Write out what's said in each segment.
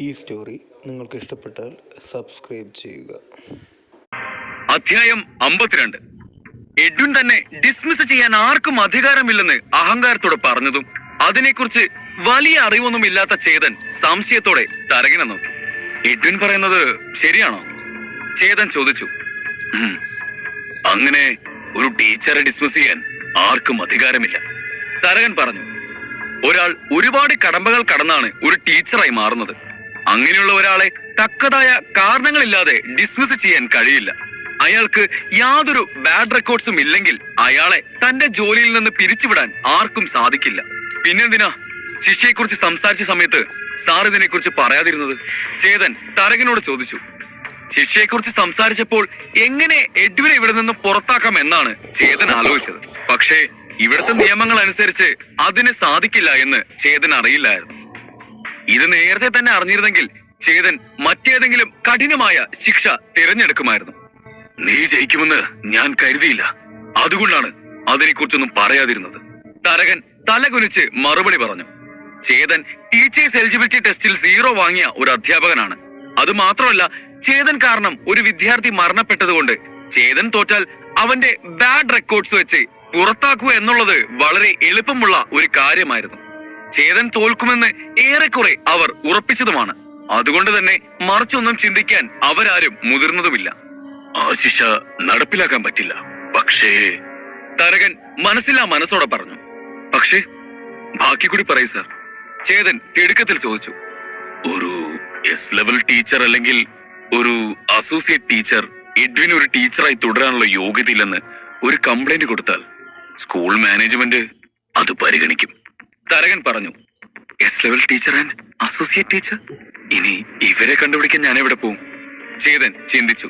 ഈ സ്റ്റോറി നിങ്ങൾക്ക് ഇഷ്ടപ്പെട്ടാൽ സബ്സ്ക്രൈബ് ചെയ്യുക. അധ്യായം 52. എഡ്വിൻ തന്നെ ഡിസ്മിസ് ചെയ്യാൻ ആർക്കും അധികാരമില്ലെന്ന് അഹങ്കാരത്തോടെ പറഞ്ഞതും അതിനെക്കുറിച്ച് വലിയ അറിവൊന്നും ഇല്ലാത്ത ചേതൻ സംശയത്തോടെ തരകനെ നോക്കി. എഡ്വിൻ പറയുന്നത് ശരിയാണോ? ചേതൻ ചോദിച്ചു. അങ്ങനെ ഒരു ടീച്ചറെ ഡിസ്മിസ് ചെയ്യാൻ ആർക്കും അധികാരമില്ല, തരകൻ പറഞ്ഞു. ഒരാൾ ഒരുപാട് കടമ്പകൾ കടന്നാണ് ഒരു ടീച്ചറായി മാറുന്നത്. അങ്ങനെയുള്ള ഒരാളെ തക്കതായ കാരണങ്ങളില്ലാതെ ഡിസ്മിസ് ചെയ്യാൻ കഴിയില്ല. അയാൾക്ക് യാതൊരു ബാഡ് റെക്കോർഡ്സും ഇല്ലെങ്കിൽ അയാളെ തന്റെ ജോലിയിൽ നിന്ന് പിരിച്ചുവിടാൻ ആർക്കും സാധിക്കില്ല. പിന്നെന്തിനാ ശിക്ഷയെക്കുറിച്ച് സംസാരിച്ച സമയത്ത് സാർ ഇതിനെക്കുറിച്ച് പറയാതിരുന്നത്? ചേതൻ തരകനോട് ചോദിച്ചു. ശിക്ഷയെക്കുറിച്ച് സംസാരിച്ചപ്പോൾ എങ്ങനെ എഡ്വിനെ ഇവിടെ നിന്ന് പുറത്താക്കാം എന്നാണ് ചേതൻ ആലോചിച്ചത്. പക്ഷേ ഇവിടുത്തെ നിയമങ്ങൾ അനുസരിച്ച് അതിന് സാധിക്കില്ല എന്ന് ചേതൻ അറിയില്ലായിരുന്നു. ഇത് നേരത്തെ തന്നെ അറിഞ്ഞിരുന്നെങ്കിൽ ചേതൻ മറ്റേതെങ്കിലും കഠിനമായ ശിക്ഷ തിരഞ്ഞെടുക്കുമായിരുന്നു. നീ ജയിക്കുമെന്ന് ഞാൻ കരുതിയില്ല, അതുകൊണ്ടാണ് അതിനെക്കുറിച്ചൊന്നും പറയാതിരുന്നത്, തരകൻ തലകുനിച്ച് മറുപടി പറഞ്ഞു. ചേതൻ ടീച്ചേഴ്സ് എലിജിബിലിറ്റി ടെസ്റ്റിൽ 0 വാങ്ങിയ ഒരു അധ്യാപകനാണ്. അത് മാത്രമല്ല, ചേതൻ കാരണം ഒരു വിദ്യാർത്ഥി മരണപ്പെട്ടതുകൊണ്ട് ചേതൻ തോറ്റാൽ അവന്റെ ബാഡ് റെക്കോർഡ്സ് വെച്ച് പുറത്താക്കുക എന്നുള്ളത് വളരെ എളുപ്പമുള്ള ഒരു കാര്യമായിരുന്നു. ചേതൻ തോൽക്കുമെന്ന് ഏറെക്കുറെ അവർ ഉറപ്പിച്ചതുമാണ്. അതുകൊണ്ട് തന്നെ മറിച്ചൊന്നും ചിന്തിക്കാൻ അവരാരും മുതിർന്നതുമില്ല. ആ ശിക്ഷ നടപ്പിലാക്കാൻ പറ്റില്ല. പക്ഷേ, തരകൻ മനസ്സില്ലാ മനസ്സോടെ പറഞ്ഞു. പക്ഷേ ബാക്കി കൂടി പറയൂ സാർ, ചേതൻ തിടുക്കത്തിൽ ചോദിച്ചു. ഒരു എസ് ലെവൽ ടീച്ചർ അല്ലെങ്കിൽ ഒരു അസോസിയേറ്റ് ടീച്ചർ എഡ്വിന് ഒരു ടീച്ചറായി തുടരാനുള്ള യോഗ്യതയില്ലെന്ന് ഒരു കംപ്ലൈന്റ് കൊടുത്താൽ സ്കൂൾ മാനേജ്മെന്റ് അത് പരിഗണിക്കും, തരകൻ പറഞ്ഞു. S level teacher and associate teacher, ഇനി ഇവരെ കണ്ടുപിടിക്കാൻ ഞാൻ എവിടെ പോവും? ചേതൻ ചിന്തിച്ചു.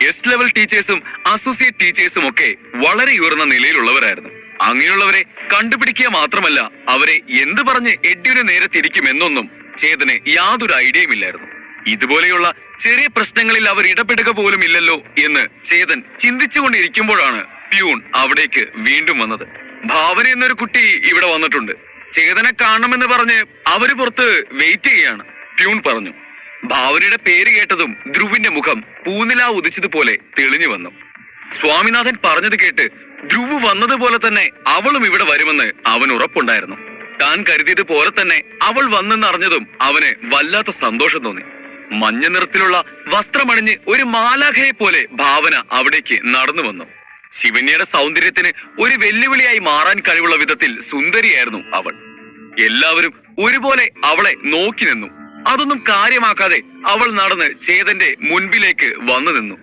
എസ് ലെവൽ ടീച്ചേഴ്സും അസോസിയേറ്റ് ടീച്ചേഴ്സും ഒക്കെ വളരെ ഉയർന്ന നിലയിലുള്ളവരായിരുന്നു. അങ്ങനെയുള്ളവരെ കണ്ടുപിടിക്കുക മാത്രമല്ല, അവരെ എന്ത് പറഞ്ഞ് എഡ്വിന് നേരെ തിരിക്കുമെന്നൊന്നും ചേതന് യാതൊരു ഐഡിയയും ഇല്ലായിരുന്നു. ഇതുപോലെയുള്ള ചെറിയ പ്രശ്നങ്ങളിൽ അവർ ഇടപെടുക പോലും ഇല്ലല്ലോ എന്ന് ചേതൻ ചിന്തിച്ചുകൊണ്ടിരിക്കുമ്പോഴാണ് പ്യൂൺ അവിടേക്ക് വീണ്ടും വന്നത്. ഭാവന എന്നൊരു കുട്ടി ഇവിടെ വന്നിട്ടുണ്ട്, ചേതനെ കാണണമെന്ന് പറഞ്ഞ് അവര് പുറത്ത് വെയിറ്റ് ചെയ്യാണ്, പ്യൂൺ പറഞ്ഞു. ഭാവനയുടെ പേര് കേട്ടതും ധ്രുവിന്റെ മുഖം പൂനില ഉദിച്ചതുപോലെ തെളിഞ്ഞു വന്നു. സ്വാമിനാഥൻ പറഞ്ഞത് കേട്ട് ധ്രുവ് വന്നതുപോലെ തന്നെ അവളും ഇവിടെ വരുമെന്ന് അവൻ ഉറപ്പുണ്ടായിരുന്നു. താൻ കരുതിയത് പോലെ തന്നെ അവൾ വന്നെന്നറിഞ്ഞതും അവന് വല്ലാത്ത സന്തോഷം തോന്നി. മഞ്ഞ നിറത്തിലുള്ള വസ്ത്രമണിഞ്ഞ് ഒരു മാലാഖയെ പോലെ ഭാവന അവിടേക്ക് നടന്നു വന്നു. ശിവന്യയുടെ സൗന്ദര്യത്തിന് ഒരു വെല്ലുവിളിയായി മാറാൻ കഴിവുള്ള വിധത്തിൽ സുന്ദരിയായിരുന്നു അവൾ. എല്ലാവരും ഒരുപോലെ അവളെ നോക്കി നിന്നു. അതൊന്നും കാര്യമാക്കാതെ അവൾ നടന്ന് ചേതന്റെ മുൻപിലേക്ക് വന്നു നിന്നു.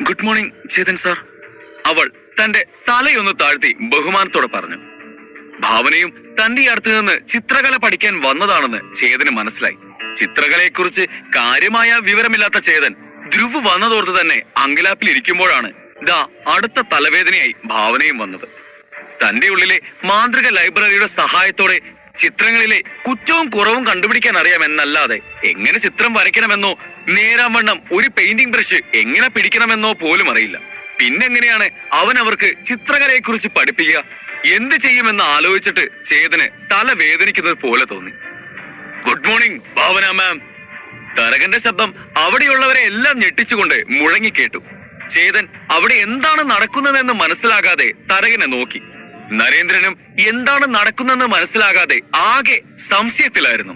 ഗുഡ് മോർണിംഗ് ചേതൻ സാർ, അവൾ തന്റെ തലയൊന്ന് താഴ്ത്തി ബഹുമാനത്തോടെ പറഞ്ഞു. ഭാവനയും തന്റെ അടുത്ത് നിന്ന് ചിത്രകല പഠിക്കാൻ വന്നതാണെന്ന് ചേതന് മനസ്സിലായി. ചിത്രകലയെക്കുറിച്ച് കാര്യമായ വിവരമില്ലാത്ത ചേതൻ ധ്രുവ് വന്നതോർത്ത് തന്നെ അങ്കലാപ്പിൽ ഇരിക്കുമ്പോഴാണ് ദാ അടുത്ത തലവേദനയായി ഭാവനയും വന്നത്. തന്റെ ഉള്ളിലെ മാന്ത്രിക ലൈബ്രറിയുടെ സഹായത്തോടെ ചിത്രങ്ങളിലെ കുറ്റവും കുറവും കണ്ടുപിടിക്കാൻ അറിയാമെന്നല്ലാതെ എങ്ങനെ ചിത്രം വരയ്ക്കണമെന്നോ നേരാവണ്ണം ഒരു പെയിന്റിംഗ് ബ്രഷ് എങ്ങനെ പിടിക്കണമെന്നോ പോലും അറിയില്ല. പിന്നെങ്ങനെയാണ് അവൻ അവർക്ക് ചിത്രകലയെക്കുറിച്ച് പഠിപ്പിക്കുക? എന്ത് ചെയ്യുമെന്ന് ആലോചിച്ചിട്ട് ചേതന് തല വേദനിക്കുന്നത് പോലെ തോന്നി. ഗുഡ് മോർണിംഗ് ഭാവന മാം, തരകന്റെ ശബ്ദം അവിടെയുള്ളവരെ എല്ലാം ഞെട്ടിച്ചുകൊണ്ട് മുഴങ്ങിക്കേട്ടു. ചേതൻ അവിടെ എന്താണ് നടക്കുന്നതെന്ന് മനസ്സിലാകാതെ തരകനെ നോക്കി. നരേന്ദ്രനും എന്താണ് നടക്കുന്നതെന്ന് മനസ്സിലാകാതെ ആകെ സംശയത്തിലായിരുന്നു.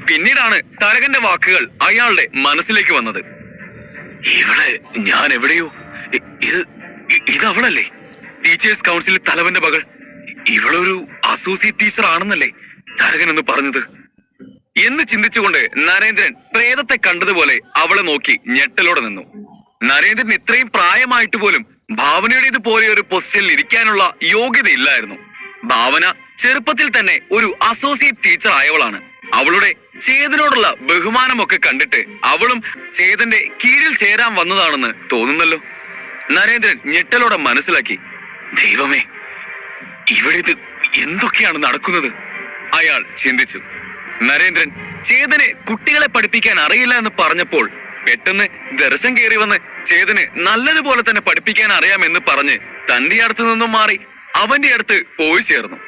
പിന്നീടാണ് തരകന്റെ വാക്കുകൾ അയാളുടെ മനസ്സിലേക്ക് വന്നത്. ഇവളെ ഞാൻ എവിടെയോ, ഇതവളല്ലേ ടീച്ചേഴ്സ് കൗൺസിൽ തലവന്റെ മകൾ? ഇവളൊരു അസോസിയേറ്റ് ടീച്ചർ ആണെന്നല്ലേ തരകൻ എന്ന് പറഞ്ഞത് എന്ന് ചിന്തിച്ചുകൊണ്ട് നരേന്ദ്രൻ പ്രേതത്തെ കണ്ടതുപോലെ അവളെ നോക്കി ഞെട്ടലോടെ നിന്നു. നരേന്ദ്രൻ ഇത്രയും പ്രായമായിട്ട് പോലും ഭാവനയുടേത് പോലെ ഒരു പൊസിഷനിൽ ഇരിക്കാനുള്ള യോഗ്യത ഇല്ലായിരുന്നു. ഭാവന ചെറുപ്പത്തിൽ തന്നെ ഒരു അസോസിയേറ്റ് ടീച്ചർ ആയവളാണ്. അവളുടെ ചേതനോടുള്ള ബഹുമാനമൊക്കെ കണ്ടിട്ട് അവളും ചേതന്റെ കീഴിൽ ചേരാൻ വന്നതാണെന്ന് തോന്നുന്നല്ലോ. നരേന്ദ്രൻ ഞെട്ടലോടെ മനസ്സിലാക്കി. ദൈവമേ, ഇവിടെ ഇത് എന്തൊക്കെയാണ് നടക്കുന്നത്? അയാൾ ചിന്തിച്ചു. നരേന്ദ്രൻ ചേതനെ കുട്ടികളെ പഠിപ്പിക്കാൻ അറിയില്ല എന്ന് പറഞ്ഞപ്പോൾ പെട്ടെന്ന് ദർശൻ കയറി വന്ന് ചേതന് നല്ലതുപോലെ തന്നെ പഠിപ്പിക്കാൻ അറിയാമെന്ന് പറഞ്ഞ് തന്റെ അടുത്ത് നിന്നും മാറി അവന്റെ അടുത്ത് പോയി ചേർന്നു.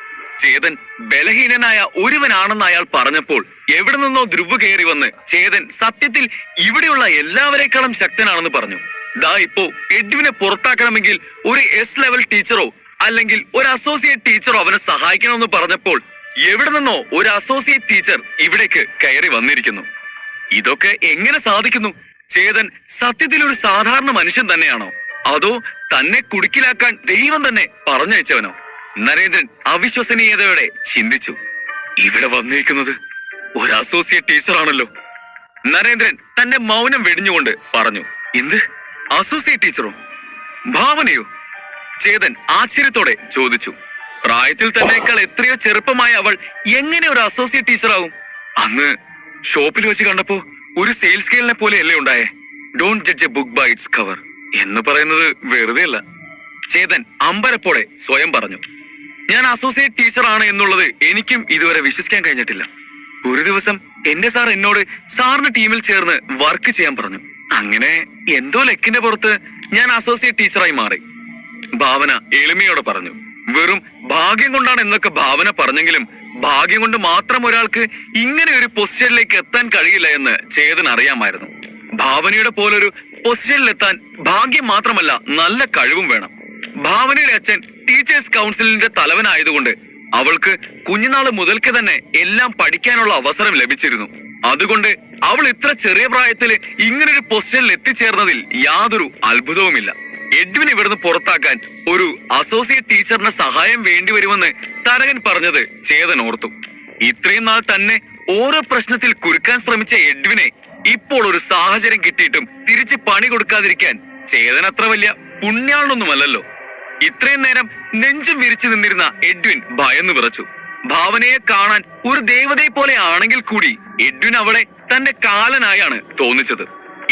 ചേതൻ ബലഹീനനായ ഒരുവനാണെന്ന് അയാൾ പറഞ്ഞപ്പോൾ എവിടെ നിന്നോ ധ്രുവ് കയറി വന്ന് ചേതൻ സത്യത്തിൽ ഇവിടെയുള്ള എല്ലാവരെക്കാളും ശക്തനാണെന്ന് പറഞ്ഞു. ദാ ഇപ്പോ എഡ്വിനെ പുറത്താക്കണമെങ്കിൽ ഒരു എസ് ലെവൽ ടീച്ചറോ അല്ലെങ്കിൽ ഒരു അസോസിയേറ്റ് ടീച്ചറോ അവനെ സഹായിക്കണമെന്ന് പറഞ്ഞപ്പോൾ എവിടെ നിന്നോ ഒരു അസോസിയേറ്റ് ടീച്ചർ ഇവിടേക്ക് കയറി വന്നിരിക്കുന്നു. ഇതൊക്കെ എങ്ങനെ സാധിക്കുന്നു? ചേതൻ സത്യത്തിൽ ഒരു സാധാരണ മനുഷ്യൻ തന്നെയാണോ, അതോ തന്നെ കുടുക്കിലാക്കാൻ ദൈവം തന്നെ പറഞ്ഞയച്ചവനോ? നരേന്ദ്രൻ അവിശ്വസനീയതയോടെ ചിന്തിച്ചു. ഇവിടെ വന്നിരിക്കുന്നത് ഒരു അസോസിയേറ്റ് ടീച്ചറാണല്ലോ. നരേന്ദ്രൻ തന്റെ മൗനം വെടിഞ്ഞുകൊണ്ട് പറഞ്ഞു, എന്ത് അസോസിയേറ്റ് ടീച്ചറോ? ഭാവനയോ? ചേതൻ ആശ്ചര്യത്തോടെ ചോദിച്ചു. പ്രായത്തിൽ തന്നെക്കാൾ എത്രയോ ചെറുപ്പമായ അവൾ എങ്ങനെ ഒരു അസോസിയേറ്റ് ടീച്ചറാവും? അന്ന് ഷോപ്പിൽ വെച്ച് കണ്ടപ്പോ ഒരു സെയിൽസ് ഗേളിനെ പോലെയല്ലേ ഉണ്ടായേ? Don't judge a book by its cover എന്ന് പറയുന്നത് വെറുതെ അല്ല. ചേതൻ അമ്പരപ്പോടെ സ്വയം പറഞ്ഞു. ഞാൻ അസോസിയേറ്റ് ടീച്ചറാണ് എന്നുള്ളത് എനിക്കും ഇതുവരെ വിശ്വസിക്കാൻ കഴിഞ്ഞിട്ടില്ല. ഒരു ദിവസം എന്റെ സാർ എന്നോട് സാറിന്റെ ടീമിൽ ചേർന്ന് വർക്ക് ചെയ്യാൻ പറഞ്ഞു. അങ്ങനെ എന്തോ ലക്കിന്റെ പുറത്ത് ഞാൻ അസോസിയേറ്റ് ടീച്ചറായി മാറി. ഭാവന എളിമയോടെ പറഞ്ഞു. വെറും ഭാഗ്യം കൊണ്ടാണ് എന്നൊക്കെ ഭാവന പറഞ്ഞെങ്കിലും ഭാഗ്യം കൊണ്ട് മാത്രം ഒരാൾക്ക് ഇങ്ങനെ ഒരു പൊസിഷനിലേക്ക് എത്താൻ കഴിയില്ല എന്ന് ചേതൻ അറിയാമായിരുന്നു. ഭാവനയുടെ പോലൊരു പൊസിഷനിലെത്താൻ ഭാഗ്യം മാത്രമല്ല നല്ല കഴിവും വേണം. ഭാവനയുടെ അച്ഛൻ ടീച്ചേഴ്സ് കൗൺസിലിന്റെ തലവനായതുകൊണ്ട് അവൾക്ക് കുഞ്ഞുനാള് മുതൽക്ക് തന്നെ എല്ലാം പഠിക്കാനുള്ള അവസരം ലഭിച്ചിരുന്നു. അതുകൊണ്ട് അവൾ ഇത്ര ചെറിയ പ്രായത്തില് ഇങ്ങനൊരു പൊസിഷനിൽ എത്തിച്ചേർന്നതിൽ യാതൊരു അത്ഭുതവുമില്ല. എഡ്വിൻ ഇവിടുന്ന് പുറത്താക്കാൻ ഒരു അസോസിയേറ്റ് ടീച്ചറിന്റെ സഹായം വേണ്ടിവരുമെന്ന് തരകൻ പറഞ്ഞത് ചേതൻ ഓർത്തു. ഇത്രയും നാൾ തന്നെ ഓരോ പ്രശ്നത്തിൽ കുരുക്കാൻ ശ്രമിച്ച എഡ്വിനെ ഇപ്പോൾ ഒരു സാഹചര്യം കിട്ടിയിട്ടും തിരിച്ച് പണി കൊടുക്കാതിരിക്കാൻ ചേതൻ അത്ര വലിയ പുണ്യാളൊന്നുമല്ലല്ലോ. ഇത്രയും നേരം നെഞ്ചും വിരിച്ചു നിന്നിരുന്ന എഡ്വിൻ ഭയന്നു വിറച്ചു. ഭാവനയെ കാണാൻ ഒരു ദേവതയെ പോലെ ആണെങ്കിൽ കൂടി എഡ്വിൻ അവളെ തന്റെ കാലനായാണ് തോന്നിച്ചത്.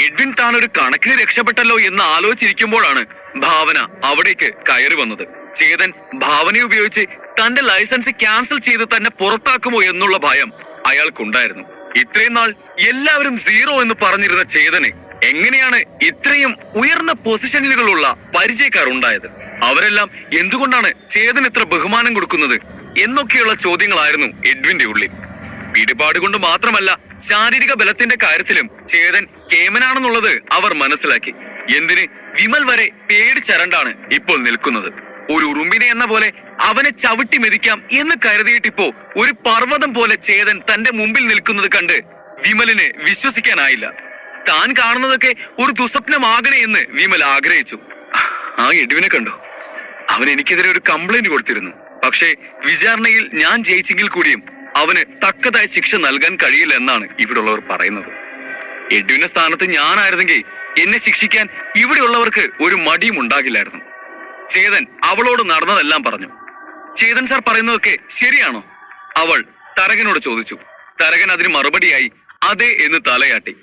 എഡ്വിൻ താൻ ഒരു കണക്കിന് രക്ഷപ്പെട്ടല്ലോ എന്ന് ആലോചിച്ചിരിക്കുമ്പോഴാണ് ഭാവന അവിടേക്ക് കയറി വന്നത്. ചേതൻ ഭാവനയെ ഉപയോഗിച്ച് തന്റെ ലൈസൻസ് ക്യാൻസൽ ചെയ്ത് തന്നെ പുറത്താക്കുമോ എന്നുള്ള ഭയം അയാൾക്കുണ്ടായിരുന്നു. ഇത്രയും നാൾ എല്ലാവരും സീറോ എന്ന് പറഞ്ഞിരുന്ന ചേതന് എങ്ങനെയാണ് ഇത്രയും ഉയർന്ന പൊസിഷനുകളുള്ള പരിചയക്കാർ ഉണ്ടായത്? അവരെല്ലാം എന്തുകൊണ്ടാണ് ചേതൻ ഇത്ര ബഹുമാനം കൊടുക്കുന്നത് എന്നൊക്കെയുള്ള ചോദ്യങ്ങളായിരുന്നു എഡ്വിന്റെ ഉള്ളിൽ. പിടിപാട് കൊണ്ട് മാത്രമല്ല ശാരീരിക ബലത്തിന്റെ കാര്യത്തിലും ചേതൻ കേമനാണെന്നുള്ളത് അവർ മനസ്സിലാക്കി. എന്തിന് വിമൽ വരെ പേടിച്ചരണ്ടാണ് ഇപ്പോൾ നിൽക്കുന്നത്. ഒരു ഉറുമ്പിനെ എന്ന പോലെ അവനെ ചവിട്ടി മെതിക്കാം എന്ന് കരുതിയിട്ടിപ്പോ ഒരു പർവ്വതം പോലെ ചേതൻ തന്റെ മുമ്പിൽ നിൽക്കുന്നത് കണ്ട് വിമലിന് വിശ്വസിക്കാനായില്ല. താൻ കാണുന്നതൊക്കെ ഒരു ദുസ്വപ്നമാകണേ എന്ന് വിമൽ ആഗ്രഹിച്ചു. ആ എഡ്വിനെ കണ്ടോ? അവൻ എനിക്കെതിരെ ഒരു കംപ്ലൈന്റ് കൊടുത്തിരുന്നു. പക്ഷേ വിചാരണയിൽ ഞാൻ ജയിച്ചെങ്കിൽ കൂടിയും അവന് തക്കതായ ശിക്ഷ നൽകാൻ കഴിയില്ല എന്നാണ് ഇവിടെയുള്ളവർ പറയുന്നത്. എഡ്വിന്റെ സ്ഥാനത്ത് ഞാനായിരുന്നെങ്കിൽ എന്നെ ശിക്ഷിക്കാൻ ഇവിടെയുള്ളവർക്ക് ഒരു മടിയും ഉണ്ടാകില്ലായിരുന്നു. ചേതൻ അവളോട് നടന്നതെല്ലാം പറഞ്ഞു. ചേതൻ സാർ പറയുന്നതൊക്കെ ശരിയാണോ? അവൾ തരകനോട് ചോദിച്ചു. തരകൻ അതിന് മറുപടിയായി അതെ എന്ന് തലയാട്ടി.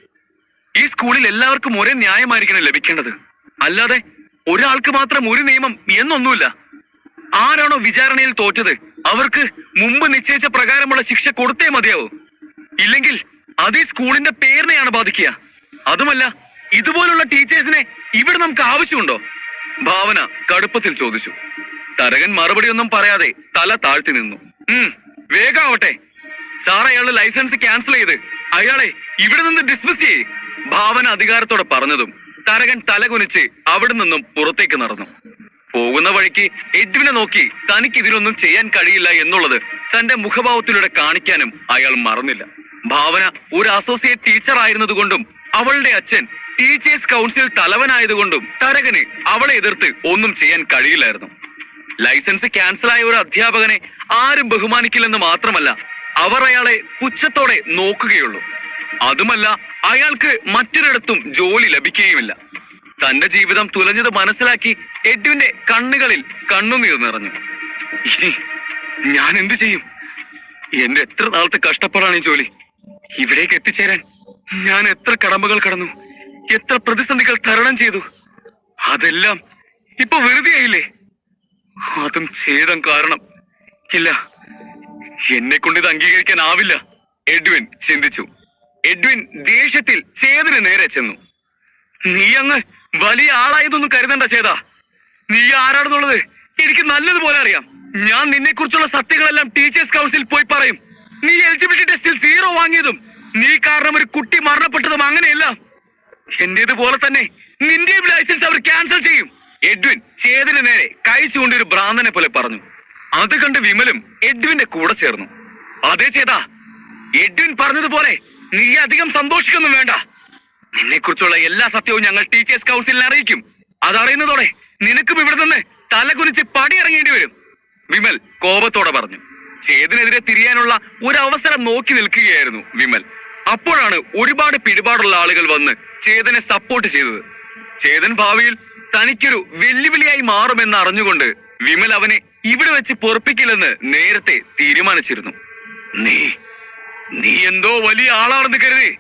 ഈ സ്കൂളിൽ എല്ലാവർക്കും ഒരേ ന്യായമായിരിക്കണം ലഭിക്കേണ്ടത്, അല്ലാതെ ഒരാൾക്ക് മാത്രം ഒരു നിയമം എന്നൊന്നുമില്ല. ആരാണോ വിചാരണയിൽ തോറ്റത് അവർക്ക് മുമ്പ് നിശ്ചയിച്ച പ്രകാരമുള്ള ശിക്ഷ കൊടുത്തേ മതിയാവൂ. ഇല്ലെങ്കിൽ അത് ഈ സ്കൂളിന്റെ പേരിനെയാണ് ബാധിക്കുക. അതുമല്ല, ഇതുപോലുള്ള ടീച്ചേഴ്സിനെ ഇവിടെ നമുക്ക് ആവശ്യമുണ്ടോ? ഭാവന കടുപ്പത്തിൽ ചോദിച്ചു. തരകൻ മറുപടി ഒന്നും പറയാതെ തല താഴ്ത്തി നിന്നു. വേഗാവട്ടെ സാർ, അയാളുടെ ലൈസൻസ് ക്യാൻസൽ ചെയ്ത് അയാളെ ഇവിടെ നിന്ന് ഡിസ്മിസ് ചെയ്യേ. ഭാവന അധികാരത്തോടെ പറഞ്ഞതും തരകൻ തലകുനിച്ച് അവിടെ നിന്നും പുറത്തേക്ക് നടന്നു. പോകുന്ന വഴിക്ക് എഡ്വിനെ നോക്കി തനിക്ക് ഇതിനൊന്നും ചെയ്യാൻ കഴിയില്ല എന്നുള്ളത് തന്റെ മുഖഭാവത്തിലൂടെ കാണിക്കാനും അയാൾ മറന്നില്ല. ഭാവന ഒരു അസോസിയേറ്റ് ടീച്ചർ ആയിരുന്നതുകൊണ്ടും അവളുടെ അച്ഛൻ ടീച്ചേഴ്സ് കൗൺസിൽ തലവനായതുകൊണ്ടും തരകന് അവളെ എതിർത്ത് ഒന്നും ചെയ്യാൻ കഴിയില്ലായിരുന്നു. ലൈസൻസ് ക്യാൻസലായ ഒരു അധ്യാപകനെ ആരും ബഹുമാനിക്കില്ലെന്ന് മാത്രമല്ല, അവർ അയാളെ പുച്ഛത്തോടെ നോക്കുകയുള്ളൂ. അതുമല്ല, അയാൾക്ക് മറ്റൊരിടത്തും ജോലി ലഭിക്കുകയുമില്ല. തന്റെ ജീവിതം തുലഞ്ഞത് മനസ്സിലാക്കി എഡ്വിന്റെ കണ്ണുകളിൽ കണ്ണുനീർ നിറഞ്ഞു. ഇനി ഞാൻ എന്ത് ചെയ്യും? എന്റെ എത്ര നാളത്തെ കഷ്ടപ്പാടാണ് ഈ ജോലി. ഇവിടേക്ക് എത്തിച്ചേരാൻ ഞാൻ എത്ര കടമ്പകൾ കടന്നു, എത്ര പ്രതിസന്ധികൾ തരണം ചെയ്തു. അതെല്ലാം ഇപ്പൊ വെറുതെ ആയില്ലേ? അതും ഛേദം കാരണം. ഇല്ല, എന്നെ കൊണ്ട് ഇത് അംഗീകരിക്കാനാവില്ല, എഡ്വിൻ ചിന്തിച്ചു. എഡ്വിൻ ദേഷ്യത്തിൽ ചേതന് നേരെ ചെന്നു. നീ അങ്ങ് വലിയ ആളായതൊന്നും കരുതണ്ട ചേതാ. നീ ആരാണെന്നുള്ളത് എനിക്ക് നല്ലതുപോലെ അറിയാം. ഞാൻ നിന്നെ കുറിച്ചുള്ള സത്യങ്ങളെല്ലാം ടീച്ചേഴ്സ് കൗൺസിൽ പോയി പറയും. നീ എലിജിബിലിറ്റി ടെസ്റ്റിൽ 0 വാങ്ങിയതും നീ കാരണം ഒരു കുട്ടി മരണപ്പെട്ടതും അങ്ങനെയല്ല. എന്റേതുപോലെ തന്നെ നിന്റെയും ലൈസൻസ് അവർ ക്യാൻസൽ ചെയ്യും. എഡ്വിൻ ചേതന് നേരെ കൈ ചൂണ്ടി ഒരു ഭ്രാന്തനെ പോലെ പറഞ്ഞു. അത് കണ്ട് വിമലും എഡ്വിന്റെ കൂടെ ചേർന്നു. അതേ ചേതാ, എഡ്വിൻ പറഞ്ഞതുപോലെ നീ അധികം സന്തോഷിക്കൊന്നും വേണ്ട. നിന്നെ കുറിച്ചുള്ള എല്ലാ സത്യവും ഞങ്ങൾ ടീച്ചേഴ്സ് കൗൺസിലിനെ അറിയിക്കും. അതറിയുന്നതോടെ നിനക്കും ഇവിടെ നിന്ന് തലകുനിച്ച് പടിയിറങ്ങേണ്ടി വരും, വിമൽ കോപത്തോടെ പറഞ്ഞു. ചേതനെതിരെ തിരിയാനുള്ള ഒരു അവസരം നോക്കി നിൽക്കുകയായിരുന്നു വിമൽ. അപ്പോഴാണ് ഒരുപാട് പിടിപാടുള്ള ആളുകൾ വന്ന് ചേതനെ സപ്പോർട്ട് ചെയ്തത്. ചേതൻ ഭാവിയിൽ തനിക്കൊരു വെല്ലുവിളിയായി മാറുമെന്ന് അറിഞ്ഞുകൊണ്ട് വിമൽ അവനെ ഇവിടെ വെച്ച് പൊറപ്പിക്കില്ലെന്ന് നേരത്തെ തീരുമാനിച്ചിരുന്നു. നീ എന്തോ വലിയ ആളാണെന്ന് കരുതി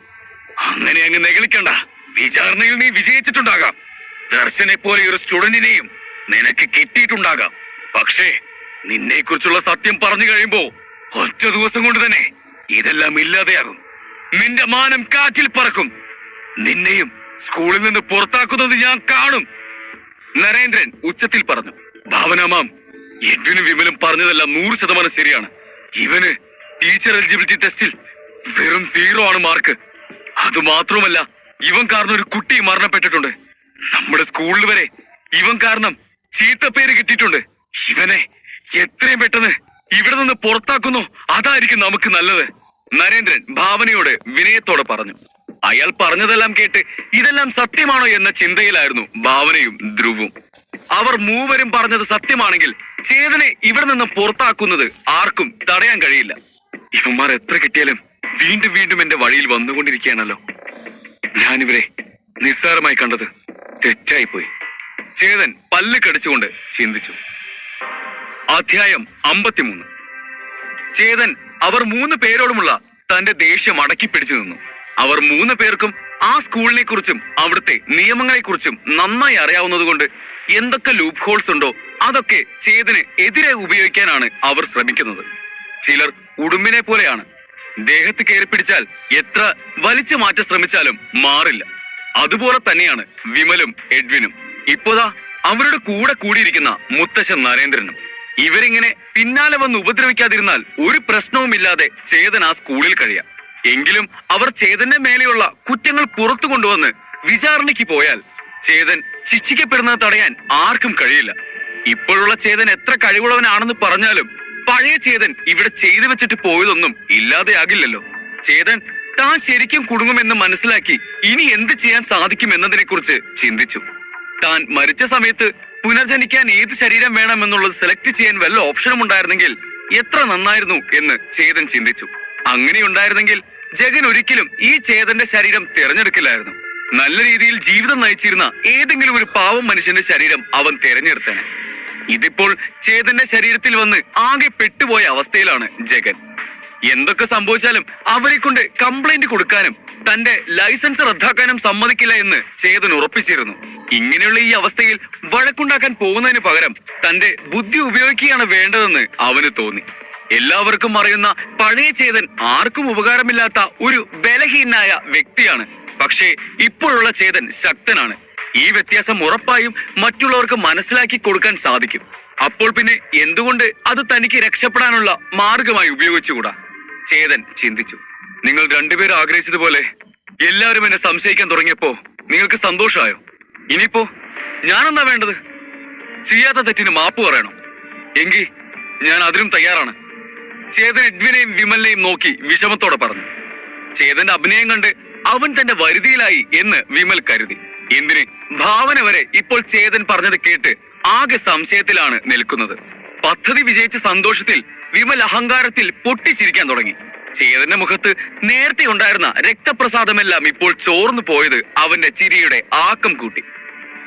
അങ്ങനെ അങ്ങ് നെഗളിക്കണ്ട. വിചാരണയിൽ നീ വിജയിച്ചിട്ടുണ്ടാകാം. ദർശനെ പോലെ ഒരു സ്റ്റുഡന്റിനെയും നിനക്ക് കിട്ടിയിട്ടുണ്ടാകാം. പക്ഷേ നിന്നെ കുറിച്ചുള്ള സത്യം പറഞ്ഞു കഴിയുമ്പോ ഒറ്റ ദിവസം കൊണ്ട് തന്നെ ഇതെല്ലാം ഇല്ലാതെയാകും. നിന്റെ മാനം കാറ്റിൽ പറക്കും. നിന്നെയും സ്കൂളിൽ നിന്ന് പുറത്താക്കുന്നത് ഞാൻ കാണും, നരേന്ദ്രൻ ഉച്ചത്തിൽ പറഞ്ഞു. ഭാവന മാം, എഡ്വിനും വിമലും പറഞ്ഞതെല്ലാം 100% ശരിയാണ്. ഇവന് ടീച്ചർ എലിജിബിലിറ്റി ടെസ്റ്റിൽ വെറും 0 ആണ് മാർക്ക്. അതുമാത്രമല്ല, ഇവൻ കാരണം ഒരു കുട്ടി മരണപ്പെട്ടിട്ടുണ്ട്. നമ്മുടെ സ്കൂളിൽ വരെ ഇവൻ കാരണം ചീത്തപ്പേര് കിട്ടിയിട്ടുണ്ട്. ഇവനെ എത്രയും പെട്ടെന്ന് ഇവിടെ നിന്ന് പുറത്താക്കുന്നു, അതായിരിക്കും നമുക്ക് നല്ലത്, നരേന്ദ്രൻ ഭാവനയോട് വിനയത്തോടെ പറഞ്ഞു. അയാൾ പറഞ്ഞതെല്ലാം കേട്ട് ഇതെല്ലാം സത്യമാണോ എന്ന ചിന്തയിലായിരുന്നു ഭാവനയും ധ്രുവും. അവർ മൂവരും പറഞ്ഞത് സത്യമാണെങ്കിൽ ചേതനെ ഇവിടെ നിന്ന് പുറത്താക്കുന്നത് ആർക്കും തടയാൻ കഴിയില്ല. ഇവന്മാർ എത്ര കിട്ടിയാലും വീണ്ടും വീണ്ടും എന്റെ വഴിയിൽ വന്നുകൊണ്ടിരിക്കുകയാണല്ലോ. ഞാനിവരെ നിസ്സാരമായി കണ്ടത് തെറ്റായിപ്പോയി, ചേതൻ പല്ല് കടിച്ചുകൊണ്ട് ചിന്തിച്ചു. അധ്യായം 53. ചേതൻ അവർ 3 പേരോടുമുള്ള തന്റെ ദേഷ്യം അടക്കി പിടിച്ചു നിന്നു. അവർ 3 പേർക്കും ആ സ്കൂളിനെ കുറിച്ചും അവിടുത്തെ നിയമങ്ങളെ കുറിച്ചും നന്നായി അറിയാവുന്നതുകൊണ്ട് എന്തൊക്കെ ലൂപ്പ് ഹോൾസ് ഉണ്ടോ അതൊക്കെ ചേതന് എതിരെ ഉപയോഗിക്കാനാണ് അവർ ശ്രമിക്കുന്നത്. ചിലർ ഉടുമ്പിനെ പോലെയാണ്. ദേഹത്ത് കയറി പിടിച്ചാൽ എത്ര വലിച്ചു മാറ്റ ശ്രമിച്ചാലും മാറില്ല. അതുപോലെ തന്നെയാണ് വിമലും എഡ്വിനും. ഇപ്പോതാ അവരുടെ കൂടെ കൂടിയിരിക്കുന്ന മുത്തശ്ശൻ നരേന്ദ്രനും. ഇവരിങ്ങനെ പിന്നാലെ വന്ന് ഉപദ്രവിക്കാതിരുന്നാൽ ഒരു പ്രശ്നവുമില്ലാതെ ചേതൻ ആ സ്കൂളിൽ കഴിയാം. എങ്കിലും അവർ ചേതന്റെ മേലെയുള്ള കുറ്റങ്ങൾ പുറത്തു കൊണ്ടുവന്ന് വിചാരണയ്ക്ക് പോയാൽ ചേതൻ ശിക്ഷിക്കപ്പെടുന്നത് തടയാൻ ആർക്കും കഴിയില്ല. ഇപ്പോഴുള്ള ചേതൻ എത്ര കഴിവുള്ളവനാണെന്ന് പറഞ്ഞാലും പഴയ ചേതൻ ഇവിടെ ചെയ്തു വെച്ചിട്ട് പോയതൊന്നും ഇല്ലാതെയാകില്ലല്ലോ. ചേതൻ താൻ ശരിക്കും കുടുങ്ങുമെന്ന് മനസ്സിലാക്കി ഇനി എന്ത് ചെയ്യാൻ സാധിക്കും എന്നതിനെ കുറിച്ച് ചിന്തിച്ചു. താൻ മരിച്ച സമയത്ത് പുനർജനിക്കാൻ ഏത് ശരീരം വേണമെന്നുള്ളത് സെലക്ട് ചെയ്യാൻ വല്ല ഓപ്ഷനും ഉണ്ടായിരുന്നെങ്കിൽ എത്ര നന്നായിരുന്നു എന്ന് ചേതൻ ചിന്തിച്ചു. അങ്ങനെ ഉണ്ടായിരുന്നെങ്കിൽ ജഗൻ ഒരിക്കലും ഈ ചേതന്റെ ശരീരം തിരഞ്ഞെടുക്കില്ലായിരുന്നു. നല്ല രീതിയിൽ ജീവിതം നയിച്ചിരുന്ന ഏതെങ്കിലും ഒരു പാവം മനുഷ്യന്റെ ശരീരം അവൻ തിരഞ്ഞെടുത്തേനെ. ഇതിപ്പോൾ ചേതന്റെ ശരീരത്തിൽ വന്ന് ആകെ പെട്ടുപോയ അവസ്ഥയിലാണ് ജഗൻ. എന്തൊക്കെ സംഭവിച്ചാലും അവരെ കൊണ്ട് കംപ്ലൈന്റ് കൊടുക്കാനും തന്റെ ലൈസൻസ് റദ്ദാക്കാനും സമ്മതിക്കില്ല എന്ന് ചേതൻ ഉറപ്പിച്ചിരുന്നു. ഇങ്ങനെയുള്ള ഈ അവസ്ഥയിൽ വഴക്കുണ്ടാക്കാൻ പോകുന്നതിന് പകരം തന്റെ ബുദ്ധി ഉപയോഗിക്കുകയാണ് വേണ്ടതെന്ന് അവന് തോന്നി. എല്ലാവർക്കും അറിയുന്ന പഴയ ചേതൻ ആർക്കും ഉപകാരമില്ലാത്ത ഒരു ബലഹീനായ വ്യക്തിയാണ്. പക്ഷേ ഇപ്പോഴുള്ള ചേതൻ ശക്തനാണ്. ഈ വ്യത്യാസം ഉറപ്പായും മറ്റുള്ളവർക്ക് മനസ്സിലാക്കി കൊടുക്കാൻ സാധിക്കും. അപ്പോൾ പിന്നെ എന്തുകൊണ്ട് അത് തനിക്ക് രക്ഷപ്പെടാനുള്ള മാർഗമായി ഉപയോഗിച്ചുകൂടാ? ചേതൻ ചിന്തിച്ചു. നിങ്ങൾ രണ്ടുപേരും ആഗ്രഹിച്ചതുപോലെ എല്ലാവരും എന്നെ സംശയിക്കാൻ തുടങ്ങിയപ്പോ നിങ്ങൾക്ക് സന്തോഷമായോ? ഇനിയിപ്പോ ഞാനെന്താ വേണ്ടത്? ചെയ്യാത്ത തെറ്റിന് മാപ്പ് പറയണം എങ്കിൽ ഞാൻ അതിനും തയ്യാറാണ്, ചേതൻ എഡ്വിനെയും വിമലിനെയും നോക്കി വിഷമത്തോടെ പറഞ്ഞു. ചേതന്റെ അഭിനയം കണ്ട് അവൻ തന്റെ വരുതിയിലായി എന്ന് വിമൽ കരുതി. എന്തിന് ഭാവന വരെ ഇപ്പോൾ ചേതൻ പറഞ്ഞത് കേട്ട് ആകെ സംശയത്തിലാണ് നിൽക്കുന്നത്. പദ്ധതി വിജയിച്ച സന്തോഷത്തിൽ വിമൽ അഹങ്കാരത്തിൽ പൊട്ടിച്ചിരിക്കാൻ തുടങ്ങി. ചേതന്റെ മുഖത്ത് നേരത്തെ ഉണ്ടായിരുന്ന രക്തപ്രസാദമെല്ലാം ഇപ്പോൾ ചോർന്നു പോയത് അവന്റെ ചിരിയുടെ ആക്കം കൂട്ടി.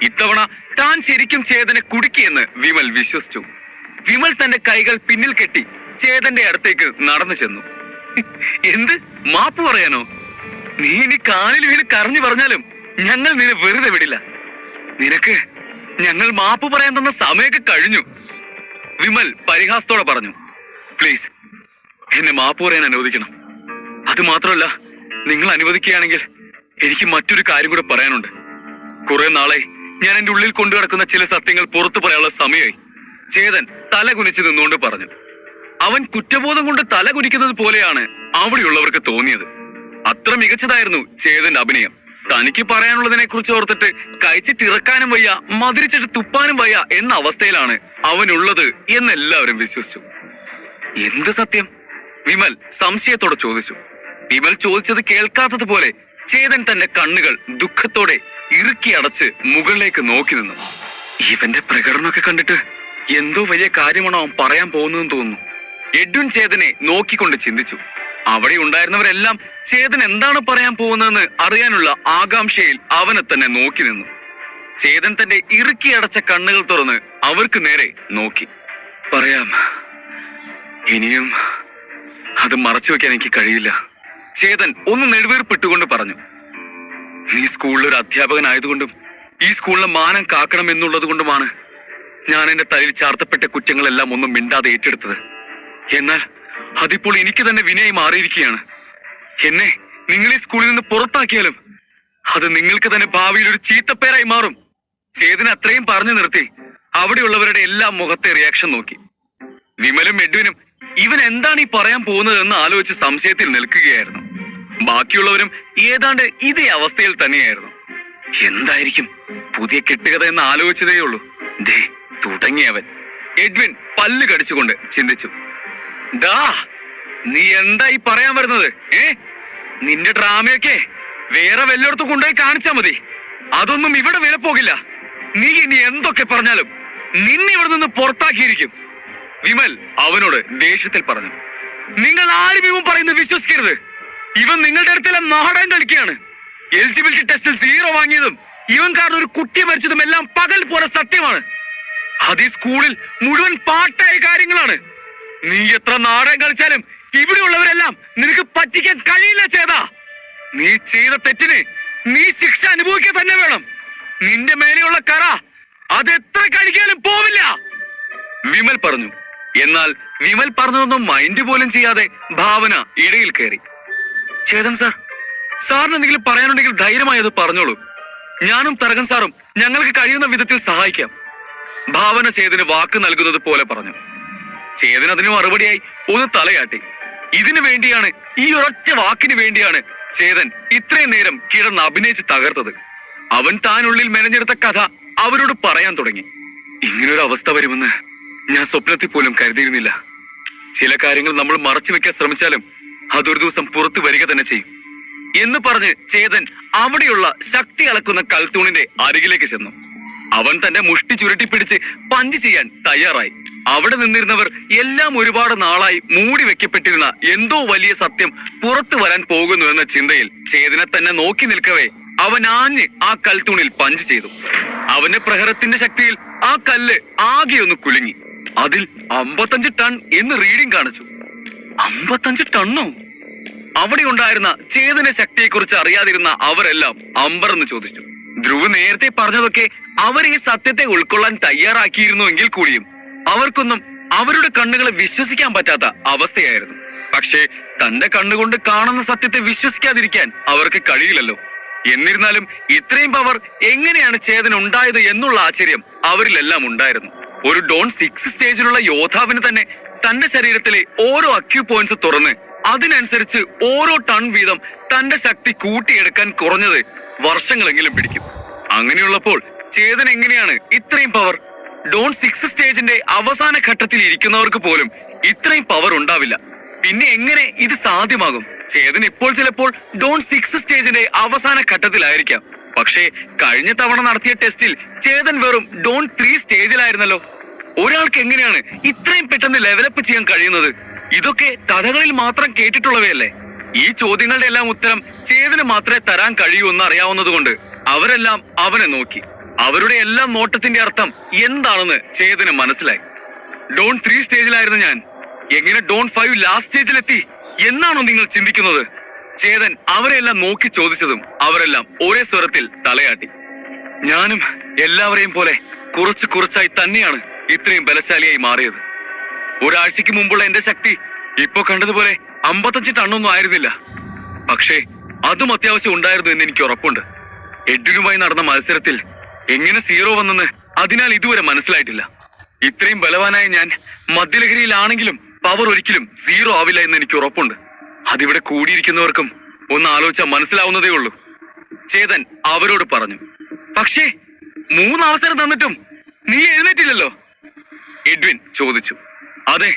ഇത്തവണ താൻ ശരിക്കും ചേതനെ കുടുക്കിയെന്ന് വിമൽ വിശ്വസിച്ചു. വിമൽ തന്റെ കൈകൾ പിന്നിൽ കെട്ടി ചേതന്റെ അടുത്തേക്ക് നടന്നു ചെന്നു. എന്ത് മാപ്പ് പറയാനോ? നീ ഇനി കാലിൽ വീണ് കരഞ്ഞു പറഞ്ഞാലും ഞങ്ങൾ നിന്നെ വെറുതെ വിടില്ല. നിനക്ക് ഞങ്ങൾ മാപ്പ് പറയാൻ തന്ന സമയമൊക്കെ കഴിഞ്ഞു, വിമൽ പരിഹാസത്തോടെ പറഞ്ഞു. പ്ലീസ് എന്നെ മാപ്പ് പറയാൻ അനുവദിക്കണം. അത് മാത്രമല്ല, നിങ്ങൾ അനുവദിക്കുകയാണെങ്കിൽ എനിക്ക് മറ്റൊരു കാര്യം കൂടെ പറയാനുണ്ട്. കുറെ നാളെ ഞാൻ എന്റെ ഉള്ളിൽ കൊണ്ടു നടക്കുന്ന ചില സത്യങ്ങൾ പുറത്തു പറയാനുള്ള സമയമായി. ചേതൻ തല കുനിച്ച് നിന്നുകൊണ്ട് പറഞ്ഞു. അവൻ കുറ്റബോധം കൊണ്ട് തല കുനിക്കുന്നത് പോലെയാണ് അവിടെയുള്ളവർക്ക് തോന്നിയത്. അത്ര മികച്ചതായിരുന്നു ചേതന്റെ അഭിനയം. തനിക്ക് പറയാനുള്ളതിനെ കുറിച്ച് ഓർത്തിട്ട് കഴിച്ചിട്ടിറക്കാനും വയ്യ, മധുരിച്ചിട്ട് തുപ്പാനും വയ്യ എന്ന അവസ്ഥയിലാണ് അവനുള്ളത് എന്നെല്ലാവരും വിശ്വസിച്ചു. എന്ത് സത്യം? വിമൽ സംശയത്തോടെ ചോദിച്ചു. വിമൽ ചോദിച്ചത് കേൾക്കാത്തതുപോലെ ചേതൻ തന്റെ കണ്ണുകൾ ദുഃഖത്തോടെ ഇറുക്കി അടച്ച് മുകളിലേക്ക് നോക്കി നിന്നു. ഇവന്റെ പ്രകടനമൊക്കെ കണ്ടിട്ട് എന്തോ വലിയ കാര്യമാണോ അവൻ പറയാൻ പോകുന്നതെന്ന് തോന്നുന്നു. എഡ്വിൻ ചേതനെ നോക്കിക്കൊണ്ട് ചിന്തിച്ചു. അവിടെ ഉണ്ടായിരുന്നവരെല്ലാം ചേതൻ എന്താണ് പറയാൻ പോകുന്നതെന്ന് അറിയാനുള്ള ആകാംക്ഷയിൽ അവനെ തന്നെ നോക്കി നിന്നു. ചേതൻ തന്റെ ഇറുക്കി അടച്ച കണ്ണുകൾ തുറന്ന് അവർക്ക് നേരെ നോക്കി. പറയാം, ഇനിയും അത് മറച്ചു വെക്കാൻ എനിക്ക് കഴിയില്ല. ചേതൻ ഒന്ന് നെടുവീർപ്പിട്ടുകൊണ്ട് പറഞ്ഞു. നീ സ്കൂളിലൊരു അധ്യാപകനായതുകൊണ്ടും ഈ സ്കൂളിലെ മാനം കാക്കണം എന്നുള്ളത് കൊണ്ടുമാണ് ഞാൻ എന്റെ തലയിൽ ചാർത്തപ്പെട്ട കുറ്റങ്ങളെല്ലാം ഒന്നും മിണ്ടാതെ ഏറ്റെടുത്തത്. എന്നാൽ അതിപ്പോൾ എനിക്ക് തന്നെ വിനയായി മാറിയിരിക്കുകയാണ്. എന്നെ നിങ്ങൾ ഈ സ്കൂളിൽ നിന്ന് പുറത്താക്കിയാലും അത് നിങ്ങൾക്ക് തന്നെ ഭാവിയിൽ ഒരു ചീത്തപ്പേരായി മാറും. ചേതൻ അത്രയും പറഞ്ഞു നിർത്തി അവിടെയുള്ളവരുടെ എല്ലാം മുഖത്തെ റിയാക്ഷൻ നോക്കി. വിമലും എഡ്വിനും ഇവൻ എന്താണ് ഈ പറയാൻ പോകുന്നത് എന്ന് ആലോചിച്ച് സംശയത്തിൽ നിൽക്കുകയായിരുന്നു. ബാക്കിയുള്ളവരും ഏതാണ്ട് ഇതേ അവസ്ഥയിൽ തന്നെയായിരുന്നു. എന്തായിരിക്കും പുതിയ കെട്ടുകഥ എന്ന് ആലോചിച്ചതേയുള്ളൂ. ദേ തുടങ്ങിയവൻ. എഡ്വിൻ പല്ല് കടിച്ചുകൊണ്ട് ചിന്തിച്ചു. ദാ നീ എന്താ ഈ പറയാൻ വരുന്നത്? നിന്റെ ഡ്രാമയൊക്കെ വേറെ വല്ലയിടത്തും കൊണ്ടുപോയി കാണിച്ചാ മതി. അതൊന്നും ഇവിടെ വില പോകില്ല. നീ ഇനി എന്തൊക്കെ പറഞ്ഞാലും നിന്നെ ഇവിടെ നിന്ന് പുറത്താക്കിയിരിക്കും. വിമൽ അവനോട് ദേഷ്യത്തിൽ പറഞ്ഞു. നിങ്ങൾ ആരും ഇവൻ പറയുന്നത് വിശ്വസിക്കരുത്. ഇവൻ നിങ്ങളുടെ അടുത്തെല്ലാം നാടകം കളിക്കുകയാണ്. എലിജിബിലിറ്റി ടെസ്റ്റിൽ 0 വാങ്ങിയതും ഇവൻ കാരണം ഒരു കുട്ടി മരിച്ചതും എല്ലാം പകൽ പോലെ സത്യമാണ്. അത് ഈ സ്കൂളിൽ മുഴുവൻ പാട്ടായ കാര്യങ്ങളാണ്. നീ എത്ര നാടകം കളിച്ചാലും ഇവിടെയുള്ളവരെല്ലാം നിനക്ക് പറ്റിക്കാൻ കഴിയില്ല. ചേതാ, നീ ചെയ്ത തെറ്റിന് നീ ശിക്ഷ അനുഭവിക്കുക തന്നെ വേണം. നിന്റെ മേലെയുള്ള കറ അത് എത്ര കഴിക്കാനും പോവില്ല, വിമൽ പറഞ്ഞു. എന്നാൽ വിമൽ പറഞ്ഞതൊന്നും മൈൻഡ് പോലും ചെയ്യാതെ ഭാവന ഇടയിൽ കയറി. ചേതൻ സാർ, സാറിന് എന്തെങ്കിലും പറയാനുണ്ടെങ്കിൽ ധൈര്യമായി അത് പറഞ്ഞോളൂ. ഞാനും തരകൻ സാറും ഞങ്ങൾക്ക് കഴിയുന്ന വിധത്തിൽ സഹായിക്കാം, ഭാവന ചേതന് വാക്ക് നൽകുന്നത് പോലെ പറഞ്ഞു. ചേതൻ അതിന് മറുപടിയായി ഒന്ന് തലയാട്ടി. ഇതിനു വേണ്ടിയാണ്, ഈ ഒരൊറ്റ വാക്കിന് വേണ്ടിയാണ് ചേതൻ ഇത്രയും നേരം കിടന്ന് അഭിനയിച്ച് തകർത്തത്. അവൻ താനുള്ളിൽ മെനഞ്ഞെടുത്ത കഥ അവരോട് പറയാൻ തുടങ്ങി. ഇങ്ങനൊരു അവസ്ഥ വരുമെന്ന് ഞാൻ സ്വപ്നത്തിൽ പോലും കരുതിയിരുന്നില്ല. ചില കാര്യങ്ങൾ നമ്മൾ മറച്ചു വെക്കാൻ ശ്രമിച്ചാലും അതൊരു ദിവസം പുറത്തു വരിക തന്നെ ചെയ്യും എന്ന് പറഞ്ഞ് ചേതൻ അവിടെയുള്ള ശക്തി അളക്കുന്ന കൽത്തൂണിന്റെ അരികിലേക്ക് ചെന്നു. അവൻ തന്റെ മുഷ്ടി ചുരുട്ടിപ്പിടിച്ച് പഞ്ച് ചെയ്യാൻ തയ്യാറായി. അവിടെ നിന്നിരുന്നവർ എല്ലാം ഒരുപാട് നാളായി മൂടി വെക്കപ്പെട്ടിരുന്ന എന്തോ വലിയ സത്യം പുറത്തു വരാൻ പോകുന്നു എന്ന ചിന്തയിൽ ചേതനെ തന്നെ നോക്കി നിൽക്കവേ അവൻ ആഞ്ഞ് ആ കൽത്തൂണിൽ പഞ്ച് ചെയ്തു. അവന്റെ പ്രഹരത്തിന്റെ ശക്തിയിൽ ആ കല്ല് ആകെ ഒന്ന് കുലുങ്ങി. അതിൽ 55 ടൺ എന്ന് റീഡിംഗ് കാണിച്ചു. 55 ടണ്ണോ? അവിടെ ഉണ്ടായിരുന്ന ചേതന ശക്തിയെക്കുറിച്ച് അറിയാതിരുന്ന അവരെല്ലാം അമ്പറന്ന് ചോദിച്ചു. ധ്രുവ് നേരത്തെ പറഞ്ഞതൊക്കെ അവർ ഈ സത്യത്തെ ഉൾക്കൊള്ളാൻ തയ്യാറാക്കിയിരുന്നു എങ്കിൽ കൂടിയും അവർക്കൊന്നും അവരുടെ കണ്ണുകളെ വിശ്വസിക്കാൻ പറ്റാത്ത അവസ്ഥയായിരുന്നു. പക്ഷേ തന്റെ കണ്ണുകൊണ്ട് കാണുന്ന സത്യത്തെ വിശ്വസിക്കാതിരിക്കാൻ അവർക്ക് കഴിയില്ലല്ലോ. എന്നിരുന്നാലും ഇത്രയും പവർ എങ്ങനെയാണ് ചേതന ഉണ്ടായത് എന്നുള്ള ആശ്ചര്യം അവരിലെല്ലാം ഉണ്ടായിരുന്നു. ഒരു ഡോൺ 6 സ്റ്റേജിലുള്ള യോദ്ധാവിന് തന്നെ തന്റെ ശരീരത്തിലെ ഓരോ അക്യൂ പോയിന്റ്സ് തുറന്ന് അതിനനുസരിച്ച് ഓരോ ടൺ വീതം തന്റെ ശക്തി കൂട്ടിയെടുക്കാൻ കുറഞ്ഞത് വർഷങ്ങളെങ്കിലും പിടിക്കും. അങ്ങനെയുള്ളപ്പോൾ ചേതൻ എങ്ങനെയാണ് ഇത്രയും പവർ? ഡോൺ 6 സ്റ്റേജിന്റെ അവസാന ഘട്ടത്തിൽ ഇരിക്കുന്നവർക്ക് പോലും ഇത്രയും പവർ ഉണ്ടാവില്ല. പിന്നെ എങ്ങനെ ഇത് സാധ്യമാകും? ചേതൻ ഇപ്പോൾ ചിലപ്പോൾ ഡോൺ 6 സ്റ്റേജിന്റെ അവസാന ഘട്ടത്തിലായിരിക്കാം. പക്ഷേ കഴിഞ്ഞ തവണ നടത്തിയ ടെസ്റ്റിൽ ചേതൻ വെറും ഡോൺ 3 സ്റ്റേജിലായിരുന്നല്ലോ. ഒരാൾക്ക് എങ്ങനെയാണ് ഇത്രയും പെട്ടെന്ന് ലെവലപ്പ് ചെയ്യാൻ കഴിയുന്നത്? ഇതൊക്കെ കഥകളിൽ മാത്രം കേട്ടിട്ടുള്ളവയല്ലേ? ഈ ചോദ്യങ്ങളുടെ എല്ലാം ഉത്തരം ചേതന് മാത്രമേ തരാൻ കഴിയൂ എന്ന് അറിയാവുന്നത് കൊണ്ട് അവരെല്ലാം അവനെ നോക്കി. അവരുടെ എല്ലാം നോട്ടത്തിന്റെ അർത്ഥം എന്താണെന്ന് ചേതന് മനസ്സിലായി. ഡോൺ 3 സ്റ്റേജിലായിരുന്നു ഞാൻ, എങ്ങനെ ഡോൺ 5 ലാസ്റ്റ് സ്റ്റേജിലെത്തി എന്നാണോ നിങ്ങൾ ചിന്തിക്കുന്നത്? ചേതൻ അവരെല്ലാം നോക്കി ചോദിച്ചതും അവരെല്ലാം ഒരേ സ്വരത്തിൽ തലയാട്ടി. ഞാനും എല്ലാവരെയും പോലെ കുറച്ച് കുറച്ചായി തന്നെയാണ് ഇത്രയും ബലശാലിയായി മാറിയത്. ഒരാഴ്ചക്ക് മുമ്പുള്ള എന്റെ ശക്തി ഇപ്പൊ കണ്ടതുപോലെ 55 ടണ്ണൊന്നും ആയിരുന്നില്ല. പക്ഷേ അതും അത്യാവശ്യം ഉണ്ടായിരുന്നു എന്ന് എനിക്ക് ഉറപ്പുണ്ട്. എഡ്വിനുമായി നടന്ന മത്സരത്തിൽ എങ്ങനെ 0 വന്നെന്ന് അതിനാൽ ഇതുവരെ മനസ്സിലായിട്ടില്ല. ഇത്രയും ബലവാനായ ഞാൻ മദ്യലഹരിയിലാണെങ്കിലും പവർ ഒരിക്കലും 0 ആവില്ല എന്ന് എനിക്ക് ഉറപ്പുണ്ട്. അതിവിടെ കൂടിയിരിക്കുന്നവർക്കും ഒന്ന് ആലോചിച്ചാൽ മനസ്സിലാവുന്നതേ ഉള്ളൂ. ചേതൻ അവരോട് പറഞ്ഞു. പക്ഷേ 3 അവസരം തന്നിട്ടും നീ എഴുന്നേറ്റില്ലല്ലോ, എഡ്വിൻ ചോദിച്ചു. അതെ,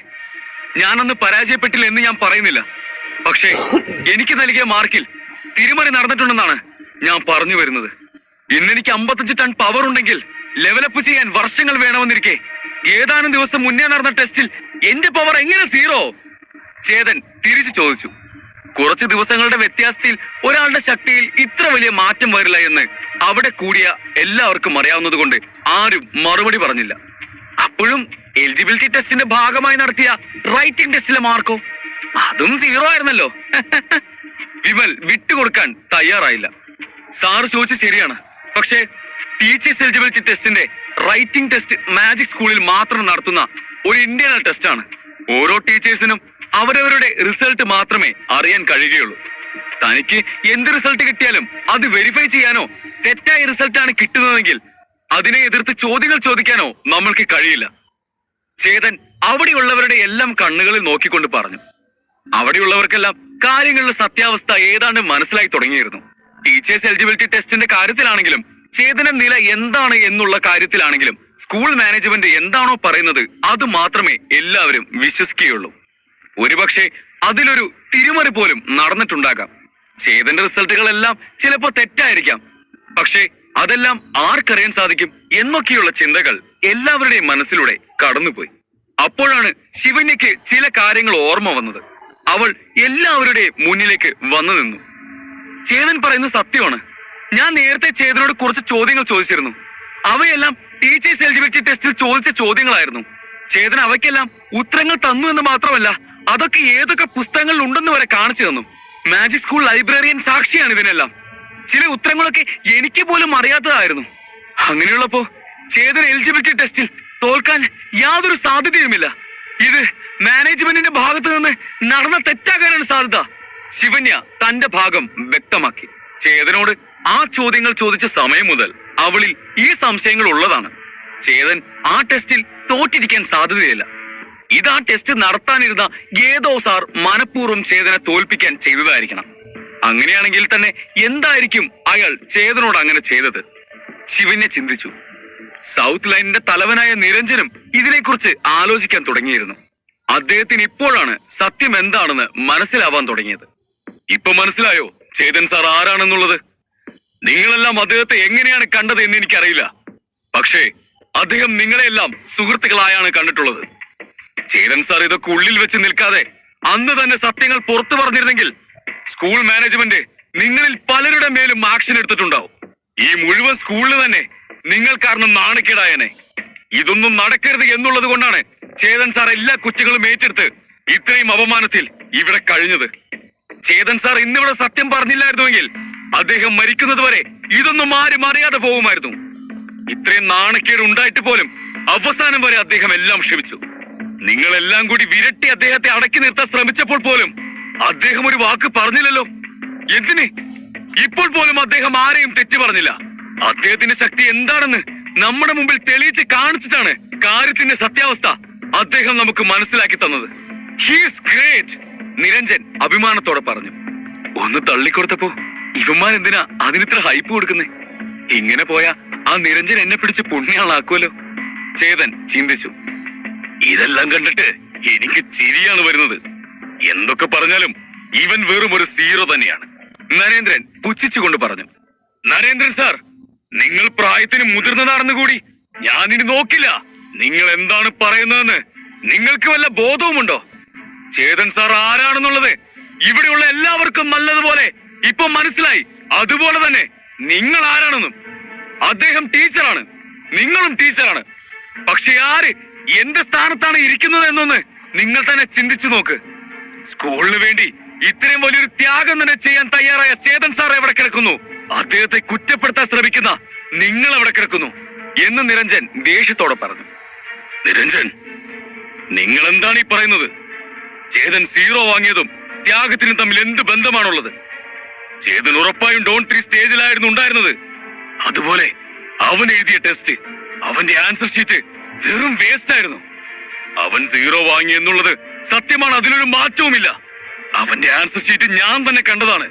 ഞാനന്ന് പരാജയപ്പെട്ടില്ല എന്ന് ഞാൻ പറയുന്നില്ല. പക്ഷേ എനിക്ക് നൽകിയ മാർക്കിൽ തിരിമറി നടന്നിട്ടുണ്ടെന്നാണ് ഞാൻ പറഞ്ഞു വരുന്നത്. ഇന്നെനിക്ക് 55 ടൺ പവർ ഉണ്ടെങ്കിൽ ലെവലപ്പ് ചെയ്യാൻ വർഷങ്ങൾ വേണമെന്നിരിക്കെ ഏതാനും ദിവസം മുന്നേ നടന്ന ടെസ്റ്റിൽ എന്റെ പവർ എങ്ങനെ 0? ചേതൻ തിരിച്ചു ചോദിച്ചു. കുറച്ച് ദിവസങ്ങളുടെ വ്യത്യാസത്തിൽ ഒരാളുടെ ശക്തിയിൽ ഇത്ര വലിയ മാറ്റം വരില്ല എന്ന് അവിടെ കൂടിയ എല്ലാവർക്കും അറിയാവുന്നത് കൊണ്ട് ആരും മറുപടി പറഞ്ഞില്ല. അപ്പോഴും എലിജിബിലിറ്റി ടെസ്റ്റിന്റെ ഭാഗമായി നടത്തിയ റൈറ്റിംഗ് ടെസ്റ്റിലെ മാർക്കോ അതും 0 ആയിരുന്നല്ലോ. വിമൽ വിട്ടുകൊടുക്കാൻ തയ്യാറായില്ല. സാറ് ചോദിച്ചു ശരിയാണ്. പക്ഷേ ടീച്ചേഴ്സ് എലിജിബിലിറ്റി ടെസ്റ്റിന്റെ റൈറ്റിംഗ് ടെസ്റ്റ് മാജിക് സ്കൂളിൽ മാത്രം നടത്തുന്ന ഒരു ഇന്റേണൽ ടെസ്റ്റാണ്. ഓരോ ടീച്ചേഴ്സിനും അവരവരുടെ റിസൾട്ട് മാത്രമേ അറിയാൻ കഴിയുകയുള്ളൂ. തനിക്ക് എന്ത് റിസൾട്ട് കിട്ടിയാലും അത് വെരിഫൈ ചെയ്യാനോ തെറ്റായ റിസൾട്ടാണ് കിട്ടുന്നതെങ്കിൽ അതിനെ എതിർത്ത് ചോദ്യങ്ങൾ ചോദിക്കാനോ നമ്മൾക്ക് കഴിയില്ല. ചേതൻ അവിടെയുള്ളവരുടെ എല്ലാം കണ്ണുകളിൽ നോക്കിക്കൊണ്ട് പറഞ്ഞു. അവിടെയുള്ളവർക്കെല്ലാം കാര്യങ്ങളുടെ സത്യാവസ്ഥ ഏതാണ്ട് മനസ്സിലായി തുടങ്ങിയിരുന്നു. ടീച്ചേഴ്സ് എലിജിബിലിറ്റി ടെസ്റ്റിന്റെ കാര്യത്തിലാണെങ്കിലും ചേതന നില എന്താണ് എന്നുള്ള കാര്യത്തിലാണെങ്കിലും സ്കൂൾ മാനേജ്മെന്റ് എന്താണോ പറയുന്നത് അത് മാത്രമേ എല്ലാവരും വിശ്വസിക്കുകയുള്ളൂ. ഒരുപക്ഷെ അതിലൊരു തിരിമറി പോലും നടന്നിട്ടുണ്ടാകാം. ചേതന്റെ റിസൾട്ടുകളെല്ലാം ചിലപ്പോ തെറ്റായിരിക്കാം. പക്ഷേ അതെല്ലാം ആർക്കറിയാൻ സാധിക്കും എന്നൊക്കെയുള്ള ചിന്തകൾ എല്ലാവരുടെയും മനസ്സിലൂടെ കടന്നുപോയി. അപ്പോഴാണ് ശിവന്യക്ക് ചില കാര്യങ്ങൾ ഓർമ്മ വന്നത്. അവൾ എല്ലാവരുടെയും മുന്നിലേക്ക് വന്നു നിന്നു. ചേതൻ പറയുന്നത് സത്യമാണ്. ഞാൻ നേരത്തെ ചേതനോട് കുറച്ച് ചോദ്യങ്ങൾ ചോദിച്ചിരുന്നു. അവയെല്ലാം ടീച്ചേഴ്സ് എലിജിബിലിറ്റി ടെസ്റ്റിൽ ചോദിച്ച ചോദ്യങ്ങളായിരുന്നു. ചേതൻ അവയ്ക്കെല്ലാം ഉത്തരങ്ങൾ തന്നു എന്ന് മാത്രമല്ല, അതൊക്കെ ഏതൊക്കെ പുസ്തകങ്ങളിൽ ഉണ്ടെന്ന് വരെ കാണിച്ചു തന്നു. മാജിക് സ്കൂൾ ലൈബ്രറിയൻ സാക്ഷിയാണ് ഇതിനെല്ലാം. ചില ഉത്തരങ്ങളൊക്കെ എനിക്ക് പോലും അറിയാത്തതായിരുന്നു. അങ്ങനെയുള്ളപ്പോ ചേതൻ എലിജിബിലിറ്റി ടെസ്റ്റിൽ തോൽക്കാൻ യാതൊരു സാധ്യതയുമില്ല. ഇത് മാനേജ്മെന്റിന്റെ ഭാഗത്ത് നിന്ന് നടന്ന തെറ്റാകാനാണ് സാധ്യത. ശിവന്യ തന്റെ ഭാഗം വ്യക്തമാക്കി. ചേതനോട് ആ ചോദ്യങ്ങൾ ചോദിച്ച സമയം മുതൽ അവളിൽ ഈ സംശയങ്ങൾ ഉള്ളതാണ്. ചേതൻ ആ ടെസ്റ്റിൽ തോറ്റിരിക്കാൻ സാധ്യതയില്ല. ഇത് ആ ടെസ്റ്റ് നടത്താനിരുന്ന ഏതോ സാർ മനഃപൂർവ്വം ചേതനെ തോൽപ്പിക്കാൻ ചെയ്തതായിരിക്കണം. അങ്ങനെയാണെങ്കിൽ തന്നെ എന്തായിരിക്കും അയാൾ ചേതനോട് അങ്ങനെ ചെയ്തത്? ശിവന്യ ചിന്തിച്ചു. സൗത്ത് ലൈനിന്റെ തലവനായ നിരഞ്ജനും ഇതിനെക്കുറിച്ച് ആലോചിക്കാൻ തുടങ്ങിയിരുന്നു. അദ്ദേഹത്തിന് ഇപ്പോഴാണ് സത്യം എന്താണെന്ന് മനസ്സിലാവാൻ തുടങ്ങിയത്. ഇപ്പൊ മനസ്സിലായോ ചേതൻ സാർ ആരാണെന്നുള്ളത്? നിങ്ങളെല്ലാം അദ്ദേഹത്തെ എങ്ങനെയാണ് കണ്ടത് എന്ന് എനിക്കറിയില്ല. പക്ഷേ അദ്ദേഹം നിങ്ങളെല്ലാം സുഹൃത്തുക്കളായാണ് കണ്ടിട്ടുള്ളത്. ചേതൻ സാർ ഇതൊക്കെ ഉള്ളിൽ വെച്ച് നിൽക്കാതെ അന്ന് തന്നെ സത്യങ്ങൾ പുറത്തു പറഞ്ഞിരുന്നെങ്കിൽ സ്കൂൾ മാനേജ്മെന്റ് നിങ്ങളിൽ പലരുടെ മേലും ആക്ഷൻ എടുത്തിട്ടുണ്ടാവും. ഈ മുഴുവൻ സ്കൂളിൽ തന്നെ നിങ്ങൾ കാരണം നാണക്കേടായനെ. ഇതൊന്നും നടക്കരുത് എന്നുള്ളത് കൊണ്ടാണ് ചേതൻ സാർ എല്ലാ കുറ്റങ്ങളും ഏറ്റെടുത്ത് ഇത്രയും അപമാനത്തിൽ ഇവിടെ കഴിഞ്ഞത്. ചേതൻ സാർ ഇന്നിവിടെ സത്യം പറഞ്ഞില്ലായിരുന്നുവെങ്കിൽ അദ്ദേഹം മരിക്കുന്നത് വരെ ഇതൊന്നും ആരും അറിയാതെ പോകുമായിരുന്നു. ഇത്രയും നാണക്കേട് ഉണ്ടായിട്ട് പോലും അവസാനം വരെ അദ്ദേഹം എല്ലാം ക്ഷമിച്ചു. നിങ്ങളെല്ലാം കൂടി വിരട്ടി അദ്ദേഹത്തെ അടക്കി നിർത്താൻ ശ്രമിച്ചപ്പോൾ പോലും അദ്ദേഹം ഒരു വാക്ക് പറഞ്ഞില്ലല്ലോ. എന്തിന്? ഇപ്പോൾ പോലും അദ്ദേഹം ആരെയും തെറ്റു പറഞ്ഞില്ല. അദ്ദേഹത്തിന്റെ ശക്തി എന്താണെന്ന് നമ്മുടെ മുമ്പിൽ തെളിയിച്ച് കാണിച്ചിട്ടാണ് കാര്യത്തിന്റെ സത്യാവസ്ഥ അദ്ദേഹം നമുക്ക് മനസ്സിലാക്കി തന്നത്. ഹീസ് ഗ്രേറ്റ്, നിരഞ്ജൻ അഭിമാനത്തോടെ പറഞ്ഞു. ഒന്ന് തള്ളിക്കൊടുത്തപ്പോ ഇവന്മാരെന്തിനാ അതിനിത്ര ഹൈപ്പ് കൊടുക്കുന്നേ? ഇങ്ങനെ പോയാ ആ നിരഞ്ജൻ എന്നെ പിടിച്ച് പുണ്യാളാക്കുമല്ലോ, ചേതൻ ചിന്തിച്ചു. ഇതെല്ലാം കണ്ടിട്ട് എനിക്ക് ചിരിയാണ് വരുന്നത്. എന്തൊക്കെ പറഞ്ഞാലും ഇവൻ വെറും ഒരു 0 തന്നെയാണ്, നരേന്ദ്രൻ പുച്ഛിച്ചുകൊണ്ട് പറഞ്ഞു. നരേന്ദ്രൻ സാർ, നിങ്ങൾ പ്രായത്തിന് മുതിർന്നതാണെന്ന് കൂടി ഞാനിനി നോക്കില്ല. നിങ്ങൾ എന്താണ് പറയുന്നതെന്ന് നിങ്ങൾക്ക് വല്ല ബോധവുമുണ്ടോ? ചേതൻ സാർ ആരാണെന്നുള്ളത് ഇവിടെയുള്ള എല്ലാവർക്കും നല്ലതുപോലെ ഇപ്പൊ മനസ്സിലായി. അതുപോലെ തന്നെ നിങ്ങൾ ആരാണെന്നും. അദ്ദേഹം ടീച്ചറാണ്, നിങ്ങളും ടീച്ചറാണ്. പക്ഷെ ആര് എന്ത് സ്ഥാനത്താണ് ഇരിക്കുന്നത് എന്നൊന്ന് നിങ്ങൾ തന്നെ ചിന്തിച്ചു നോക്ക്. സ്കൂളിന് വേണ്ടി ഇത്രയും വലിയൊരു ത്യാഗം തന്നെ ചെയ്യാൻ തയ്യാറായ ചേതൻ സാർ എവിടെ കിടക്കുന്നു? അദ്ദേഹത്തെ കുറ്റപ്പെടുത്താൻ ശ്രമിക്കുന്ന നിങ്ങൾ എവിടെ കിടക്കുന്നു എന്ന് നിരഞ്ജൻ ദേഷ്യത്തോടെ പറഞ്ഞു. നിരഞ്ജൻ, നിങ്ങൾ എന്താണ് ഈ പറയുന്നത്? ചേതൻ 0 വാങ്ങിയതും ത്യാഗത്തിനും തമ്മിൽ എന്ത് ബന്ധമാണുള്ളത്? ചേതൻ ഉറപ്പായും ഡോൺ 3 സ്റ്റേജിലായിരുന്നു ഉണ്ടായിരുന്നത്. അതുപോലെ അവൻ എഴുതിയ ടെസ്റ്റ്, അവന്റെ ആൻസർ ഷീറ്റ് വെറും വേസ്റ്റ് ആയിരുന്നു. അവൻ 0 വാങ്ങി എന്നുള്ളത് സത്യമാണ്, അതിലൊരു മാറ്റവുമില്ല. അവന്റെ ആൻസർ ഷീറ്റ് ഞാൻ തന്നെ കണ്ടതാണ്.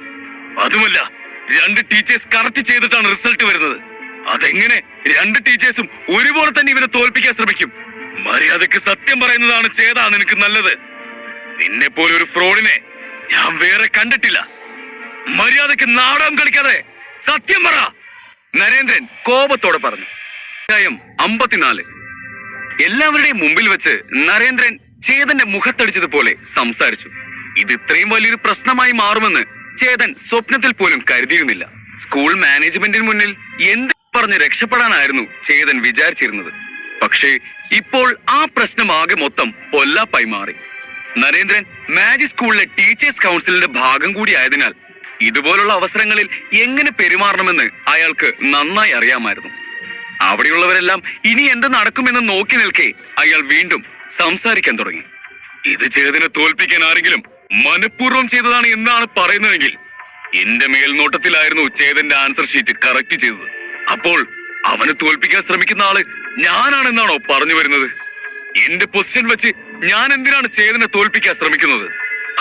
അതുമല്ല, 2 ടീച്ചേഴ്സ് കറക്റ്റ് ചെയ്തിട്ടാണ് റിസൾട്ട് വരുന്നത്. അതെങ്ങനെ 2 ടീച്ചേഴ്സും ഒരുപോലെ തന്നെ ഇവനെ തോൽപ്പിക്കാൻ ശ്രമിക്കും? മര്യാദക്ക് സത്യം പറയുന്നതാണ് ചേതാ നിനക്ക് നല്ലത്. നിന്നെ പോലെ ഒരു ഫ്രോഡിനെ ഞാൻ വേറെ കണ്ടിട്ടില്ല. മര്യാദക്ക് നാടകം കളിക്കാതെ സത്യം പറ. നരേന്ദ്രൻ കോപത്തോടെ പറഞ്ഞു. അധ്യായം 54. എല്ലാവരുടെയും മുമ്പിൽ വെച്ച് നരേന്ദ്രൻ ചേതന്റെ മുഖത്തടിച്ചതുപോലെ സംസാരിച്ചു. ഇത് ഇത്രയും വലിയൊരു പ്രശ്നമായി മാറുമെന്ന് ചേതൻ സ്വപ്നത്തിൽ പോലും കരുതിയിരുന്നില്ല. സ്കൂൾ മാനേജ്മെന്റിന് മുന്നിൽ എന്ത് പറഞ്ഞ് രക്ഷപ്പെടാനായിരുന്നു ചേതൻ വിചാരിച്ചിരുന്നത്. പക്ഷേ ഇപ്പോൾ ആ പ്രശ്നം ആകെ മൊത്തം പൊല്ലാപ്പായി മാറി. നരേന്ദ്രൻ മാജിക് സ്കൂളിലെ ടീച്ചേഴ്സ് കൗൺസിലിന്റെ ഭാഗം കൂടി ആയതിനാൽ ഇതുപോലുള്ള അവസരങ്ങളിൽ എങ്ങനെ പെരുമാറണമെന്ന് അയാൾക്ക് നന്നായി അറിയാമായിരുന്നു. അവിടെയുള്ളവരെല്ലാം ഇനി എന്ത് നടക്കുമെന്ന് നോക്കി നിൽക്കെ അയാൾ വീണ്ടും സംസാരിക്കാൻ തുടങ്ങി. ഇത് ചേതനെ തോൽപ്പിക്കാൻ ആരെങ്കിലും മനഃപൂർവ്വം ചെയ്തതാണ് എന്നാണ് പറയുന്നതെങ്കിൽ എന്റെ മേൽനോട്ടത്തിലായിരുന്നു ചേതന്റെ ആൻസർ ഷീറ്റ് കറക്റ്റ് ചെയ്തത്. അപ്പോൾ അവനെ തോൽപ്പിക്കാൻ ശ്രമിക്കുന്ന ആള് ഞാനാണെന്നാണോ പറഞ്ഞു വരുന്നത്? എന്റെ പൊസിഷൻ വെച്ച് ഞാൻ എന്തിനാണ് ചേതനെ തോൽപ്പിക്കാൻ ശ്രമിക്കുന്നത്?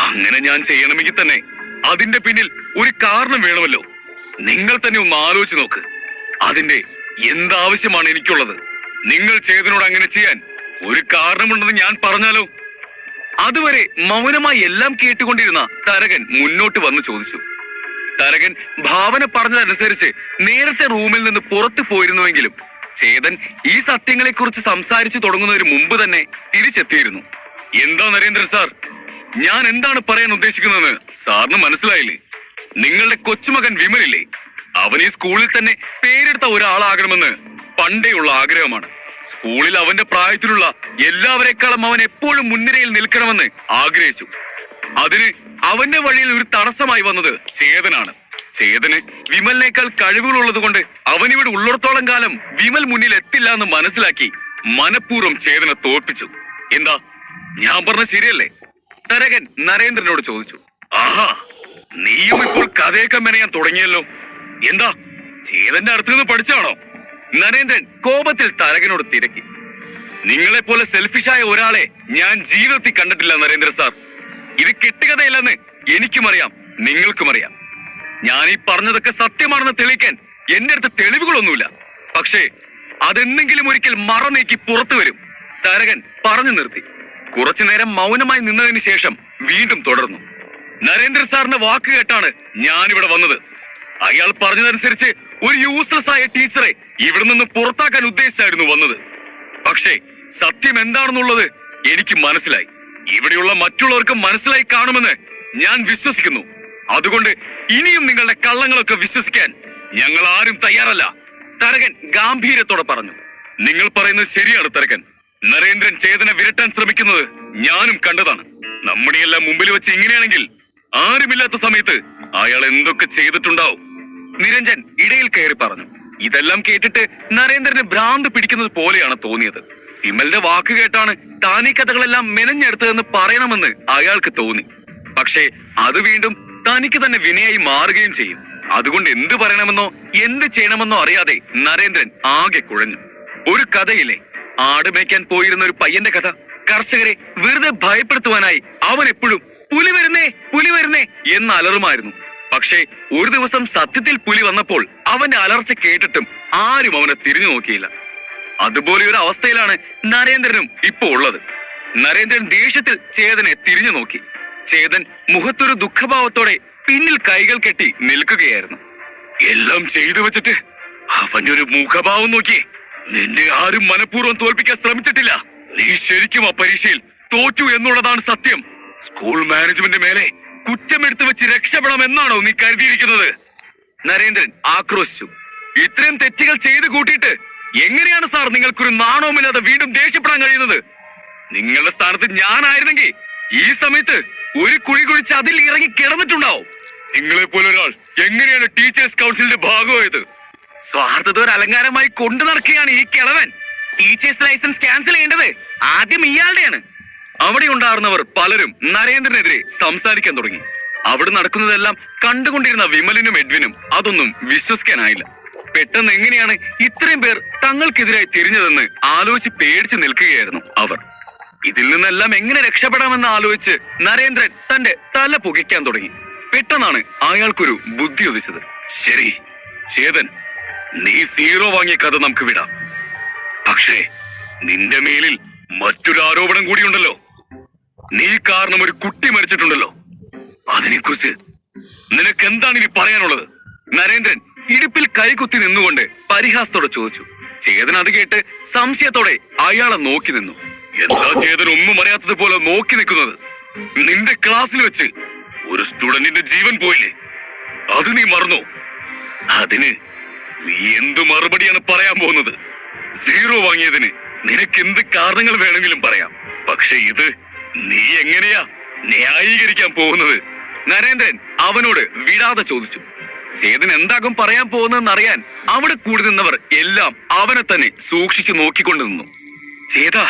അങ്ങനെ ഞാൻ ചെയ്യണമെങ്കിൽ തന്നെ അതിന്റെ പിന്നിൽ ഒരു കാരണം വേണമല്ലോ. നിങ്ങൾ തന്നെ ഒന്ന് ആലോചിച്ച് നോക്ക്. അതിന്റെ എന്താവശ്യമാണ് എനിക്കുള്ളത്? നിങ്ങൾ ചേതനോട് അങ്ങനെ ചെയ്യാൻ ഒരു കാരണമുണ്ടെന്ന് ഞാൻ പറഞ്ഞാലോ? അതുവരെ മൗനമായി എല്ലാം കേട്ടുകൊണ്ടിരുന്ന തരകൻ മുന്നോട്ട് വന്ന് ചോദിച്ചു. തരകൻ ഭാവന പറഞ്ഞതനുസരിച്ച് നേരത്തെ റൂമിൽ നിന്ന് പുറത്തു പോയിരുന്നുവെങ്കിലും ചേതൻ ഈ സത്യങ്ങളെ കുറിച്ച് സംസാരിച്ചു തുടങ്ങുന്നതിന് മുമ്പ് തന്നെ തിരിച്ചെത്തിയിരുന്നു. എന്താ നരേന്ദ്രൻ സാർ, ഞാൻ എന്താണ് പറയാൻ ഉദ്ദേശിക്കുന്നതെന്ന് സാറിന് മനസ്സിലായില്ലേ? നിങ്ങളുടെ കൊച്ചുമകൻ വിമലില്ലേ, അവൻ ഈ സ്കൂളിൽ തന്നെ പേരെടുത്ത ഒരാളാകണമെന്ന് പണ്ടേയുള്ള ആഗ്രഹമാണ്. സ്കൂളിൽ അവന്റെ പ്രായത്തിലുള്ള എല്ലാവരെക്കാളും അവൻ എപ്പോഴും മുൻനിരയിൽ നിൽക്കണമെന്ന് ആഗ്രഹിച്ചു. അതിന് അവന്റെ വഴിയിൽ ഒരു തടസ്സമായി വന്നത് ചേതനാണ്. ചേതന് വിമലിനേക്കാൾ കഴിവുകളുള്ളത് കൊണ്ട് അവനിവിടെ ഉള്ളിടത്തോളം കാലം വിമൽ മുന്നിൽ എത്തില്ല എന്ന് മനസ്സിലാക്കി മനഃപൂർവ്വം ചേതനെ തോൽപ്പിച്ചു. എന്താ ഞാൻ പറഞ്ഞ ശരിയല്ലേ? തരകൻ നരേന്ദ്രനോട് ചോദിച്ചു. ആഹാ, നീയും ഇപ്പോൾ കഥയൊക്കെ മെനയാൻ തുടങ്ങിയല്ലോ. എന്താ ചേതന്റെ അടുത്ത് നിന്ന് പഠിച്ചാണോ? നരേന്ദ്രൻ കോപത്തിൽ തരകനോട് തിരക്കി. നിങ്ങളെ പോലെ സെൽഫിഷായ ഒരാളെ ഞാൻ ജീവിതത്തിൽ കണ്ടിട്ടില്ല നരേന്ദ്ര സാർ. ഇത് കെട്ടുകഥയല്ലെന്ന് എനിക്കും അറിയാം, നിങ്ങൾക്കും അറിയാം. ഞാൻ ഈ പറഞ്ഞതൊക്കെ സത്യമാണെന്ന് തെളിയിക്കാൻ എന്റെ അടുത്ത് തെളിവുകളൊന്നുമില്ല. പക്ഷേ അതെന്തെങ്കിലും ഒരിക്കൽ മറ നീക്കി പുറത്തു വരും. തരകൻ പറഞ്ഞു നിർത്തി. കുറച്ചു നേരം മൗനമായി നിന്നതിന് ശേഷം വീണ്ടും തുടർന്നു. നരേന്ദ്ര സാറിന്റെ വാക്ക് കേട്ടാണ് ഞാനിവിടെ വന്നത്. അയാൾ പറഞ്ഞതനുസരിച്ച് ഒരു യൂസ്ലെസ് ആയ ടീച്ചറെ ഇവിടെ നിന്ന് പുറത്താക്കാൻ ഉദ്ദേശിച്ചായിരുന്നു വന്നത്. പക്ഷേ സത്യം എന്താണെന്നുള്ളത് എനിക്ക് മനസ്സിലായി. ഇവിടെയുള്ള മറ്റുള്ളവർക്ക് മനസ്സിലായി കാണുമെന്ന് ഞാൻ വിശ്വസിക്കുന്നു. അതുകൊണ്ട് ഇനിയും നിങ്ങളുടെ കള്ളങ്ങളൊക്കെ വിശ്വസിക്കാൻ ഞങ്ങൾ ആരും തയ്യാറല്ല. തരകൻ ഗാംഭീര്യത്തോടെ പറഞ്ഞു. നിങ്ങൾ പറയുന്നത് ശരിയാണ് തരകൻ. നരേന്ദ്രൻ ചേതനെ വിരട്ടാൻ ശ്രമിക്കുന്നത് ഞാനും കണ്ടതാണ്. നമ്മുടെയെല്ലാം മുമ്പിൽ വെച്ച് ഇങ്ങനെയാണെങ്കിൽ ആരുമില്ലാത്ത സമയത്ത് അയാൾ എന്തൊക്കെ ചെയ്തിട്ടുണ്ടാവും? നിരഞ്ജൻ ഇടയിൽ കയറി പറഞ്ഞു. ഇതെല്ലാം കേട്ടിട്ട് നരേന്ദ്രന് ഭ്രാന്ത് പിടിക്കുന്നത് പോലെയാണ് തോന്നിയത്. വിമലിന്റെ വാക്ക് കേട്ടാണ് താൻ ഈ കഥകളെല്ലാം മെനഞ്ഞെടുത്തതെന്ന് പറയണമെന്ന് അയാൾക്ക് തോന്നി. പക്ഷേ അത് വീണ്ടും തനിക്ക് തന്നെ വിനയായി മാറുകയും ചെയ്യും. അതുകൊണ്ട് എന്ത് പറയണമെന്നോ എന്ത് ചെയ്യണമെന്നോ അറിയാതെ നരേന്ദ്രൻ ആകെ കുഴഞ്ഞു. ഒരു കഥയില്ലേ, ആട് മേയ്ക്കാൻ പോയിരുന്ന ഒരു പയ്യന്റെ കഥ. കർഷകരെ വെറുതെ ഭയപ്പെടുത്തുവാനായി അവൻ എപ്പോഴും പുലി വരുന്നേ പുലി വരുന്നേ എന്ന് അലറുമായിരുന്നു. പക്ഷേ ഒരു ദിവസം സത്യത്തിൽ പുലി വന്നപ്പോൾ അവന്റെ അലർച്ച കേട്ടിട്ടും ആരും അവനെ തിരിഞ്ഞു നോക്കിയില്ല. അതുപോലെ ഒരു അവസ്ഥയിലാണ് നരേന്ദ്രനും ഇപ്പോ ഉള്ളത്. നരേന്ദ്രൻ ദേഷ്യത്തിൽ ചേതനെ തിരിഞ്ഞു നോക്കി. ചേതൻ മുഖത്തൊരു ദുഃഖഭാവത്തോടെ പിന്നിൽ കൈകൾ കെട്ടി നിൽക്കുകയായിരുന്നു. എല്ലാം ചെയ്തു വെച്ചിട്ട് അവനൊരു മുഖഭാവം നോക്കി. നിന്നെ ആരും മനഃപൂർവ്വം തോൽപ്പിക്കാൻ ശ്രമിച്ചിട്ടില്ല. നീ ശരിക്കും ആ പരീക്ഷയിൽ തോറ്റു എന്നുള്ളതാണ് സത്യം. സ്കൂൾ മാനേജ്മെന്റ് മേലെ കുറ്റമെടുത്ത് വെച്ച് രക്ഷപ്പെടാമെന്നാണോ നീ കരുതിയിരിക്കുന്നത്? നരേന്ദ്രൻ ആക്രോശിച്ചു. ഇത്രയും തെറ്റുകൾ ചെയ്തു കൂട്ടിയിട്ട് എങ്ങനെയാണ് സാർ നിങ്ങൾക്കൊരു നാണവുമില്ലാതെ വീണ്ടും ദേഷ്യപ്പെടാൻ കഴിയുന്നത്? നിങ്ങളുടെ സ്ഥാനത്ത് ഞാനായിരുന്നെങ്കിൽ ഈ സമയത്ത് ഒരു കുഴി കുഴിച്ച് അതിൽ ഇറങ്ങി കിടന്നിട്ടുണ്ടാവും. നിങ്ങളെ പോലെ ഒരാൾ എങ്ങനെയാണ് ടീച്ചേഴ്സ് കൗൺസിലിന്റെ ഭാഗമായത്? സ്വാർത്ഥത ഒരു അലങ്കാരമായി കൊണ്ടു നടക്കുകയാണ് ഈ കിളവൻ. ടീച്ചേഴ്സ് ലൈസൻസ് ക്യാൻസൽ ചെയ്യേണ്ടത് ആദ്യം ഇയാളുടെയാണ്. അവിടെ ഉണ്ടായിരുന്നവർ പലരും നരേന്ദ്രനെതിരെ സംസാരിക്കാൻ തുടങ്ങി. അവിടെ നടക്കുന്നതെല്ലാം കണ്ടുകൊണ്ടിരുന്ന വിമലിനും എഡ്വിനും അതൊന്നും വിശ്വസിക്കാനായില്ല. പെട്ടെന്ന് എങ്ങനെയാണ് ഇത്രയും പേർ തങ്ങൾക്കെതിരായി തിരിഞ്ഞതെന്ന് ആലോചിച്ച് പേടിച്ചു നിൽക്കുകയായിരുന്നു അവർ. ഇതിൽ നിന്നെല്ലാം എങ്ങനെ രക്ഷപ്പെടാമെന്ന് ആലോചിച്ച് നരേന്ദ്രൻ തന്റെ തല പുകയ്ക്കാൻ തുടങ്ങി. പെട്ടെന്നാണ് അയാൾക്കൊരു ബുദ്ധി ഉദിച്ചത്. ശരി ചേതൻ, നീ 0 വാങ്ങിയ കഥ നമുക്ക് വിടാം. പക്ഷേ നിന്റെ മേലിൽ മറ്റൊരു ആരോപണം കൂടിയുണ്ടല്ലോ. നീ കാരണം ഒരു കുട്ടി മരിച്ചിട്ടുണ്ടല്ലോ. അതിനെക്കുറിച്ച് നിനക്ക് എന്താണ് ഇനി പറയാനുള്ളത്? നരേന്ദ്രൻ ഇടുപ്പിൽ കൈകുത്തി നിന്നുകൊണ്ട് പരിഹാസത്തോടെ ചോദിച്ചു. ചേതൻ അത് കേട്ട് സംശയത്തോടെ അയാളെ നോക്കി നിന്നു. എന്താ ചേതൻ ഒന്നും അറിയാത്തതുപോലെ നോക്കി നിൽക്കുന്നത്? നിന്റെ ക്ലാസ്സിൽ വെച്ച് ഒരു സ്റ്റുഡന്റിന്റെ ജീവൻ പോയില്ലേ, അത് നീ മറന്നോ? അതിന് നീ എന്തു മറുപടിയാണ് പറയാൻ പോകുന്നത്? 0 വാങ്ങിയതിന് നിനക്ക് എന്ത് കാരണങ്ങൾ വേണമെങ്കിലും പറയാം. പക്ഷെ ഇത് നീ എങ്ങനെയാ ന്യായീകരിക്കാൻ പോകുന്നത്? നരേന്ദ്രൻ അവനോട് വിടാതെ ചോദിച്ചു. ചേതൻ എന്താകും പറയാൻ പോകുന്നതെന്ന് അറിയാൻ അവിടെ കൂടി നിന്നവർ എല്ലാം അവനെ തന്നെ സൂക്ഷിച്ചു നോക്കിക്കൊണ്ടു നിന്നു. ചേതാ,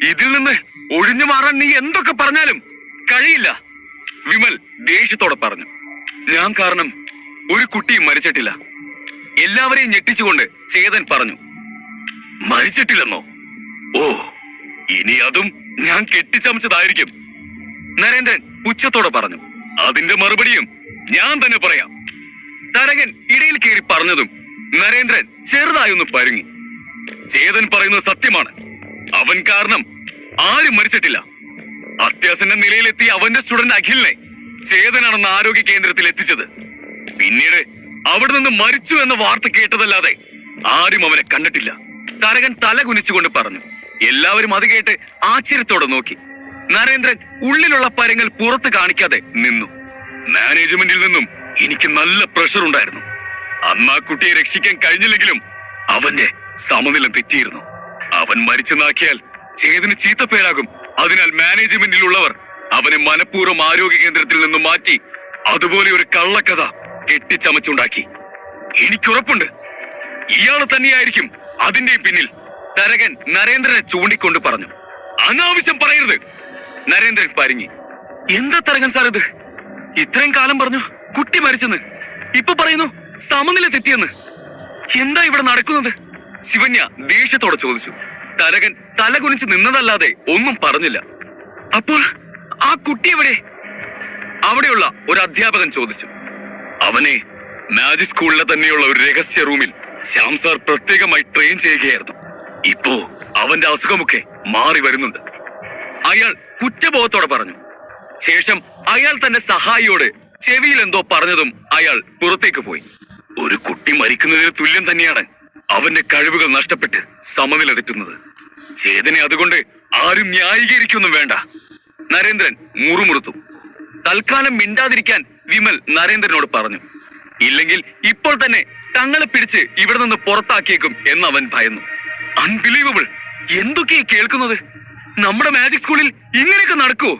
ഇതിൽ നിന്ന് ഒഴിഞ്ഞു മാറാൻ നീ എന്തൊക്കെ പറഞ്ഞാലും കഴിയില്ല, വിമൽ ദേഷ്യത്തോടെ പറഞ്ഞു. ഞാൻ കാരണം ഒരു കുട്ടിയും മരിച്ചിട്ടില്ല. എല്ലാവരെയും ഞെട്ടിച്ചുകൊണ്ട് ചേതൻ പറഞ്ഞു. മരിച്ചിട്ടില്ലെന്നോ? ഓ, ഇനി അതും ഞാൻ കെട്ടിച്ചമച്ചതായിരിക്കും, നരേന്ദ്രൻ പുച്ഛത്തോടെ പറഞ്ഞു. അതിന്റെ മറുപടിയും ഞാൻ തന്നെ പറയാം. തരകൻ ഇടയിൽ കയറി പറഞ്ഞതും നരേന്ദ്രൻ ചെറുതായൊന്ന് പരുങ്ങി. ചേതൻ പറയുന്നത് സത്യമാണ്. അവൻ കാരണം ആരും മരിച്ചിട്ടില്ല. അത്യാസന്ന നിലയിലെത്തിയ അവന്റെ സ്റ്റുഡന്റ് അഖിലിനെ ചേതനാണെന്ന് ആരോഗ്യ കേന്ദ്രത്തിൽ എത്തിച്ചത്. പിന്നീട് അവിടെ നിന്ന് മരിച്ചു എന്ന വാർത്ത കേട്ടതല്ലാതെ ആരും അവനെ കണ്ടിട്ടില്ല, തരകൻ തല കുനിച്ചുകൊണ്ട് പറഞ്ഞു. എല്ലാവരും അത് കേട്ട് ആശ്ചര്യത്തോടെ നോക്കി. നരേന്ദ്രൻ ഉള്ളിലുള്ള പരങ്ങൾ പുറത്ത് കാണിക്കാതെ നിന്നു. മാനേജ്മെന്റിൽ നിന്നും എനിക്ക് നല്ല പ്രഷർ ഉണ്ടായിരുന്നു. അന്ന് ആ കുട്ടിയെ രക്ഷിക്കാൻ കഴിഞ്ഞില്ലെങ്കിലും അവന്റെ സമനില തെറ്റിയിരുന്നു. അവൻ മരിച്ചെന്നാക്കിയാൽ ചേതന് ചീത്തപ്പേരാകും. അതിനാൽ മാനേജ്മെന്റിലുള്ളവർ അവനെ മനഃപൂർവ്വം ആരോഗ്യ കേന്ദ്രത്തിൽ നിന്നും മാറ്റി അതുപോലെ ഒരു കള്ളക്കഥ കെട്ടിച്ചമച്ചുണ്ടാക്കി. എനിക്കുറപ്പുണ്ട് ഇയാള് തന്നെയായിരിക്കും അതിന്റെ പിന്നിൽ, തരകൻ നരേന്ദ്രനെ ചൂണ്ടിക്കൊണ്ട് പറഞ്ഞു. അനാവശ്യം പറയരുത്, നരേന്ദ്രൻ പരിങ്ങി. എന്താ തരകൻ സാർ ഇത്? ഇത്രയും കാലം പറഞ്ഞു കുട്ടി മരിച്ചെന്ന്, ഇപ്പൊ പറയുന്നു സമനില തെറ്റിയെന്ന്. എന്താ ഇവിടെ നടക്കുന്നത്? ശിവന്യ ദേഷ്യത്തോടെ ചോദിച്ചു. തരകൻ തല കുനിച്ച് നിന്നതല്ലാതെ ഒന്നും പറഞ്ഞില്ല. അപ്പോൾ ആ കുട്ടി എവിടെ? അവിടെയുള്ള ഒരു അധ്യാപകൻ ചോദിച്ചു. അവനെ മാജിക് സ്കൂളിലെ തന്നെയുള്ള ഒരു രഹസ്യ റൂമിൽ ശ്യാം സാർ പ്രത്യേകമായി ട്രെയിൻ ചെയ്യുകയായിരുന്നു. ഇപ്പോ അവന്റെ അസുഖമൊക്കെ മാറി വരുന്നുണ്ട്, അയാൾ കുറ്റബോധത്തോടെ പറഞ്ഞു. ശേഷം അയാൾ തന്റെ സഹായിയോട് ചെവിയിൽ എന്തോ പറഞ്ഞതും അയാൾ പുറത്തേക്ക് പോയി. ഒരു കുട്ടി മരിക്കുന്നതിന് തുല്യം തന്നെയാണ് അവന്റെ കഴിവുകൾ നഷ്ടപ്പെട്ട് സമനില തെറ്റുന്നത്. ചേതനെ അതുകൊണ്ട് ആരും ന്യായീകരിക്കൊന്നും വേണ്ട, നരേന്ദ്രൻ മുറുമുറുത്തു. തൽക്കാലം മിണ്ടാതിരിക്കാൻ വിമൽ നരേന്ദ്രനോട് പറഞ്ഞു. ഇല്ലെങ്കിൽ ഇപ്പോൾ തന്നെ തങ്ങളെ പിടിച്ച് ഇവിടെ നിന്ന് പുറത്താക്കിയേക്കും എന്ന് അവൻ ഭയന്നു. അൺബിലീവബിൾ, എന്തൊക്കെയാ കേൾക്കുന്നത്? നമ്മുടെ മാജിക് സ്കൂളിൽ ഇങ്ങനെയൊക്കെ നടക്കുവോ?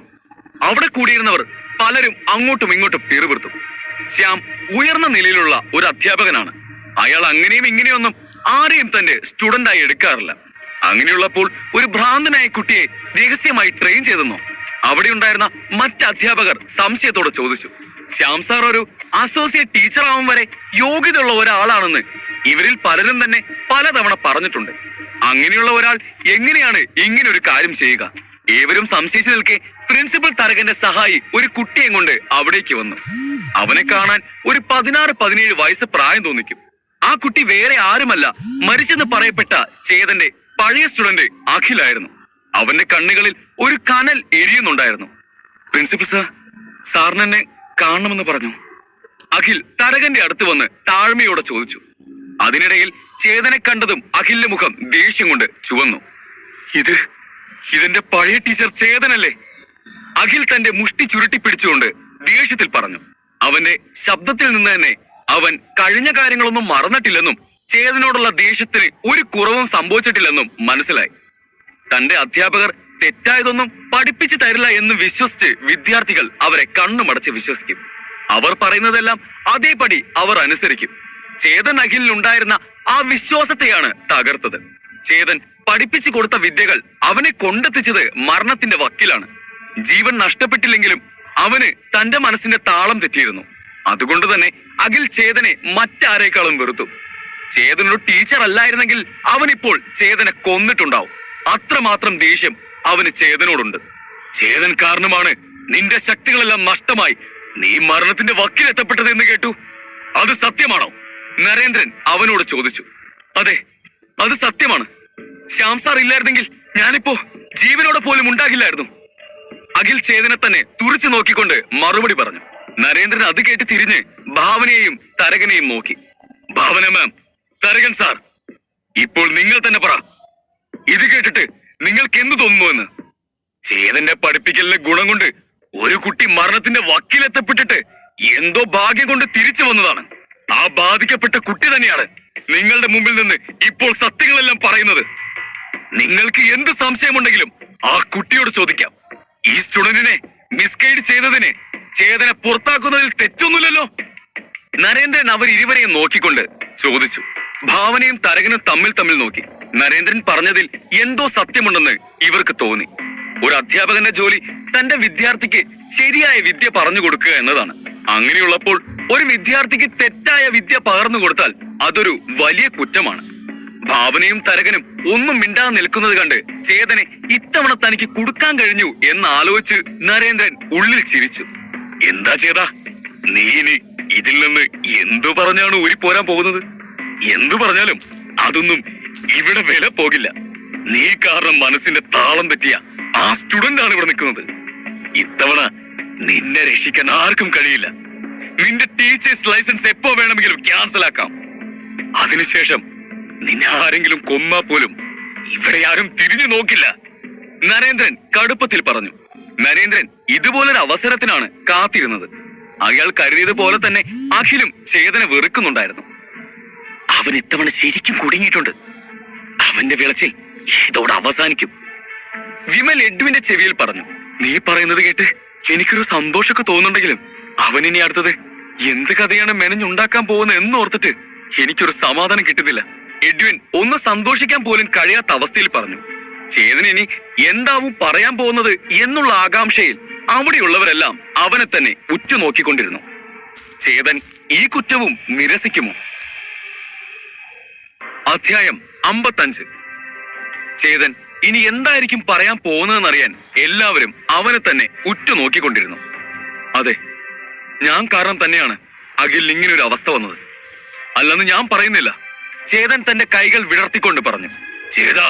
അവിടെ കൂടിയിരുന്നവർ പലരും അങ്ങോട്ടും ഇങ്ങോട്ടും പിറുപിറുത്തു. ശ്യാം ഉയർന്ന നിലയിലുള്ള ഒരു അധ്യാപകനാണ്. അയാൾ അങ്ങനെയും ഇങ്ങനെയൊന്നും ആരെയും തന്റെ സ്റ്റുഡന്റായി എടുക്കാറില്ല. അങ്ങനെയുള്ളപ്പോൾ ഒരു ഭ്രാന്തനായ കുട്ടിയെ രഹസ്യമായി ട്രെയിൻ ചെയ്തെന്നോ? അവിടെ ഉണ്ടായിരുന്ന മറ്റ് അധ്യാപകർ സംശയത്തോടെ ചോദിച്ചു. ശ്യാം സാർ ഒരു അസോസിയേറ്റ് ടീച്ചർ ആവാൻ വരെ യോഗ്യതയുള്ള ഒരാളാണെന്ന് ഇവരിൽ പലരും തന്നെ പലതവണ പറഞ്ഞിട്ടുണ്ട്. അങ്ങനെയുള്ള ഒരാൾ എങ്ങനെയാണ് ഇങ്ങനെ ഒരു കാര്യം ചെയ്യുക? ഏവരും സംശയിച്ചു നിൽക്കെ പ്രിൻസിപ്പൽ തരകന്റെ സഹായി ഒരു കുട്ടിയെ കൊണ്ട് അവിടേക്ക് വന്നു. അവനെ കാണാൻ ഒരു 16-17 വയസ്സ് പ്രായം തോന്നിക്കും. ആ കുട്ടി വേറെ ആരുമല്ല, മരിച്ചെന്ന് പറയപ്പെട്ട ചേതന്റെ പഴയ സ്റ്റുഡന്റ് അഖിലായിരുന്നു. അവന്റെ കണ്ണുകളിൽ ഒരു കനൽ എരിയുന്നുണ്ടായിരുന്നു. പ്രിൻസിപ്പൽ സാർ, സാറിനെന്നെ കാണണമെന്ന് പറഞ്ഞു, അഖിൽ തരകന്റെ അടുത്ത് വന്ന് താഴ്മയോടെ ചോദിച്ചു. അതിനിടയിൽ ചേതനെ കണ്ടതും അഖിലിന്റെ മുഖം ദേഷ്യം കൊണ്ട് ചുവന്നു. ഇതെന്റെ പഴയ ടീച്ചർ ചേതനല്ലേ? അഖിൽ തന്റെ മുഷ്ടി ചുരുട്ടി പിടിച്ചുകൊണ്ട് ദേഷ്യത്തിൽ പറഞ്ഞു. അവന്റെ ശബ്ദത്തിൽ നിന്ന് തന്നെ അവൻ കഴിഞ്ഞ കാര്യങ്ങളൊന്നും മറന്നിട്ടില്ലെന്നും ചേതനോടുള്ള ദേഷ്യത്തിന് ഒരു കുറവും സംഭവിച്ചിട്ടില്ലെന്നും മനസ്സിലായി. തന്റെ അധ്യാപകർ തെറ്റായതൊന്നും പഠിപ്പിച്ചു തരില്ല എന്ന് വിശ്വസിച്ച് വിദ്യാർത്ഥികൾ അവരെ കണ്ണുമടച്ച് വിശ്വസിക്കും. അവർ പറയുന്നതെല്ലാം അതേപടി അവർ അനുസരിക്കും. ചേതൻ അഖിലിൽ ഉണ്ടായിരുന്ന ആ വിശ്വാസത്തെയാണ് തകർത്തത്. ചേതൻ പഠിപ്പിച്ചു കൊടുത്ത വിദ്യകൾ അവനെ കൊണ്ടെത്തിച്ചത് മരണത്തിന്റെ വക്കിലാണ്. ജീവൻ നഷ്ടപ്പെട്ടില്ലെങ്കിലും അവന് തന്റെ മനസ്സിന്റെ താളം തെറ്റിയിരുന്നു. അതുകൊണ്ട് തന്നെ അഖിൽ ചേതനെ മറ്റാരേക്കാളും വെറുത്തു. ചേതൻ ഒരു ടീച്ചർ അല്ലായിരുന്നെങ്കിൽ അവനിപ്പോൾ ചേതനെ കൊന്നിട്ടുണ്ടാവും. അത്രമാത്രം ദേഷ്യം അവന് ചേതനോടുണ്ട്. ചേതൻ കാരണമാണ് നിന്റെ ശക്തികളെല്ലാം നഷ്ടമായി നീ മരണത്തിന്റെ വക്കിലെത്തപ്പെട്ടത് എന്ന് കേട്ടു. അത് സത്യമാണോ? നരേന്ദ്രൻ അവനോട് ചോദിച്ചു. അതെ, അത് സത്യമാണ്. ശ്യാം സാർ ഇല്ലായിരുന്നെങ്കിൽ ഞാനിപ്പോ ജീവനോടെ പോലും ഉണ്ടാകില്ലായിരുന്നു. അഖിൽ ചേതനെ തന്നെ തുറിച്ചു നോക്കിക്കൊണ്ട് മറുപടി പറഞ്ഞു. നരേന്ദ്രൻ അത് കേട്ട് തിരിഞ്ഞ് ഭാവനയെയും തരകനെയും നോക്കി. ഭാവന മാം, തരകൻ സാർ, ഇപ്പോൾ നിങ്ങൾ തന്നെ പറ, ഇത് കേട്ടിട്ട് നിങ്ങൾക്ക് എന്ത് തോന്നുന്നു എന്ന്. ചേതന്റെ പഠിപ്പിക്കലിന്റെ ഗുണം കൊണ്ട് ഒരു കുട്ടി മരണത്തിന്റെ വക്കിലെത്തപ്പെട്ടിട്ട് എന്തോ ഭാഗ്യം കൊണ്ട് തിരിച്ചു വന്നതാണ്. ആ ബാധിക്കപ്പെട്ട കുട്ടി തന്നെയാണ് നിങ്ങളുടെ മുമ്പിൽ നിന്ന് ഇപ്പോൾ സത്യങ്ങളെല്ലാം പറയുന്നത്. നിങ്ങൾക്ക് എന്ത് സംശയമുണ്ടെങ്കിലും ആ കുട്ടിയോട് ചോദിക്കാം. ഈ സ്റ്റുഡന്റിനെ മിസ്ഗൈഡ് ചെയ്തതിന് ചേതനെ പുറത്താക്കുന്നതിൽ തെറ്റൊന്നുമില്ലല്ലോ. നരേന്ദ്രൻ അവരിരുവരെയും നോക്കിക്കൊണ്ട് ചോദിച്ചു. ഭാവനയും തരകനും തമ്മിൽ നോക്കി. നരേന്ദ്രൻ പറഞ്ഞതിൽ എന്തോ സത്യമുണ്ടെന്ന് ഇവർക്ക് തോന്നി. ഒരു അധ്യാപകന്റെ ജോലി തന്റെ വിദ്യാർത്ഥിക്ക് ശരിയായ വിദ്യ പറഞ്ഞു കൊടുക്കുക എന്നതാണ്. അങ്ങനെയുള്ളപ്പോൾ ഒരു വിദ്യാർത്ഥിക്ക് തെറ്റായ വിദ്യ പകർന്നു കൊടുത്താൽ അതൊരു വലിയ കുറ്റമാണ്. ഭാവനയും തരകനും ഒന്നും മിണ്ടാതെ നിൽക്കുന്നത് കണ്ട് ചേതനെ ഇത്തവണ തനിക്ക് കൊടുക്കാൻ കഴിഞ്ഞു എന്നാലോചിച്ച് നരേന്ദ്രൻ ഉള്ളിൽ ചിരിച്ചു. എന്താ ചേതാ, നീ ഇനി ഇതിൽ നിന്ന് എന്തു പറഞ്ഞാണ് ഊരിപ്പോരാൻ പോകുന്നത്? എന്തു പറഞ്ഞാലും അതൊന്നും ഇവിടെ വില പോകില്ല. നീ കാരണം മനസ്സിന്റെ താളം തെറ്റിയ ആ സ്റ്റുഡന്റ് ആണ് ഇവിടെ നിൽക്കുന്നത്. ഇത്തവണ നിന്നെ രക്ഷിക്കാൻ ആർക്കും കഴിയില്ല. നിന്റെ ടീച്ചേഴ്സ് ലൈസൻസ് എപ്പോ വേണമെങ്കിലും ക്യാൻസൽ ആക്കാം. അതിനുശേഷം നിന്നെ ആരെങ്കിലും കൊന്നാ പോലും ഇവിടെ ആരും തിരിഞ്ഞു നോക്കില്ല. നരേന്ദ്രൻ കടുപ്പത്തിൽ പറഞ്ഞു. നരേന്ദ്രൻ ഇതുപോലൊരു അവസരത്തിനാണ് കാത്തിരുന്നത്. അയാൾ കരുതിയത് പോലെ തന്നെ അഖിലും ചേതനെ വെറുക്കുന്നുണ്ടായിരുന്നു. അവൻ ഇത്തവണ ശരിക്കും കുടുങ്ങിയിട്ടുണ്ട്. അവന്റെ വിളച്ചിൽ ഇതോടെ അവസാനിക്കും. വിമൽ എഡ്വിന്റെ ചെവിയിൽ പറഞ്ഞു. നീ പറയുന്നത് കേട്ട് എനിക്കൊരു സന്തോഷമൊക്കെ തോന്നുന്നുണ്ടെങ്കിലും അവനിനി അടുത്തത് എന്ത് കഥയാണ് മെനഞ്ഞുണ്ടാക്കാൻ പോകുന്നത് എന്നോർത്തിട്ട് എനിക്കൊരു സമാധാനം കിട്ടുന്നില്ല. എഡ്വിൻ ഒന്ന് സന്തോഷിക്കാൻ പോലും കഴിയാത്ത അവസ്ഥയിൽ പറഞ്ഞു. ചേതൻ ഇനി എന്താവും പറയാൻ പോകുന്നത് എന്നുള്ള ആകാംക്ഷയിൽ അവിടെയുള്ളവരെല്ലാം അവനെ തന്നെ ഉറ്റുനോക്കിക്കൊണ്ടിരുന്നു. ചേതൻ ഈ കുറ്റവും നിരസിക്കുമോ? അധ്യായം 55. ചേതൻ ഇനി എന്തായിരിക്കും പറയാൻ പോകുന്നതെന്നറിയാൻ എല്ലാവരും അവനെ തന്നെ ഉറ്റുനോക്കിക്കൊണ്ടിരുന്നു. അതെ, ഞാൻ കാരണം തന്നെയാണ് അഖിൽ ഇങ്ങനൊരു അവസ്ഥ വന്നത്, അല്ലെന്ന് ഞാൻ പറയുന്നില്ല. ചേതൻ തന്റെ കൈകൾ വിടർത്തിക്കൊണ്ട് പറഞ്ഞു. ചേതാ,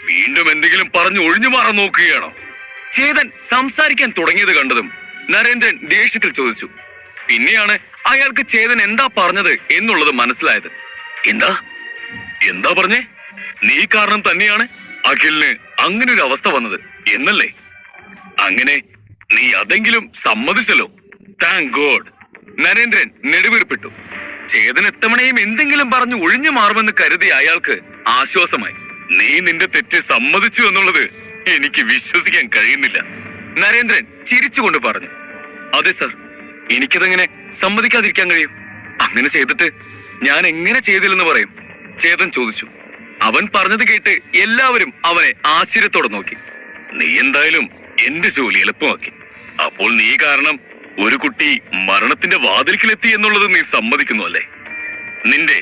വീണ്ടും എന്തെങ്കിലും പറഞ്ഞു ഒഴിഞ്ഞു മാറാൻ നോക്കുകയാണോ? ചേതൻ സംസാരിക്കാൻ തുടങ്ങിയത് കണ്ടതും നരേന്ദ്രൻ ദേഷ്യത്തിൽ ചോദിച്ചു. പിന്നെയാണ് അയാൾക്ക് ചേതൻ എന്താ പറഞ്ഞത് എന്നുള്ളത് മനസ്സിലായത്. എന്താ പറഞ്ഞേ? നീ കാരണം തന്നെയാണ് അഖിലിന് അങ്ങനെ ഒരു അവസ്ഥ വന്നത് എന്നല്ലേ? അങ്ങനെ നീ അതെങ്കിലും സമ്മതിച്ചല്ലോ. Thank God. നരേന്ദ്രൻ നെടുവീർപ്പിട്ടു. ചേതൻ എത്തവണയും എന്തെങ്കിലും പറഞ്ഞു ഒഴിഞ്ഞു മാറുമെന്ന് കരുതിയ അയാൾക്ക് ആശ്വാസമായി. നീ നിന്റെ തെറ്റ് സമ്മതിച്ചു എന്നുള്ളത് എനിക്ക് വിശ്വസിക്കാൻ കഴിയുന്നില്ല. നരേന്ദ്രൻ ചിരിച്ചുകൊണ്ട് പറഞ്ഞു. അതെ സർ, എനിക്കതെങ്ങനെ സമ്മതിക്കാതിരിക്കാൻ കഴിയും? അങ്ങനെ ചെയ്തിട്ട് ഞാൻ എങ്ങനെ ചെയ്തില്ലെന്ന് പറയും? ചേതൻ ചോദിച്ചു. അവൻ പറഞ്ഞത് കേട്ട് എല്ലാവരും അവനെ ആശ്ചര്യത്തോടെ നോക്കി. നീ എന്തായാലും എന്റെ ജോലി എളുപ്പമാക്കി. അപ്പോൾ നീ കാരണം ഒരു കുട്ടി മരണത്തിന്റെ വാതിൽക്കിലെത്തി എന്നുള്ളത് നീ സമ്മതിക്കുന്നു അല്ലേ? നിന്റെ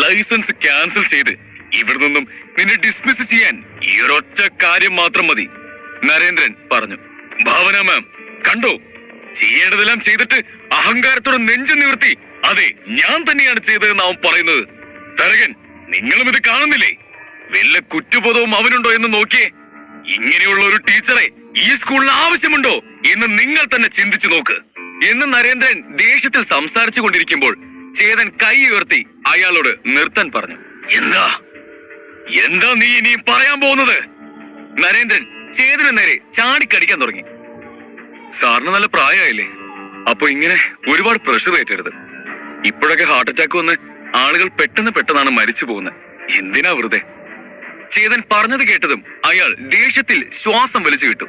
ലൈസൻസ് ക്യാൻസൽ ചെയ്ത് ഇവിടെ നിന്നും നിന്നെ ഡിസ്മിസ് ചെയ്യാൻ ഈ ഒരൊറ്റ കാര്യം മാത്രം മതി, നരേന്ദ്രൻ പറഞ്ഞു. ഭാവന മാം, കണ്ടോ, ചെയ്യേണ്ടതെല്ലാം ചെയ്തിട്ട് അഹങ്കാരത്തോടെ നെഞ്ചു നിവർത്തി അതെ ഞാൻ തന്നെയാണ് ചെയ്തതെന്ന് അവൻ പറയുന്നത്. തരകൻ, നിങ്ങളും ഇത് കാണുന്നില്ലേ? വല്ല കുറ്റബോധവും അവനുണ്ടോ എന്ന് നോക്കിയേ. ഇങ്ങനെയുള്ള ഒരു ടീച്ചറെ ഈ സ്കൂളിന് ആവശ്യമുണ്ടോ എന്ന് നിങ്ങൾ തന്നെ ചിന്തിച്ചു നോക്ക് എന്ന് നരേന്ദ്രൻ ദേഷ്യത്തിൽ സംസാരിച്ചു കൊണ്ടിരിക്കുമ്പോൾ ചേതൻ കൈ ഉയർത്തി അയാളോട് നിർത്താൻ പറഞ്ഞു. എന്താ നീ ഇനി പറയാൻ പോകുന്നത്? നരേന്ദ്രൻ ചേതന് നേരെ ചാടിക്കടിക്കാൻ തുടങ്ങി. സാറിന് നല്ല പ്രായമായില്ലേ, അപ്പൊ ഇങ്ങനെ ഒരുപാട് പ്രഷർ ഏറ്റെടുത്ത്. ഇപ്പോഴൊക്കെ ഹാർട്ട് അറ്റാക്ക് വന്ന് ആളുകൾ പെട്ടെന്നാണ് മരിച്ചു പോകുന്നത്. എന്തിനാ വെറുതെ? ചേതൻ പറഞ്ഞത് കേട്ടതും അയാൾ ദേഷ്യത്തിൽ ശ്വാസം വലിച്ചു വിട്ടു.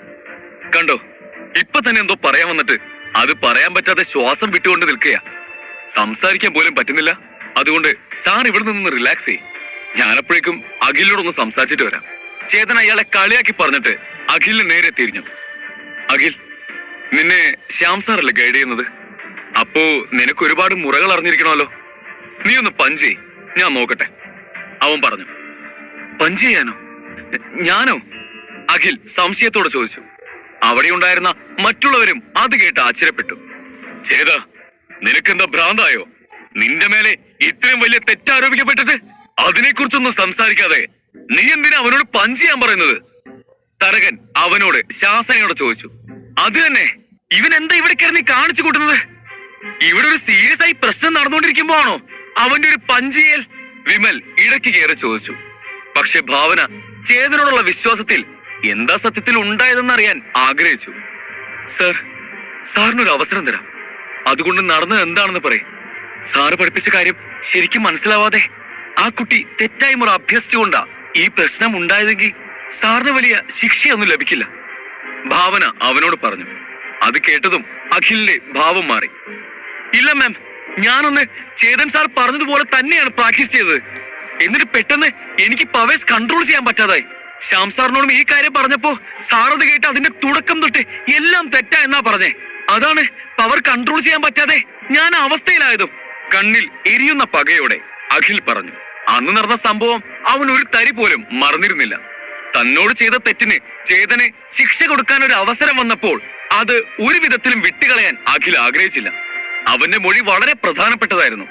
കണ്ടോ, ഇപ്പൊ തന്നെ എന്തോ പറയാൻ വന്നിട്ട് അത് പറയാൻ പറ്റാതെ ശ്വാസം വിട്ടുകൊണ്ട് നിൽക്കുക. സംസാരിക്കാൻ പോലും പറ്റുന്നില്ല. അതുകൊണ്ട് സാർ ഇവിടെ നിന്ന് റിലാക്സ് ചെയ്യും. ഞാനപ്പോഴേക്കും അഖിലിനോടൊന്ന് സംസാരിച്ചിട്ട് വരാം. ചേതൻ അയാളെ കളിയാക്കി പറഞ്ഞിട്ട് അഖിലിന് നേരെ തിരിഞ്ഞു. അഖിൽ, നിന്നെ ശ്യാം സാറല്ലേ ഗൈഡ് ചെയ്യുന്നത്? അപ്പോ നിനക്ക് ഒരുപാട് മുറകൾ അറിഞ്ഞിരിക്കണമല്ലോ. നീ ഒന്ന് പഞ്ച് ചെയ്, ഞാൻ നോക്കട്ടെ. അവൻ പറഞ്ഞു. പഞ്ച് ചെയ്യാനോ? ഞാനോ? അഖിൽ സംശയത്തോടെ ചോദിച്ചു. അവിടെ ഉണ്ടായിരുന്ന മറ്റുള്ളവരും അത് കേട്ട് ആശ്ചര്യപ്പെട്ടു. ചേതാ, നിനക്കെന്താ ഭ്രാന്തായോ? നിന്റെ മേലെ ഇത്രയും വലിയ തെറ്റാരോപിക്കപ്പെട്ടിട്ട് അതിനെക്കുറിച്ചൊന്നും സംസാരിക്കാതെ നീ എന്തിനാ അവനോട് പഞ്ച് ചെയ്യാൻ പറയുന്നത്? തരകൻ അവനോട് ശാസനയോടെ ചോദിച്ചു. അത് തന്നെ, ഇവൻ എന്താ ഇവിടെ കിടന്ന് കാണിച്ചു കൂട്ടുന്നത്? ഇവിടെ ഒരു സീരിയസ് ആയി പ്രശ്നം നടന്നുകൊണ്ടിരിക്കുമ്പോ ആണോ അവന്റെ ഒരു പഞ്ച് ചെയ്യൽ? വിമൽ ഇടയ്ക്ക് കയറി ചോദിച്ചു. പക്ഷെ ഭാവന ചേതനോടുള്ള വിശ്വാസത്തിൽ എന്താ സത്യത്തിൽ ഉണ്ടായതെന്നറിയാൻ ആഗ്രഹിച്ചു. സർ, സാറിനൊരു അവസരം തരാം. അതുകൊണ്ട് നടന്നത് എന്താണെന്ന് പറയും. സാറ് പഠിപ്പിച്ച കാര്യം ശരിക്കും മനസ്സിലാവാതെ ആ കുട്ടി തെറ്റായി മുറ അഭ്യസിച്ചുകൊണ്ടാ ഈ പ്രശ്നം ഉണ്ടായതെങ്കിൽ സാറിന് വലിയ ശിക്ഷയൊന്നും ലഭിക്കില്ല, ഭാവന അവനോട് പറഞ്ഞു. അത് കേട്ടതും അഖിലിന്റെ ഭാവം മാറി. ഇല്ല മാം, ഞാനൊന്ന് ചേതൻ സാർ പറഞ്ഞതുപോലെ തന്നെയാണ് പ്രാക്ടീസ് ചെയ്തത്. എന്നിട്ട് പെട്ടെന്ന് എനിക്ക് പവേഴ്സ് കൺട്രോൾ ചെയ്യാൻ പറ്റാതായി. ശ്യാം സാറിനോടും ഈ കാര്യം പറഞ്ഞപ്പോ സാർ അത് കേട്ട് അതിന്റെ തുടക്കം തൊട്ട് എല്ലാം തെറ്റാ എന്നാ പറഞ്ഞേ. അതാണ് പവർ കൺട്രോൾ ചെയ്യാൻ പറ്റാതെ ഞാൻ അവസ്ഥയിലായതും. കണ്ണിൽ എരിയുന്ന പകയോടെ അഖിൽ പറഞ്ഞു. അന്ന് നടന്ന സംഭവം അവൻ ഒരു തരി പോലും മറന്നിരുന്നില്ല. തന്നോട് ചെയ്ത തെറ്റിന് ചേതന് ശിക്ഷ കൊടുക്കാൻ ഒരു അവസരം വന്നപ്പോൾ അത് ഒരു വിധത്തിലും വിട്ടുകളയാൻ അഖിൽ ആഗ്രഹിച്ചില്ല. അവന്റെ മൊഴി വളരെ പ്രധാനപ്പെട്ടതായിരുന്നു.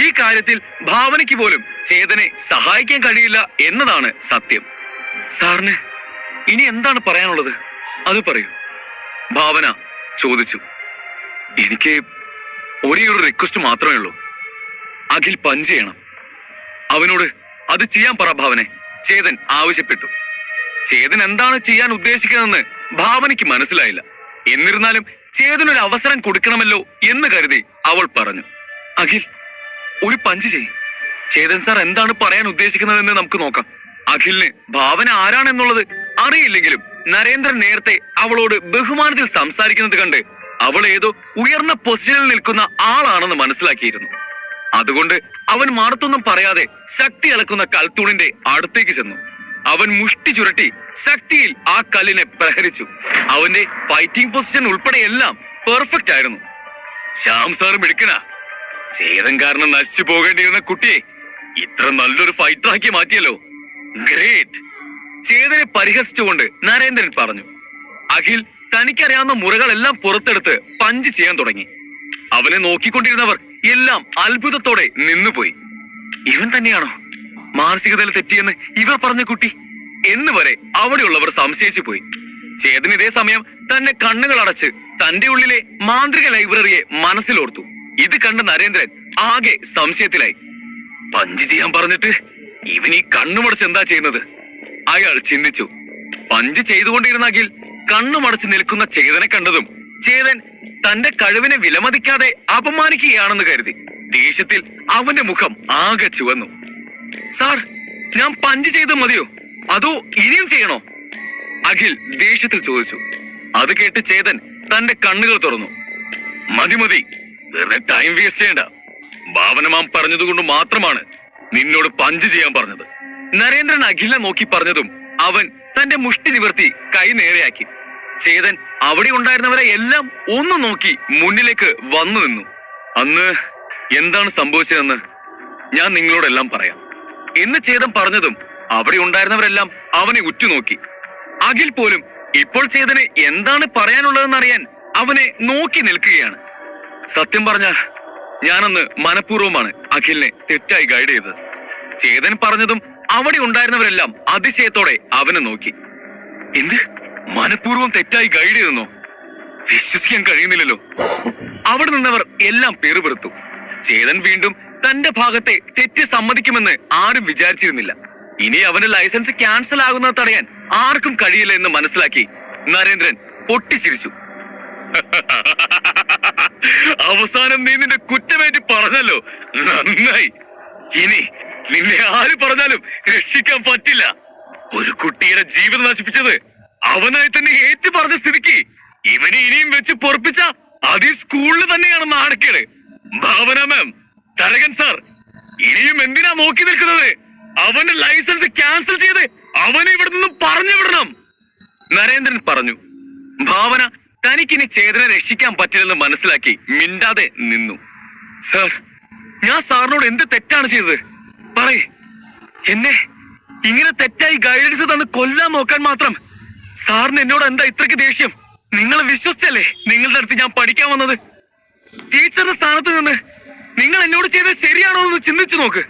ഈ കാര്യത്തിൽ ഭാവനയ്ക്ക് പോലും ചേതനെ സഹായിക്കാൻ കഴിയില്ല എന്നതാണ് സത്യം. സാറിന് ഇനി എന്താണ് പറയാനുള്ളത്? അത് പറയൂ, ഭാവന ചോദിച്ചു. എനിക്ക് ഒരേ ഒരു റിക്വസ്റ്റ് മാത്രമേ ഉള്ളൂ. അഖിൽ പഞ്ച് ചെയ്യണം. അവനോട് അത് ചെയ്യാൻ പറ ഭാവനെ, ചേതൻ ആവശ്യപ്പെട്ടു. ചേതൻ എന്താണ് ചെയ്യാൻ ഉദ്ദേശിക്കുന്നതെന്ന് ഭാവനയ്ക്ക് മനസ്സിലായില്ല. എന്നിരുന്നാലും ചേതനൊരു അവസരം കൊടുക്കണമല്ലോ എന്ന് കരുതി അവൾ പറഞ്ഞു. അഖിൽ, ഒരു പഞ്ച് ചെയ്. ചേതൻ സാർ എന്താണ് പറയാൻ ഉദ്ദേശിക്കുന്നതെന്ന് നമുക്ക് നോക്കാം. അഖിലിന് ഭാവന ആരാണെന്നുള്ളത് അറിയില്ലെങ്കിലും നരേന്ദ്രൻ നേരത്തെ അവളോട് ബഹുമാനത്തിൽ സംസാരിക്കുന്നത് കണ്ട് അവൾ ഏതോ ഉയർന്ന പൊസിഷനിൽ നിൽക്കുന്ന ആളാണെന്ന് മനസ്സിലാക്കിയിരുന്നു. അതുകൊണ്ട് അവൻ മറുത്തൊന്നും പറയാതെ ശക്തി അളക്കുന്ന കൽത്തൂണിന്റെ അടുത്തേക്ക് ചെന്നു. അവൻ മുഷ്ടി ചുരുട്ടി ശക്തിയിൽ ആ കല്ലിനെ പ്രഹരിച്ചു. അവന്റെ ഫൈറ്റിംഗ് പൊസിഷൻ ഉൾപ്പെടെ എല്ലാം പെർഫെക്റ്റ് ആയിരുന്നു. ശ്യാം സാറും മിടുക്കനാ. ചേതൻ കാരണം നശിച്ചു പോകേണ്ടിയിരുന്ന കുട്ടിയെ ഇത്ര നല്ലൊരു ഫൈറ്ററാക്കി മാറ്റിയല്ലോ. ഗ്രേറ്റ്. ചേതനെ പരിഹസിച്ചുകൊണ്ട് നരേന്ദ്രൻ പറഞ്ഞു. അഖിൽ തനിക്കറിയാവുന്ന മുറകളെല്ലാം പുറത്തെടുത്ത് പഞ്ച് ചെയ്യാൻ തുടങ്ങി. അവനെ നോക്കിക്കൊണ്ടിരുന്നവർ എല്ലാം അത്ഭുതത്തോടെ നിന്നുപോയി. ഇവൻ തന്നെയാണോ മാനസികതയിൽ തെറ്റിയെന്ന് ഇവർ പറഞ്ഞ കുട്ടി എന്ന് വരെ അവിടെയുള്ളവർ സംശയിച്ചു പോയി. ചേതൻ ഇതേ സമയം തന്നെ കണ്ണുകൾ അടച്ച് തന്റെ ഉള്ളിലെ മാന്ത്രിക ലൈബ്രറിയെ മനസ്സിലോർത്തു. ഇത് കണ്ട് നരേന്ദ്രൻ ആകെ സംശയത്തിലായി. പഞ്ച് ചെയ്യാൻ പറഞ്ഞിട്ട് ഇവൻ ഈ കണ്ണുമടച്ച് എന്താ ചെയ്യുന്നത്? അയാൾ ചിന്തിച്ചു. പഞ്ച് ചെയ്തുകൊണ്ടിരുന്ന അഖിൽ കണ്ണുമടച്ച് നിൽക്കുന്ന ചേതനെ കണ്ടതും ചേതൻ തന്റെ കഴിവിനെ വിലമതിക്കാതെ അപമാനിക്കുകയാണെന്ന് കരുതി ദേഷ്യത്തിൽ അവന്റെ മുഖം ആകെ ചുവന്നു. സാർ, ഞാൻ പഞ്ച് ചെയ്ത് മതിയോ അതോ ഇനിയും ചെയ്യണോ? അഖിൽ ദേഷ്യത്തിൽ ചോദിച്ചു. അത് കേട്ട് ചേതൻ തന്റെ കണ്ണുകൾ തുറന്നു. മതി മതി, വെറുതെ ടൈം വേസ്റ്റ് ചെയ്യണ്ട. ഭാവന മാം പറഞ്ഞതുകൊണ്ട് മാത്രമാണ് നിന്നോട് പഞ്ച് ചെയ്യാൻ പറഞ്ഞത്. നരേന്ദ്രൻ അഖിലിനെ നോക്കി പറഞ്ഞതും അവൻ തന്റെ മുഷ്ടി നിവർത്തി കൈ നേരെയാക്കി. ചേതൻ അവിടെ ഉണ്ടായിരുന്നവരെ എല്ലാം ഒന്ന് നോക്കി മുന്നിലേക്ക് വന്നു നിന്നു. അന്ന് എന്താണ് സംഭവിച്ചതെന്ന് ഞാൻ നിങ്ങളോടെല്ലാം പറയാം എന്ന് ചേതൻ പറഞ്ഞതും അവിടെ ഉണ്ടായിരുന്നവരെല്ലാം അവനെ ഉറ്റുനോക്കി. അഖിൽ പോലും ഇപ്പോൾ ചേതന് എന്താണ് പറയാനുള്ളതെന്നറിയാൻ അവനെ നോക്കി നിൽക്കുകയാണ്. സത്യം പറഞ്ഞാൽ ഞാനന്ന് മനഃപൂർവ്വമാണ് അഖിലിനെ തെറ്റായി ഗൈഡ് ചെയ്തത്. ചേതൻ പറഞ്ഞതും അവിടെ ഉണ്ടായിരുന്നവരെല്ലാം അതിശയത്തോടെ അവനെ നോക്കി. എന്ത്, മനഃപൂർവ്വം തെറ്റായി ഗൈഡ് ചെയ്തെന്നോ? വിശ്വസിക്കാൻ കഴിയുന്നില്ലല്ലോ. അവിടെ നിന്നവർ എല്ലാം പേറുപെടുത്തു. ചേതൻ വീണ്ടും തന്റെ ഭാഗത്തെ തെറ്റ് സമ്മതിക്കുമെന്ന് ആരും വിചാരിച്ചിരുന്നില്ല. ഇനി അവന്റെ ലൈസൻസ് ക്യാൻസൽ ആകുന്നത് തടയാൻ ആർക്കും കഴിയില്ല എന്ന് മനസ്സിലാക്കി നരേന്ദ്രൻ പൊട്ടിച്ചിരിച്ചു. അവസാനം നീ നിന്റെ കുറ്റമേറ്റി പറഞ്ഞല്ലോ, നന്നായി. ഇനി നിന്നെ ആര് പറഞ്ഞാലും രക്ഷിക്കാൻ പറ്റില്ല. ഒരു കുട്ടിയുടെ ജീവിതം നശിപ്പിച്ചത് അവനായി തന്നെ ഏറ്റു പറഞ്ഞ സ്ഥിതിക്ക് ഇവനെ ഇനിയും വെച്ച് പൊറപ്പിച്ച അത് ഈ സ്കൂളിൽ തന്നെയാണ് നാണക്കേട്. ഭാവന മാം, തരകൻ സാർ, ഇനിയും എന്തിനാ നോക്കി നിൽക്കുന്നത്? അവന്റെ ലൈസൻസ് ക്യാൻസൽ ചെയ്ത് അവനെ ഇവിടെ നിന്നും പറഞ്ഞു വിടണം, നരേന്ദ്രൻ പറഞ്ഞു. ഭാവന തനിക്കിനി ചേതനെ രക്ഷിക്കാൻ പറ്റില്ലെന്ന് മനസ്സിലാക്കി മിണ്ടാതെ നിന്നു. സാർ, ഞാൻ സാറിനോട് എന്ത് തെറ്റാണ് ചെയ്തത്? പറയേ. എന്നെ ഇങ്ങനെ തെറ്റായി ഗൈഡൻസ് തന്ന് കൊല്ലാൻ നോക്കാൻ മാത്രം സാറിന് എന്നോട് എന്താ ഇത്രയ്ക്ക് ദേഷ്യം? നിങ്ങളെ വിശ്വസിച്ചല്ലേ നിങ്ങളുടെ അടുത്ത് ഞാൻ പഠിക്കാൻ വന്നത്? ടീച്ചറിന്റെ സ്ഥാനത്ത് നിന്ന് നിങ്ങൾ എന്നോട് ചെയ്തത് ശരിയാണോ എന്ന് ചിന്തിച്ചു നോക്ക്.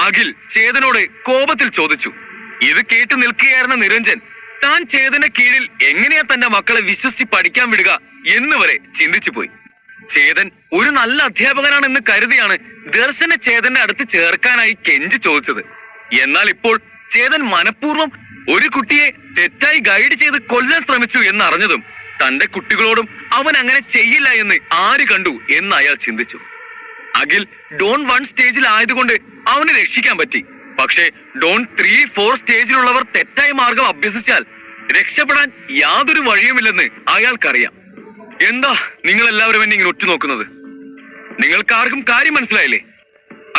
അഖിൽ ചേതനോട് കോപത്തിൽ ചോദിച്ചു. ഇത് കേട്ട് നിൽക്കുകയായിരുന്ന നിരഞ്ജൻ താൻ ചേതന്റെ കീഴിൽ എങ്ങനെയാ തന്റെ മക്കളെ വിശ്വസിച്ച് പഠിക്കാൻ വിടുക എന്ന് വരെ ചിന്തിച്ചു പോയി. ചേതൻ ഒരു നല്ല അധ്യാപകനാണെന്ന് കരുതിയാണ് ദർശനെ ചേതന്റെ അടുത്ത് ചേർക്കാനായി കെഞ്ചി ചോദിച്ചത്. എന്നാൽ ഇപ്പോൾ ചേതൻ മനഃപൂർവ്വം ഒരു കുട്ടിയെ തെറ്റായി ഗൈഡ് ചെയ്ത് കൊല്ലാൻ ശ്രമിച്ചു എന്നറിഞ്ഞതും തന്റെ കുട്ടികളോടും അവൻ അങ്ങനെ ചെയ്യില്ല എന്ന് ആര് കണ്ടു എന്ന് അയാൾ ചിന്തിച്ചു. അഖിൽ ഡോൺ 1 സ്റ്റേജിൽ ആയതുകൊണ്ട് അവനെ രക്ഷിക്കാൻ പറ്റി. പക്ഷേ ഡോൺ 3, 4 സ്റ്റേജിലുള്ളവർ തെറ്റായ മാർഗം അഭ്യസിച്ചാൽ രക്ഷപ്പെടാൻ യാതൊരു വഴിയുമില്ലെന്ന് അയാൾക്കറിയാം. എന്താ നിങ്ങൾ എല്ലാവരും എന്നെ ഇങ്ങനെ ഉറ്റുനോക്കുന്നത്? നിങ്ങൾക്ക് ആർക്കും കാര്യം മനസ്സിലായില്ലേ?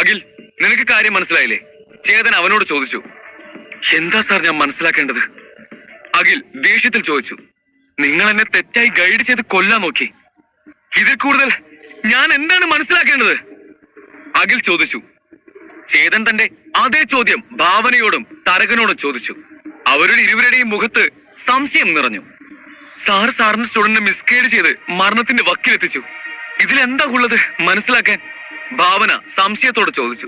അഖിൽ, നിനക്ക് കാര്യം മനസ്സിലായില്ലേ? ചേതൻ അവനോട് ചോദിച്ചു. എന്താ സാർ ഞാൻ മനസ്സിലാക്കേണ്ടത്? അഖിൽ ദേഷ്യത്തിൽ ചോദിച്ചു. നിങ്ങൾ എന്നെ തെറ്റായി ഗൈഡ് ചെയ്ത് കൊല്ലാൻ നോക്കി. ഇതിൽ കൂടുതൽ ഞാൻ എന്താണ് മനസ്സിലാക്കേണ്ടത്? അഖിൽ ചോദിച്ചു. ചേതൻ തന്റെ അതേ ചോദ്യം ഭാവനയോടും തരകനോടും ചോദിച്ചു. അവരുടെ ഇരുവരുടെയും മുഖത്ത് സംശയം നിറഞ്ഞു. സാറിന്റെ സ്റ്റുഡന്റിനെ മിസ്ഗൈഡ് ചെയ്ത് മരണത്തിന്റെ വക്കിലെത്തിച്ചു. ഇതിലെന്താ ഉള്ളത് മനസ്സിലാക്കാൻ? ഭാവന സംശയത്തോടെ ചോദിച്ചു.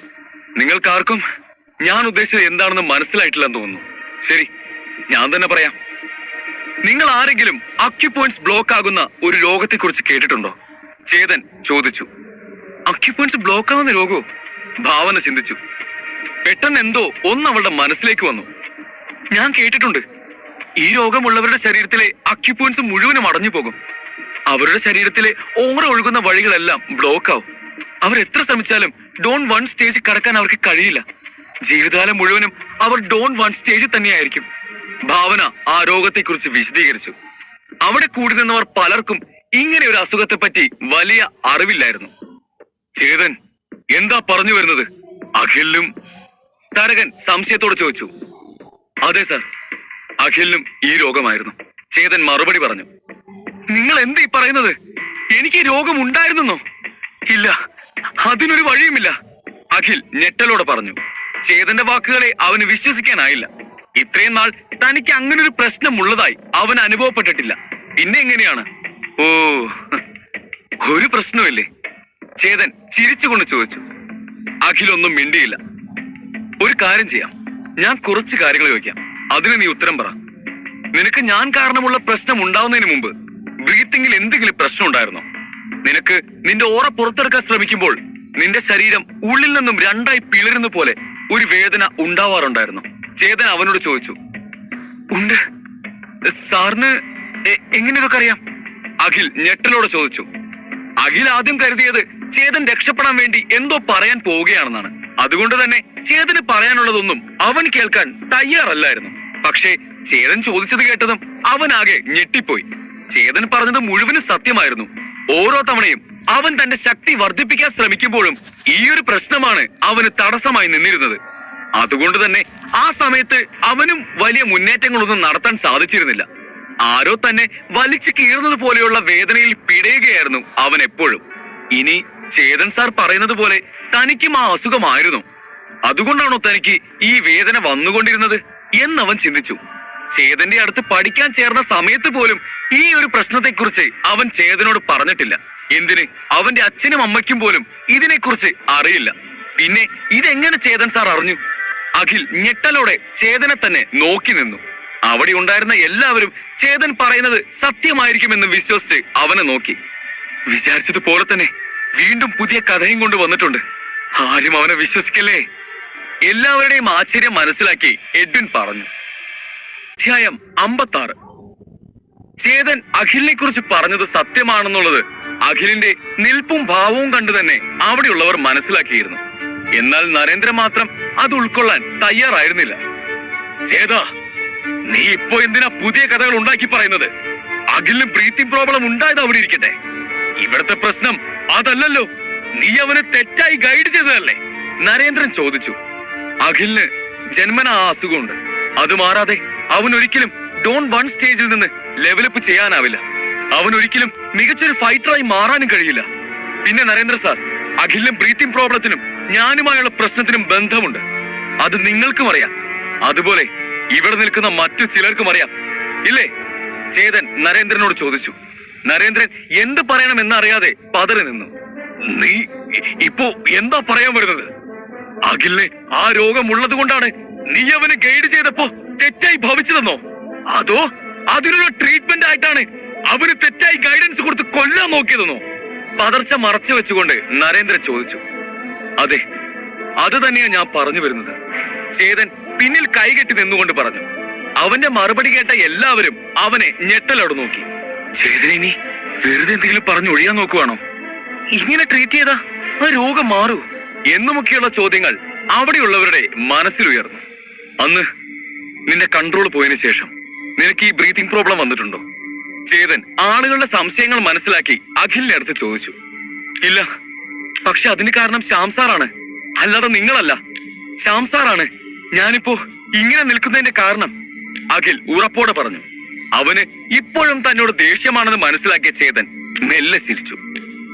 നിങ്ങൾക്കാർക്കും ഞാൻ ഉദ്ദേശിച്ചത് എന്താണെന്ന് മനസ്സിലായിട്ടില്ലെന്ന് തോന്നുന്നു. ശരി, ഞാൻ തന്നെ പറയാം. നിങ്ങൾ ആരെങ്കിലും അക്യുപോയിന്റ്സ് ബ്ലോക്ക് ആകുന്ന ഒരു രോഗത്തെക്കുറിച്ച് കേട്ടിട്ടുണ്ടോ? ചേതൻ ചോദിച്ചു. അക്യുപോയിന്റ്സ് ബ്ലോക്ക് ആകുന്ന രോഗമോ? ഭാവന ചിന്തിച്ചു. പെട്ടെന്ന് എന്തോ ഒന്ന് അവളുടെ മനസ്സിലേക്ക് വന്നു. ഞാൻ കേട്ടിട്ടുണ്ട്. ഈ രോഗമുള്ളവരുടെ ശരീരത്തിലെ അക്യുപോയിന്റ്സ് മുഴുവനും അടഞ്ഞു പോകും. അവരുടെ ശരീരത്തിലെ ഓറ ഒഴുകുന്ന വഴികളെല്ലാം ബ്ലോക്ക് ആവും. അവർ എത്ര ശ്രമിച്ചാലും ഡോൺ 1 സ്റ്റേജ് കടക്കാൻ അവർക്ക് കഴിയില്ല. ജീവിതകാലം മുഴുവനും അവർ ഡോൺ 1 സ്റ്റേജിൽ തന്നെയായിരിക്കും. ഭാവന ആ രോഗത്തെക്കുറിച്ച് വിശദീകരിച്ചു. അവിടെ കൂടി നിന്നവർ പലർക്കും ഇങ്ങനെ ഒരു അസുഖത്തെ പറ്റി വലിയ അറിവില്ലായിരുന്നു. ചേതൻ എന്താ പറഞ്ഞു വരുന്നത്? അഖിലിനും തരകൻ സംശയത്തോടെ ചോദിച്ചു. അതെ സാർ, അഖിലിനും ഈ രോഗമായിരുന്നു. ചേതൻ മറുപടി പറഞ്ഞു. നിങ്ങൾ എന്താ ഈ പറയുന്നത്? എനിക്ക് രോഗം ഉണ്ടായിരുന്നോ? ഇല്ല, അതിനൊരു വഴിയുമില്ല, അഖിൽ ഞെട്ടലോടെ പറഞ്ഞു. ചേതന്റെ വാക്കുകളെ അവന് വിശ്വസിക്കാനായില്ല. ഇത്രയും നാൾ തനിക്ക് അങ്ങനെ ഒരു പ്രശ്നം ഉള്ളതായി അവൻ അനുഭവപ്പെട്ടിട്ടില്ല. പിന്നെ എങ്ങനെയാണ്? ഓ, ഒരു പ്രശ്നമില്ലേ? ചേതൻ ചിരിച്ചുകൊണ്ട് ചോദിച്ചു. അഖിലൊന്നും മിണ്ടിയില്ല. ഒരു കാര്യം ചെയ്യാം, ഞാൻ കുറച്ച് കാര്യങ്ങൾ ചോദിക്കാം, അതിന് നീ ഉത്തരം പറ. നിനക്ക് ഞാൻ കാരണമുള്ള പ്രശ്നം ഉണ്ടാവുന്നതിന് മുമ്പ് ബ്രീത്തിങ്ങിൽ എന്തെങ്കിലും പ്രശ്നം ഉണ്ടായിരുന്നോ? നിനക്ക് നിന്റെ ഓറ പുറത്തെടുക്കാൻ ശ്രമിക്കുമ്പോൾ നിന്റെ ശരീരം ഉള്ളിൽ നിന്നും 2ആയി പിളരുന്ന പോലെ ഒരു വേദന ഉണ്ടാവാറുണ്ടായിരുന്നു? ചേതൻ അവനോട് ചോദിച്ചു. ഉണ്ട് സാറിന് എങ്ങനെ ഇതൊക്കെ അറിയാം? അഖിൽ ഞെട്ടലോടെ ചോദിച്ചു. അഖിൽ ആദ്യം കരുതിയത് ചേതൻ രക്ഷപ്പെടാൻ വേണ്ടി എന്തോ പറയാൻ പോവുകയാണെന്നാണ്. അതുകൊണ്ട് തന്നെ ചേതന് പറയാനുള്ളതൊന്നും അവൻ കേൾക്കാൻ തയ്യാറല്ലായിരുന്നു. പക്ഷേ ചേതൻ ചോദിച്ചത് കേട്ടതും അവനാകെ ഞെട്ടിപ്പോയി. ചേതൻ പറഞ്ഞത് മുഴുവനും സത്യമായിരുന്നു. ഓരോ തവണയും അവൻ തന്റെ ശക്തി വർദ്ധിപ്പിക്കാൻ ശ്രമിക്കുമ്പോഴും ഈ ഒരു പ്രശ്നമാണ് അവന് തടസ്സമായി നിന്നിരുന്നത്. അതുകൊണ്ട് തന്നെ ആ സമയത്ത് അവനും വലിയ മുന്നേറ്റങ്ങളൊന്നും നടത്താൻ സാധിച്ചിരുന്നില്ല. ആരോ തന്നെ വലിച്ചു കീറുന്നത് പോലെയുള്ള വേദനയിൽ പിടയുകയായിരുന്നു അവൻ എപ്പോഴും. ഇനി ചേതൻ സാർ പറയുന്നത് പോലെ തനിക്കും ആ അസുഖമായിരുന്നു. അതുകൊണ്ടാണോ തനിക്ക് ഈ വേദന വന്നുകൊണ്ടിരുന്നത് എന്നവൻ ചിന്തിച്ചു. ചേതന്റെ അടുത്ത് പഠിക്കാൻ ചേർന്ന സമയത്ത് പോലും ഈ ഒരു പ്രശ്നത്തെക്കുറിച്ച് അവൻ ചേതനോട് പറഞ്ഞിട്ടില്ല. എന്തിന്, അവന്റെ അച്ഛനും അമ്മയ്ക്കും പോലും ഇതിനെക്കുറിച്ച് അറിയില്ല. പിന്നെ ഇതെങ്ങനെ ചേതൻ സാർ അറിഞ്ഞു? അഖിൽ ഞെട്ടലോടെ ചേതനെ തന്നെ നോക്കി നിന്നു. അവിടെ ഉണ്ടായിരുന്ന എല്ലാവരും ചേതൻ പറയുന്നത് സത്യമായിരിക്കുമെന്ന് വിശ്വസിച്ച് അവനെ നോക്കി. വിചാരിച്ചതുപോലെ തന്നെ വീണ്ടും പുതിയ കഥയും കൊണ്ട് വന്നിട്ടുണ്ട്. ആരും അവനെ വിശ്വസിക്കല്ലേ? എല്ലാവരുടെയും ആശ്ചര്യം മനസ്സിലാക്കി എഡ്വിൻ പറഞ്ഞു. അധ്യായം 56. ചേതൻ അഖിലിനെ കുറിച്ച് പറഞ്ഞത് സത്യമാണെന്നുള്ളത് അഖിലിന്റെ നിൽപ്പും ഭാവവും കണ്ടു തന്നെ അവിടെയുള്ളവർ മനസ്സിലാക്കിയിരുന്നു. എന്നാൽ നരേന്ദ്ര മാത്രം അത് ഉൾക്കൊള്ളാൻ തയ്യാറായിരുന്നില്ല. ചേതാ, നീ ഇപ്പോ എന്തിനാ പുതിയ കഥകൾ ഉണ്ടാക്കി പറയുന്നത്? അഖിലിന് ബ്രീത്തിങ് പ്രോബ്ലം ഉണ്ടായത് അവിടെ ഇരിക്കട്ടെ. ഇവിടുത്തെ പ്രശ്നം അതല്ലല്ലോ. നീ അവനെ തെറ്റായി ഗൈഡ് ചെയ്തതല്ലേ? നരേന്ദ്രൻ ചോദിച്ചു. അഖിലിന് ജന്മന ആ അസുഖമുണ്ട്. അത് മാറാതെ അവൻ ഒരിക്കലും ഡോൺ 1 സ്റ്റേജിൽ നിന്ന് ലെവലപ്പ് ചെയ്യാനാവില്ല. അവൻ ഒരിക്കലും മികച്ചൊരു ഫൈറ്ററായി മാറാനും കഴിയില്ല. പിന്നെ നരേന്ദ്ര സാർ, അഖിലിനും ബ്രീത്തിങ് പ്രോബ്ലത്തിനും ഞാനുമായുള്ള പ്രശ്നത്തിനും ബന്ധമുണ്ട്. അത് നിങ്ങൾക്കും അറിയാം. അതുപോലെ ഇവിടെ നിൽക്കുന്ന മറ്റു ചിലർക്കും അറിയാം, ഇല്ലേ? ചേതൻ നരേന്ദ്രനോട് ചോദിച്ചു. നരേന്ദ്രൻ എന്ത് പറയണമെന്നറിയാതെ പതറി നിന്നു. നീ ഇപ്പോ എന്താ പറയാൻ വരുന്നത്? അഖിലിന് ആ രോഗമുള്ളത് കൊണ്ടാണ് നീ അവനെ ഗൈഡ് ചെയ്തപ്പോ തെറ്റായി ഭവിച്ചതെന്നോ? അതോ അതിനുള്ള ട്രീറ്റ്മെന്റ് ആയിട്ടാണ് അവന് തെറ്റായി ഗൈഡൻസ് കൊടുത്ത് കൊല്ലാൻ നോക്കിയതെന്നോ? പതർച്ച മറച്ചു വെച്ചുകൊണ്ട് നരേന്ദ്രൻ ചോദിച്ചു. അതെ, അത് തന്നെയാ ഞാൻ പറഞ്ഞു വരുന്നത്. ചേതൻ പിന്നിൽ കൈകെട്ടി നിന്നുകൊണ്ട് പറഞ്ഞു. അവന്റെ മറുപടി കേട്ട എല്ലാവരും അവനെ ഞെട്ടലോട് നോക്കി. ചേതൻ ഇനി വെറുതെ എന്തെങ്കിലും പറഞ്ഞു ഒഴിയാൻ നോക്കുവാണോ? ഇങ്ങനെ ട്രീറ്റ് ചെയ്താ ആ രോഗം മാറൂ എന്നുമൊക്കെയുള്ള ചോദ്യങ്ങൾ അവിടെയുള്ളവരുടെ മനസ്സിലുയർന്നു. അന്ന് നിന്റെ കൺട്രോൾ പോയതിനു ശേഷം നിനക്ക് ഈ ബ്രീത്തിങ് പ്രോബ്ലം വന്നിട്ടുണ്ടോ? ചേതൻ ആളുകളുടെ സംശയങ്ങൾ മനസ്സിലാക്കി അഖിലിന്റെ അടുത്ത് ചോദിച്ചു. ഇല്ല, പക്ഷെ അതിന് കാരണം ശ്യാം സാറാണ്, അല്ലാതെ നിങ്ങളല്ല. ശ്യാം സാറാണ് ഞാനിപ്പോ ഇങ്ങനെ നിൽക്കുന്നതിന്റെ കാരണം, അഖിൽ ഉറപ്പോടെ പറഞ്ഞു. അവന് ഇപ്പോഴും തന്നോട് ദേഷ്യമാണെന്ന് മനസ്സിലാക്കിയ ചേതൻ മെല്ലെ ചിരിച്ചു.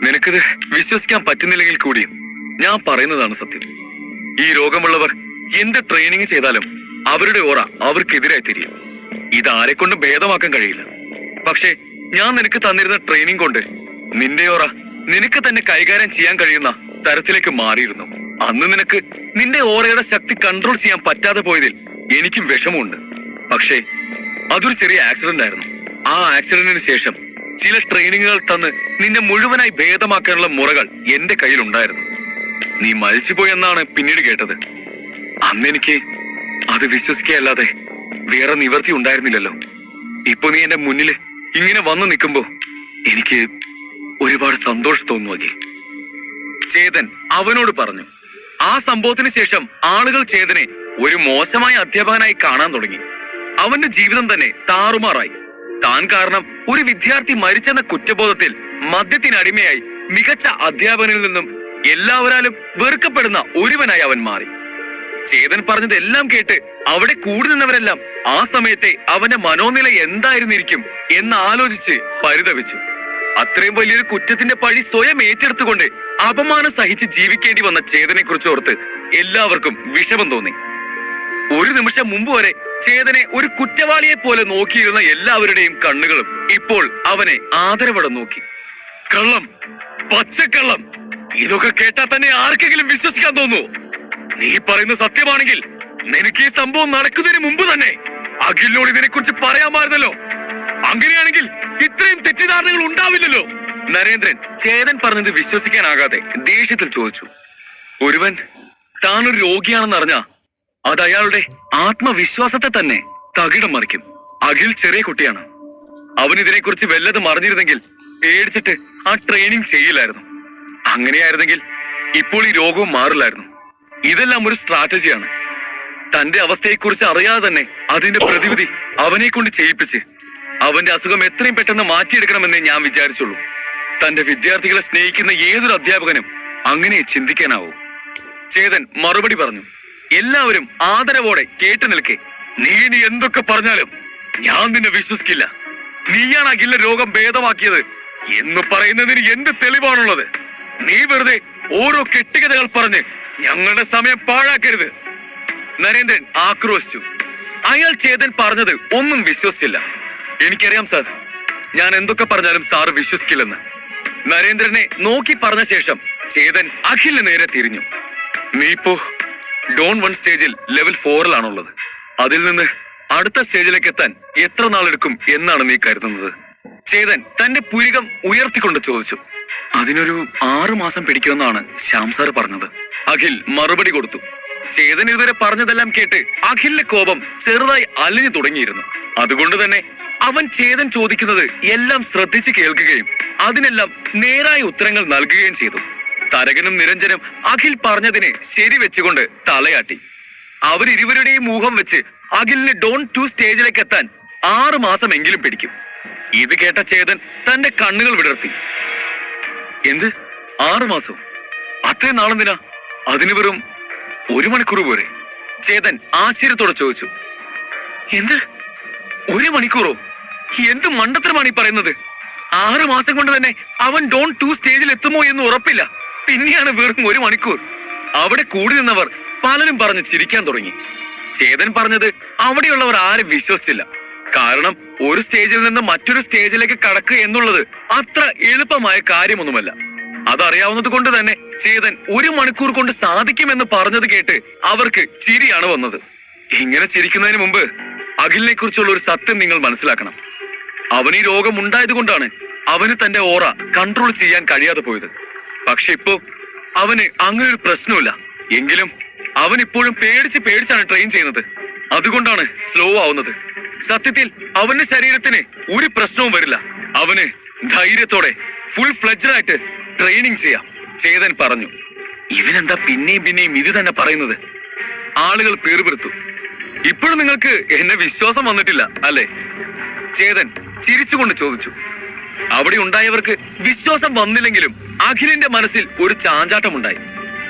നിനക്കിത് വിശ്വസിക്കാൻ പറ്റുന്നില്ലെങ്കിൽ കൂടിയും ഞാൻ പറയുന്നതാണ് സത്യം. ഈ രോഗമുള്ളവർ എന്ത് ട്രെയിനിങ് ചെയ്താലും അവരുടെ ഓറ അവർക്കെതിരായി തിരിയും. ഇതാരെ കൊണ്ടും ഭേദമാക്കാൻ കഴിയില്ല. പക്ഷെ ഞാൻ നിനക്ക് തന്നിരുന്ന ട്രെയിനിങ് കൊണ്ട് നിന്റെ ഓറ നിനക്ക് തന്നെ കൈകാര്യം ചെയ്യാൻ കഴിയുന്ന തരത്തിലേക്ക് മാറിയിരുന്നു. അന്ന് നിനക്ക് നിന്റെ ഓറയുടെ ശക്തി കൺട്രോൾ ചെയ്യാൻ പറ്റാതെ പോയതിൽ എനിക്കും വിഷമമുണ്ട്. പക്ഷേ അതൊരു ചെറിയ ആക്സിഡന്റ് ആയിരുന്നു. ആ ആക്സിഡന്റിന് ശേഷം ചില ട്രെയിനിങ്ങുകൾ തന്ന് നിന്നെ മുഴുവനായി ഭേദമാക്കാനുള്ള മുറകൾ എന്റെ കയ്യിലുണ്ടായിരുന്നു. നീ മരിച്ചുപോയെന്നാണ് പിന്നീട് കേട്ടത്. അന്നെനിക്ക് അത് വിശ്വസിക്കുകയല്ലാതെ വേറെ നിവർത്തി ഉണ്ടായിരുന്നില്ലല്ലോ. ഇപ്പൊ നീ എന്റെ മുന്നില് ഇങ്ങനെ വന്നു നിൽക്കുമ്പോ എനിക്ക് ഒരുപാട് സന്തോഷം തോന്നുന്നു അഖിൽ. ചേതൻ അവനോട് പറഞ്ഞു. ആ സംഭവത്തിന് ശേഷം ആളുകൾ ചേതനെ ഒരു മോശമായ അധ്യാപകനായി കാണാൻ തുടങ്ങി. അവന്റെ ജീവിതം തന്നെ താറുമാറായി. താൻ കാരണം ഒരു വിദ്യാർത്ഥി മരിച്ചെന്ന കുറ്റബോധത്തിൽ മദ്യത്തിനടിമയായി മികച്ച അധ്യാപകനിൽ നിന്നും എല്ലാവരാലും വെറുക്കപ്പെടുന്ന ഒരുവനായി അവൻ മാറി. ചേതൻ പറഞ്ഞതെല്ലാം കേട്ട് അവിടെ കൂടി നിന്നവരെല്ലാം ആ സമയത്തെ അവന്റെ മനോനില എന്തായിരുന്നിരിക്കും എന്ന് ആലോചിച്ച് പരിതപിച്ചു. അത്രയും വലിയൊരു കുറ്റത്തിന്റെ പഴി സ്വയം ഏറ്റെടുത്തുകൊണ്ട് അപമാനം സഹിച്ച് ജീവിക്കേണ്ടി വന്ന ചേതനെ കുറിച്ച് ഓർത്ത് എല്ലാവർക്കും വിഷമം തോന്നി. ഒരു നിമിഷം മുമ്പ് വരെ ചേതനെ ഒരു കുറ്റവാളിയെ പോലെ നോക്കിയിരുന്ന എല്ലാവരുടെയും കണ്ണുകളും ഇപ്പോൾ അവനെ ആദരവോടെ നോക്കി. കള്ളം, പച്ചക്കള്ളം, ഇതൊക്കെ കേട്ടാൽ തന്നെ ആർക്കെങ്കിലും വിശ്വസിക്കാൻ തോന്നുന്നു? നീ പറയുന്ന സത്യമാണെങ്കിൽ നിനക്ക് ഈ സംഭവം നടക്കുന്നതിന് മുമ്പ് തന്നെ അഖിലിനോട് ഇതിനെ കുറിച്ച് പറയാമായിരുന്നല്ലോ. അങ്ങനെയാണെങ്കിൽ ഇത്രയും തെറ്റിദ്ധാരണകൾ ഉണ്ടാവില്ലല്ലോ. നരേന്ദ്രൻ ചേതൻ പറഞ്ഞത് വിശ്വസിക്കാനാകാതെ ദേഷ്യത്തിൽ ചോദിച്ചു. ഒരുവൻ താനൊരു രോഗിയാണെന്നറിഞ്ഞ അത് അയാളുടെ ആത്മവിശ്വാസത്തെ തന്നെ തകിടം മറിക്കും. അഖിൽ ചെറിയ കുട്ടിയാണ്. അവൻ ഇതിനെക്കുറിച്ച് വല്ലതും അറിഞ്ഞിരുന്നെങ്കിൽ പേടിച്ചിട്ട് ആ ട്രെയിനിങ് ചെയ്യില്ലായിരുന്നു. അങ്ങനെയായിരുന്നെങ്കിൽ ഇപ്പോൾ ഈ രോഗവും മാറില്ലായിരുന്നു. ഇതെല്ലാം ഒരു സ്ട്രാറ്റജിയാണ്. തന്റെ അവസ്ഥയെക്കുറിച്ച് അറിയാതെ തന്നെ അതിന്റെ പ്രതിവിധി അവനെ കൊണ്ട് ചെയ്യിപ്പിച്ച് അവന്റെ അസുഖം എത്രയും പെട്ടെന്ന് മാറ്റിയെടുക്കണമെന്നേ ഞാൻ വിചാരിച്ചുള്ളൂ. തന്റെ വിദ്യാർത്ഥികളെ സ്നേഹിക്കുന്ന ഏതൊരു അധ്യാപകനും അങ്ങനെ ചിന്തിക്കാനാവൂ. ചേതൻ മറുപടി പറഞ്ഞു. എല്ലാവരും ആദരവോടെ കേട്ടു നിൽക്കെ. നീ ഇനി എന്തൊക്കെ പറഞ്ഞാലും ഞാൻ നിന്നെ വിശ്വസിക്കില്ല. നീയാണ് അഖിലിന്റെ രോഗം ഭേദമാക്കിയത് എന്ന് പറയുന്നതിന് എന്ത് തെളിവാണുള്ളത്? നീ വെറുതെ ഓരോ കെട്ടുകഥകൾ പറഞ്ഞ് ഞങ്ങളുടെ സമയം പാഴാക്കരുത്. നരേന്ദ്രൻ ആക്രോശിച്ചു. അയാൾ ചേതൻ പറഞ്ഞത് ഒന്നും വിശ്വസിച്ചില്ല. എനിക്കറിയാം സാർ, ഞാൻ എന്തൊക്കെ പറഞ്ഞാലും സാറ് വിശ്വസിക്കില്ലെന്ന്. നരേന്ദ്രനെ നോക്കി പറഞ്ഞ ശേഷം ചേതൻ അഖിലിന് നേരെ തിരിഞ്ഞു. നീ ഇപ്പോ ഡോൺ 1 സ്റ്റേജിൽ ലെവൽ 4-ലാണുള്ളത്. അതിൽ നിന്ന് അടുത്ത സ്റ്റേജിലേക്ക് എത്താൻ എത്ര നാളെടുക്കും എന്നാണ് നീ കരുതുന്നത്? ചേതൻ തന്റെ പുരികം ഉയർത്തിക്കൊണ്ട് ചോദിച്ചു. അതിനൊരു 6 മാസം പിടിക്കുമെന്നാണ് ശ്യാം സാർ പറഞ്ഞത്. അഖിൽ മറുപടി കൊടുത്തു. ചേതൻ ഇതുവരെ പറഞ്ഞതെല്ലാം കേട്ട് അഖിലിന്റെ കോപം ചെറുതായി അലിഞ്ഞു തുടങ്ങിയിരുന്നു. അതുകൊണ്ട് തന്നെ അവൻ ചേതൻ ചോദിക്കുന്നത് എല്ലാം ശ്രദ്ധിച്ച് കേൾക്കുകയും അതിനെല്ലാം നേരായ ഉത്തരങ്ങൾ നൽകുകയും ചെയ്തു. തരകനും നിരഞ്ജനും അഖിൽ പറഞ്ഞതിനെ ശരിവെച്ചുകൊണ്ട് തലയാട്ടി. അവരിരുവരുടെയും ഊഹം വെച്ച് അഖിലിന് ഡോൺ 2 സ്റ്റേജിലേക്ക് എത്താൻ 6 മാസം എങ്കിലും പിടിക്കും. ഇത് കേട്ട ചേതൻ തന്റെ കണ്ണുകൾ വിടർത്തി. എന്ത് 6 മാസവും? അത്രയും നാളെന്തിനാ? അതിന് വെറും 1 മണിക്കൂർ പോരെ? ചേതൻ ആശ്ചര്യത്തോടെ ചോദിച്ചു. എന്ത് 1 മണിക്കൂറോ? എന്ത് മണ്ടത്തരമാണ് ഈ പറയുന്നത്? 6 മാസം കൊണ്ട് തന്നെ അവൻ ഡോൺ 2 സ്റ്റേജിൽ എത്തുമോ എന്ന് ഉറപ്പില്ല. പിന്നെയാണ് വെറും 1 മണിക്കൂർ. അവിടെ കൂടി നിന്നവർ പലരും പറഞ്ഞ് ചിരിക്കാൻ തുടങ്ങി. ചേതൻ പറഞ്ഞത് അവിടെയുള്ളവർ ആരും വിശ്വസിച്ചില്ല. കാരണം ഒരു സ്റ്റേജിൽ നിന്ന് മറ്റൊരു സ്റ്റേജിലേക്ക് കടക്കുക എന്നുള്ളത് അത്ര എളുപ്പമായ കാര്യമൊന്നുമല്ല. അതറിയാവുന്നത് കൊണ്ട് തന്നെ ചേതൻ 1 മണിക്കൂർ കൊണ്ട് സാധിക്കുമെന്ന് പറഞ്ഞത് കേട്ട് അവർക്ക് ചിരിയാണ് വന്നത്. ഇങ്ങനെ ചിരിക്കുന്നതിന് മുമ്പ് അഖിലിനെ കുറിച്ചുള്ള ഒരു സത്യം നിങ്ങൾ മനസ്സിലാക്കണം. അവന് ഈ രോഗം ഉണ്ടായത് കൊണ്ടാണ് അവന് തന്റെ ഓറ കൺട്രോൾ ചെയ്യാൻ കഴിയാതെ പോയത്. പക്ഷെ ഇപ്പോ അവന് അങ്ങനെ ഒരു പ്രശ്നമില്ല. എങ്കിലും അവൻ ഇപ്പോഴും പേടിച്ചാണ് ട്രെയിൻ ചെയ്യുന്നത്. അതുകൊണ്ടാണ് സ്ലോ ആവുന്നത്. സത്യത്തിൽ അവന്റെ ശരീരത്തിന് ഒരു പ്രശ്നവും വരില്ല. അവന് ധൈര്യത്തോടെ ഫുൾ ഫ്ലെഡ്ജായിട്ട് ട്രെയിനിങ് ചെയ്യാം, ചേതൻ പറഞ്ഞു. ഇവനെന്താ പിന്നെയും ഇത് തന്നെ പറയുന്നത്? ആളുകൾ പീറുപിറുത്തു. ഇപ്പോഴും നിങ്ങൾക്ക് എന്നെ വിശ്വാസം വന്നിട്ടില്ല അല്ലെ? ചേതൻ ചിരിച്ചുകൊണ്ട് ചോദിച്ചു. അവിടെ ഉണ്ടായവർക്ക് വിശ്വാസം വന്നില്ലെങ്കിലും അഖിലിന്റെ മനസ്സിൽ ഒരു ചാഞ്ചാട്ടമുണ്ടായി.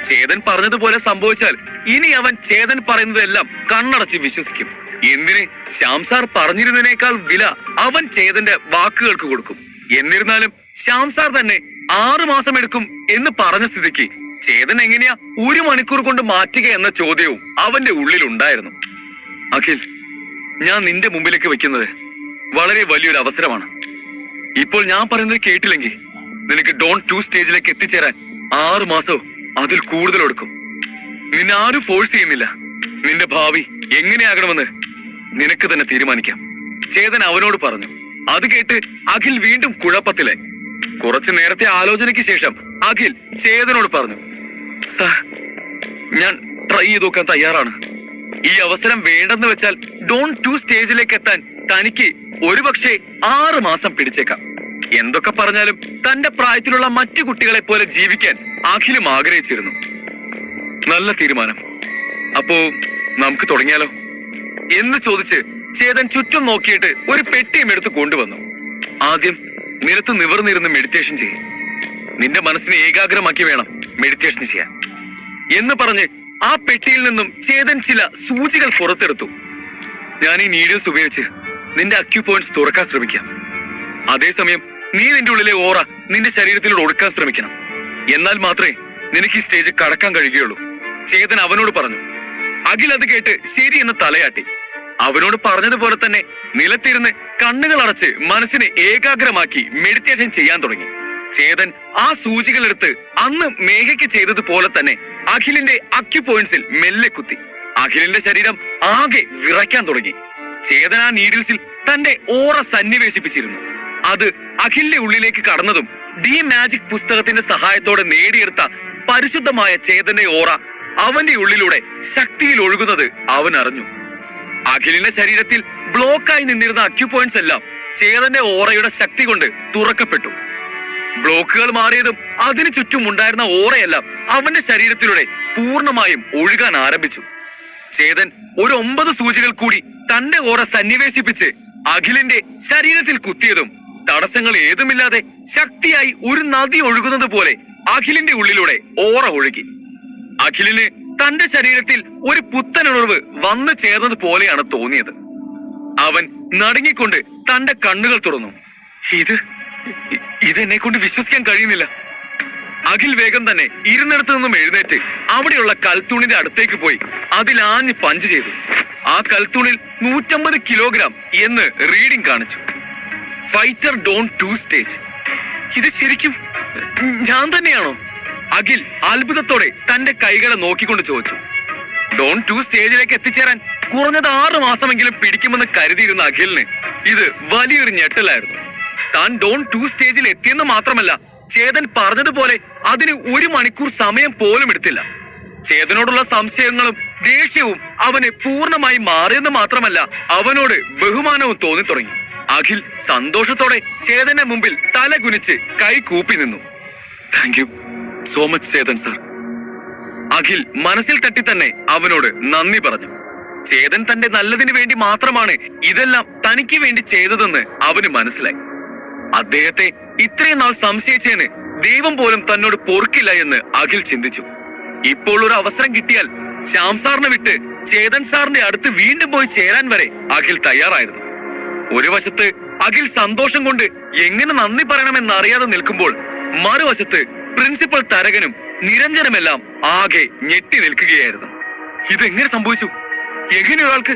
ചേതൻ പറഞ്ഞതുപോലെ സംഭവിച്ചാൽ ഇനി അവൻ ചേതൻ പറയുന്നതെല്ലാം കണ്ണടച്ച് വിശ്വസിക്കും. എന്തിന് ശ്യാം സാർ പറഞ്ഞിരുന്നതിനേക്കാൾ വില അവൻ ചേതന്റെ വാക്കുകൾക്ക് കൊടുക്കും. എന്നിരുന്നാലും ശ്യാം സാർ തന്നെ 6 മാസം എടുക്കും എന്ന് പറഞ്ഞ സ്ഥിതിക്ക് ചേതൻ എങ്ങനെയാ 1 മണിക്കൂർ കൊണ്ട് മാറ്റുക എന്ന ചോദ്യവും അവന്റെ ഉള്ളിലുണ്ടായിരുന്നു. അഖിൽ, ഞാൻ നിന്റെ മുമ്പിലേക്ക് വെക്കുന്നത് വളരെ വലിയൊരു അവസരമാണ്. ഇപ്പോൾ ഞാൻ പറയുന്നത് കേട്ടില്ലെങ്കിൽ നിനക്ക് ഡോൺ 2 സ്റ്റേജിലേക്ക് എത്തിച്ചേരാൻ 6 മാസവും അതിൽ കൂടുതൽ എടുക്കും. നിന്നെ ആരും ഫോഴ്സ് ചെയ്യുന്നില്ല. നിന്റെ ഭാവി എങ്ങനെയാകണമെന്ന് നിനക്ക് തന്നെ തീരുമാനിക്കാം, ചേതൻ അവനോട് പറഞ്ഞു. അത് കേട്ട് അഖിൽ വീണ്ടും കുഴപ്പത്തിലായി. കുറച്ചു നേരത്തെ ആലോചനയ്ക്ക് ശേഷം അഖിൽ ചേതനോട് പറഞ്ഞു, സാർ, ഞാൻ ട്രൈ ചെയ്ത് നോക്കാൻ തയ്യാറാണ്. ഈ അവസരം വേണ്ടെന്ന് വെച്ചാൽ ഡോൺ 2 സ്റ്റേജിലേക്ക് എത്താൻ തനിക്ക് ഒരുപക്ഷെ 6 മാസം പിടിച്ചേക്കാം. എന്തൊക്കെ പറഞ്ഞാലും തന്റെ പ്രായത്തിലുള്ള മറ്റു കുട്ടികളെ പോലെ ജീവിക്കാൻ അഖിലും ആഗ്രഹിച്ചിരുന്നു. നല്ല തീരുമാനം. അപ്പോ നമുക്ക് തുടങ്ങിയാലോ എന്ന് ചോദിച്ച് ചേതൻ ചുറ്റും നോക്കിയിട്ട് ഒരു പെട്ടിയും എടുത്ത് കൊണ്ടുവന്നു. ആദ്യം നിലത്ത് നിവർന്നിരുന്ന് മെഡിറ്റേഷൻ ചെയ്യും. നിന്റെ മനസ്സിനെ ഏകാഗ്രമാക്കി വേണം മെഡിറ്റേഷൻ ചെയ്യാൻ എന്ന് പറഞ്ഞ് ആ പെട്ടിയിൽ നിന്നും ചേതൻ ചില സൂചികൾ പുറത്തെടുത്തു. ഞാൻ ഈ നീഡിൽസ് ഉപയോഗിച്ച് നിന്റെ അക്യു പോയിന്റ്സ് തുറക്കാൻ ശ്രമിക്കാം. അതേസമയം നീ നിന്റെ ഉള്ളിലെ ഓറ നിന്റെ ശരീരത്തിലൂടെ ഒടുക്കാൻ ശ്രമിക്കണം. എന്നാൽ മാത്രമേ നിനക്ക് ഈ സ്റ്റേജ് കടക്കാൻ കഴിയുകയുള്ളൂ, ചേതൻ അവനോട് പറഞ്ഞു. അഖിൽ അത് കേട്ട് ശരിയെന്ന് തലയാട്ടി. അവനോട് പറഞ്ഞതുപോലെ തന്നെ നിലത്തിരുന്ന് കണ്ണുകൾ അടച്ച് മനസ്സിനെ ഏകാഗ്രമാക്കി മെഡിറ്റേഷൻ ചെയ്യാൻ തുടങ്ങി. ചേതൻ ആ സൂചികളെടുത്ത് അന്ന് മേഘയ്ക്ക് ചെയ്തതുപോലെ തന്നെ അഖിലിന്റെ അക്യു പോയിന്റ്സിൽ മെല്ലെ കുത്തി. അഖിലിന്റെ ശരീരം ആകെ വിറയ്ക്കാൻ തുടങ്ങി. ചേതൻ ആ നീഡിൽസിൽ തന്റെ ഓറ സന്നിവേശിപ്പിച്ചിരുന്നു. അത് അഖിലിന്റെ ഉള്ളിലേക്ക് കടന്നതും ഡി മാജിക് പുസ്തകത്തിന്റെ സഹായത്തോടെ നേടിയെടുത്ത പരിശുദ്ധമായ ചേതന്റെ ഓറ അവന്റെ ഉള്ളിലൂടെ ശക്തിയിൽ ഒഴുകുന്നത് അവൻ അറിഞ്ഞു. അഖിലിന്റെ ശരീരത്തിൽ ബ്ലോക്കായി നിന്നിരുന്ന അക്യു പോയിന്റ്സ് എല്ലാം ചേതന്റെ ഓറയുടെ ശക്തി കൊണ്ട് തുറക്കപ്പെട്ടു. ബ്ലോക്കുകൾ മാറിയതും അതിനു ചുറ്റും ഉണ്ടായിരുന്ന ഓറയെല്ലാം അവന്റെ ശരീരത്തിലൂടെ പൂർണ്ണമായും ഒഴുകാൻ ആരംഭിച്ചു. ചേതൻ ഒരു 9 സൂചികൾ കൂടി തന്റെ ഓറ സന്നിവേശിപ്പിച്ച് അഖിലിന്റെ ശരീരത്തിൽ കുത്തിയതും തടസ്സങ്ങൾ ഏതുമില്ലാതെ ശക്തിയായി ഒരു നദി ഒഴുകുന്നത് പോലെ അഖിലിന്റെ ഉള്ളിലൂടെ ഓറ ഒഴുകി. അഖിലിന് തന്റെ ശരീരത്തിൽ ഒരു പുത്തൻ ഉണർവ് വന്നു ചേർന്നത് പോലെയാണ് തോന്നിയത്. അവൻ നടുങ്ങിക്കൊണ്ട് തന്റെ കണ്ണുകൾ തുറന്നു. ഇതെന്നെ കൊണ്ട് വിശ്വസിക്കാൻ കഴിയുന്നില്ല. അഖിൽ വേഗം തന്നെ ഇരുന്നിടത്തു നിന്നും എഴുന്നേറ്റ് അവിടെയുള്ള കൽത്തൂണിന്റെ അടുത്തേക്ക് പോയി അതിലാഞ്ഞ് പഞ്ച് ചെയ്തു. ആ കൽത്തൂണിൽ 150 കിലോഗ്രാം എന്ന് റീഡിംഗ് കാണിച്ചു. Fighter don 2 stage. ഇത് ശരിക്കും ഞാൻ തന്നെയാണോ? അഖിൽ അത്ഭുതത്തോടെ തന്റെ കൈകളെ നോക്കിക്കൊണ്ട് ചോദിച്ചു. ഡോൺ 2 സ്റ്റേജിലേക്ക് എത്തിച്ചേരാൻ കുറഞ്ഞത് 6 മാസമെങ്കിലും പിടിക്കുമെന്ന് കരുതിയിരുന്ന അഖിലിന് ഇത് വലിയൊരു ഞെട്ടലായിരുന്നു. താൻ ഡോൺ 2 സ്റ്റേജിൽ എത്തിയെന്ന് മാത്രമല്ല, ചേതൻ പറഞ്ഞതുപോലെ അതിന് 1 മണിക്കൂർ സമയം പോലും എടുത്തില്ല. ചേതനോടുള്ള സംശയങ്ങളും ദേഷ്യവും അവന് പൂർണ്ണമായി മാറിയെന്ന് മാത്രമല്ല, അവനോട് ബഹുമാനവും തോന്നി തുടങ്ങി. അഖിൽ സന്തോഷത്തോടെ ചേതന്റെ മുമ്പിൽ തല കുനിച്ച് കൈ കൂപ്പി നിന്നു. Thank you so much Chetan sir. Akhil മനസ്സിൽ തട്ടി തന്നെ അവനോട് നന്ദി പറഞ്ഞു. ചേതൻ തന്റെ നല്ലതിന് വേണ്ടി മാത്രമാണ് ഇതെല്ലാം തനിക്ക് വേണ്ടി ചെയ്തതെന്ന് അവന് മനസ്സിലായി. അദ്ദേഹത്തെ ഇത്രയും നാൾ സംശയിച്ചതിന് ദൈവം പോലും തന്നോട് പൊറുക്കില്ല എന്ന് അഖിൽ ചിന്തിച്ചു. ഇപ്പോൾ ഒരു അവസരം കിട്ടിയാൽ ശ്യാം സാറിനെ വിട്ട് ചേതൻ സാറിന്റെ അടുത്ത് വീണ്ടും പോയി ചേരാൻ വരെ അഖിൽ തയ്യാറായിരുന്നു. ഒരു വശത്ത് അഖിൽ സന്തോഷം കൊണ്ട് എങ്ങനെ നന്ദി പറയണമെന്നറിയാതെ നിൽക്കുമ്പോൾ, മറുവശത്ത് പ്രിൻസിപ്പൽ തരകനും നിരഞ്ജനുമെല്ലാം ആകെ ഞെട്ടി നിൽക്കുകയായിരുന്നു. ഇതെങ്ങനെ സംഭവിച്ചു? എങ്ങനെ ഒരാൾക്ക്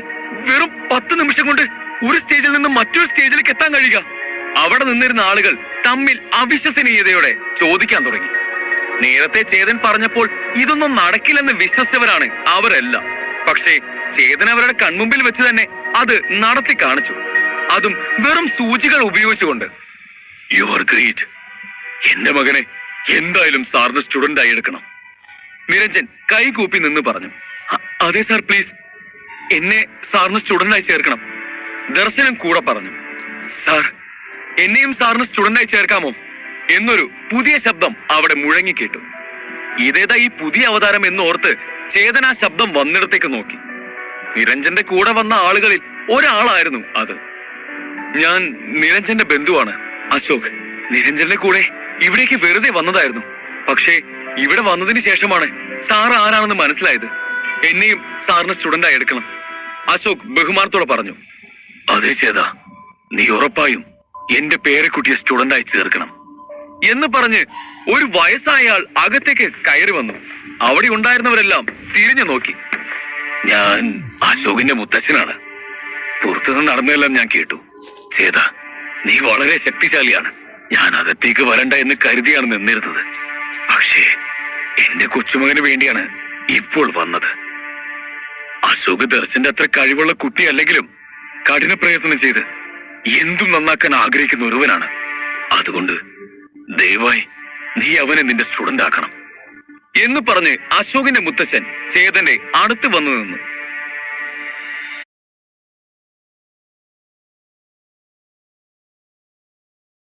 വെറും 10 നിമിഷം കൊണ്ട് ഒരു സ്റ്റേജിൽ നിന്ന് മറ്റൊരു സ്റ്റേജിലേക്ക് എത്താൻ കഴിയുക? അവിടെ നിന്നിരുന്ന ആളുകൾ തമ്മിൽ അവിശ്വസനീയതയോടെ ചോദിക്കാൻ തുടങ്ങി. നേരത്തെ ചേതൻ പറഞ്ഞപ്പോൾ ഇതൊന്നും നടക്കില്ലെന്ന് വിശ്വസിച്ചവരാണ് അവരെല്ലാം. പക്ഷേ ചേതൻ അവരുടെ കൺമുമ്പിൽ വെച്ച് തന്നെ അത് നടത്തി കാണിച്ചു. അതും വെറും സൂചികൾ ഉപയോഗിച്ചുകൊണ്ട്. You are great. എന്റെ മകനെ എന്തായാലും സാറിന് സ്റ്റുഡന്റ് ആയി എടുക്കണം. നിരഞ്ജൻ കൈകൂപ്പി നിന്ന് പറഞ്ഞു. അതെ സാർ, പ്ലീസ് എന്നെ സാറിന് സ്റ്റുഡന്റ് ആയി ചേർക്കണം. ദർശനം കൂടെ പറഞ്ഞു. സാർ, എന്നെയും സാറിന് സ്റ്റുഡന്റ് ആയി ചേർക്കാമോ എന്നൊരു പുതിയ ശബ്ദം അവിടെ മുഴങ്ങിക്കേട്ടു. ഇതേതാ ഈ പുതിയ അവതാരം എന്നോർത്ത് ചേതൻ ആ ശബ്ദം വന്നിടത്തേക്ക് നോക്കി. നിരഞ്ജന്റെ കൂടെ വന്ന ആളുകളിൽ ഒരാളായിരുന്നു അത്. ഞാൻ നിരഞ്ജന്റെ ബന്ധുവാണ്, അശോക്. നിരഞ്ജന്റെ കൂടെ ഇവിടേക്ക് വെറുതെ വന്നതായിരുന്നു. പക്ഷേ ഇവിടെ വന്നതിന് ശേഷമാണ് സാർ ആരാണെന്ന് മനസ്സിലായത്. എന്നെയും സാറിന് സ്റ്റുഡന്റ് ആയി എടുക്കണം, അശോക് ബഹുമാനത്തോടെ പറഞ്ഞു. അതെ ചേതാ, നീ ഉറപ്പായും എന്റെ പേരക്കുട്ടിയെ സ്റ്റുഡന്റ് ആയി ചേർക്കണം എന്ന് പറഞ്ഞ് ഒരു വയസ്സായ ആൾ അകത്തേക്ക് കയറി വന്നു. അവിടെ ഉണ്ടായിരുന്നവരെല്ലാം തിരിഞ്ഞു നോക്കി. ഞാൻ അശോകിന്റെ മുത്തച്ഛനാണ്. പുറത്തുനിന്ന് നടന്നതെല്ലാം ഞാൻ കേട്ടു. ചേതാ, നീ വളരെ ശക്തിശാലിയാണ്. ഞാൻ അകത്തേക്ക് വരണ്ട എന്ന് കരുതിയാണ് നിന്നിരുന്നത്. പക്ഷേ എന്റെ കൊച്ചുമകന് വേണ്ടിയാണ് ഇപ്പോൾ വന്നത്. അശോക് ദർശന്റെ അത്ര കഴിവുള്ള കുട്ടിയല്ലെങ്കിലും കഠിന പ്രയത്നം ചെയ്ത് എന്തും നന്നാക്കാൻ ആഗ്രഹിക്കുന്ന ഒരുവനാണ്. അതുകൊണ്ട് ദയവായി നീ അവനെ നിന്റെ സ്റ്റുഡന്റ് ആക്കണം എന്ന് പറഞ്ഞ് അശോകിന്റെ മുത്തശ്ശൻ ചേതന്റെ അടുത്ത് വന്നു നിന്നു.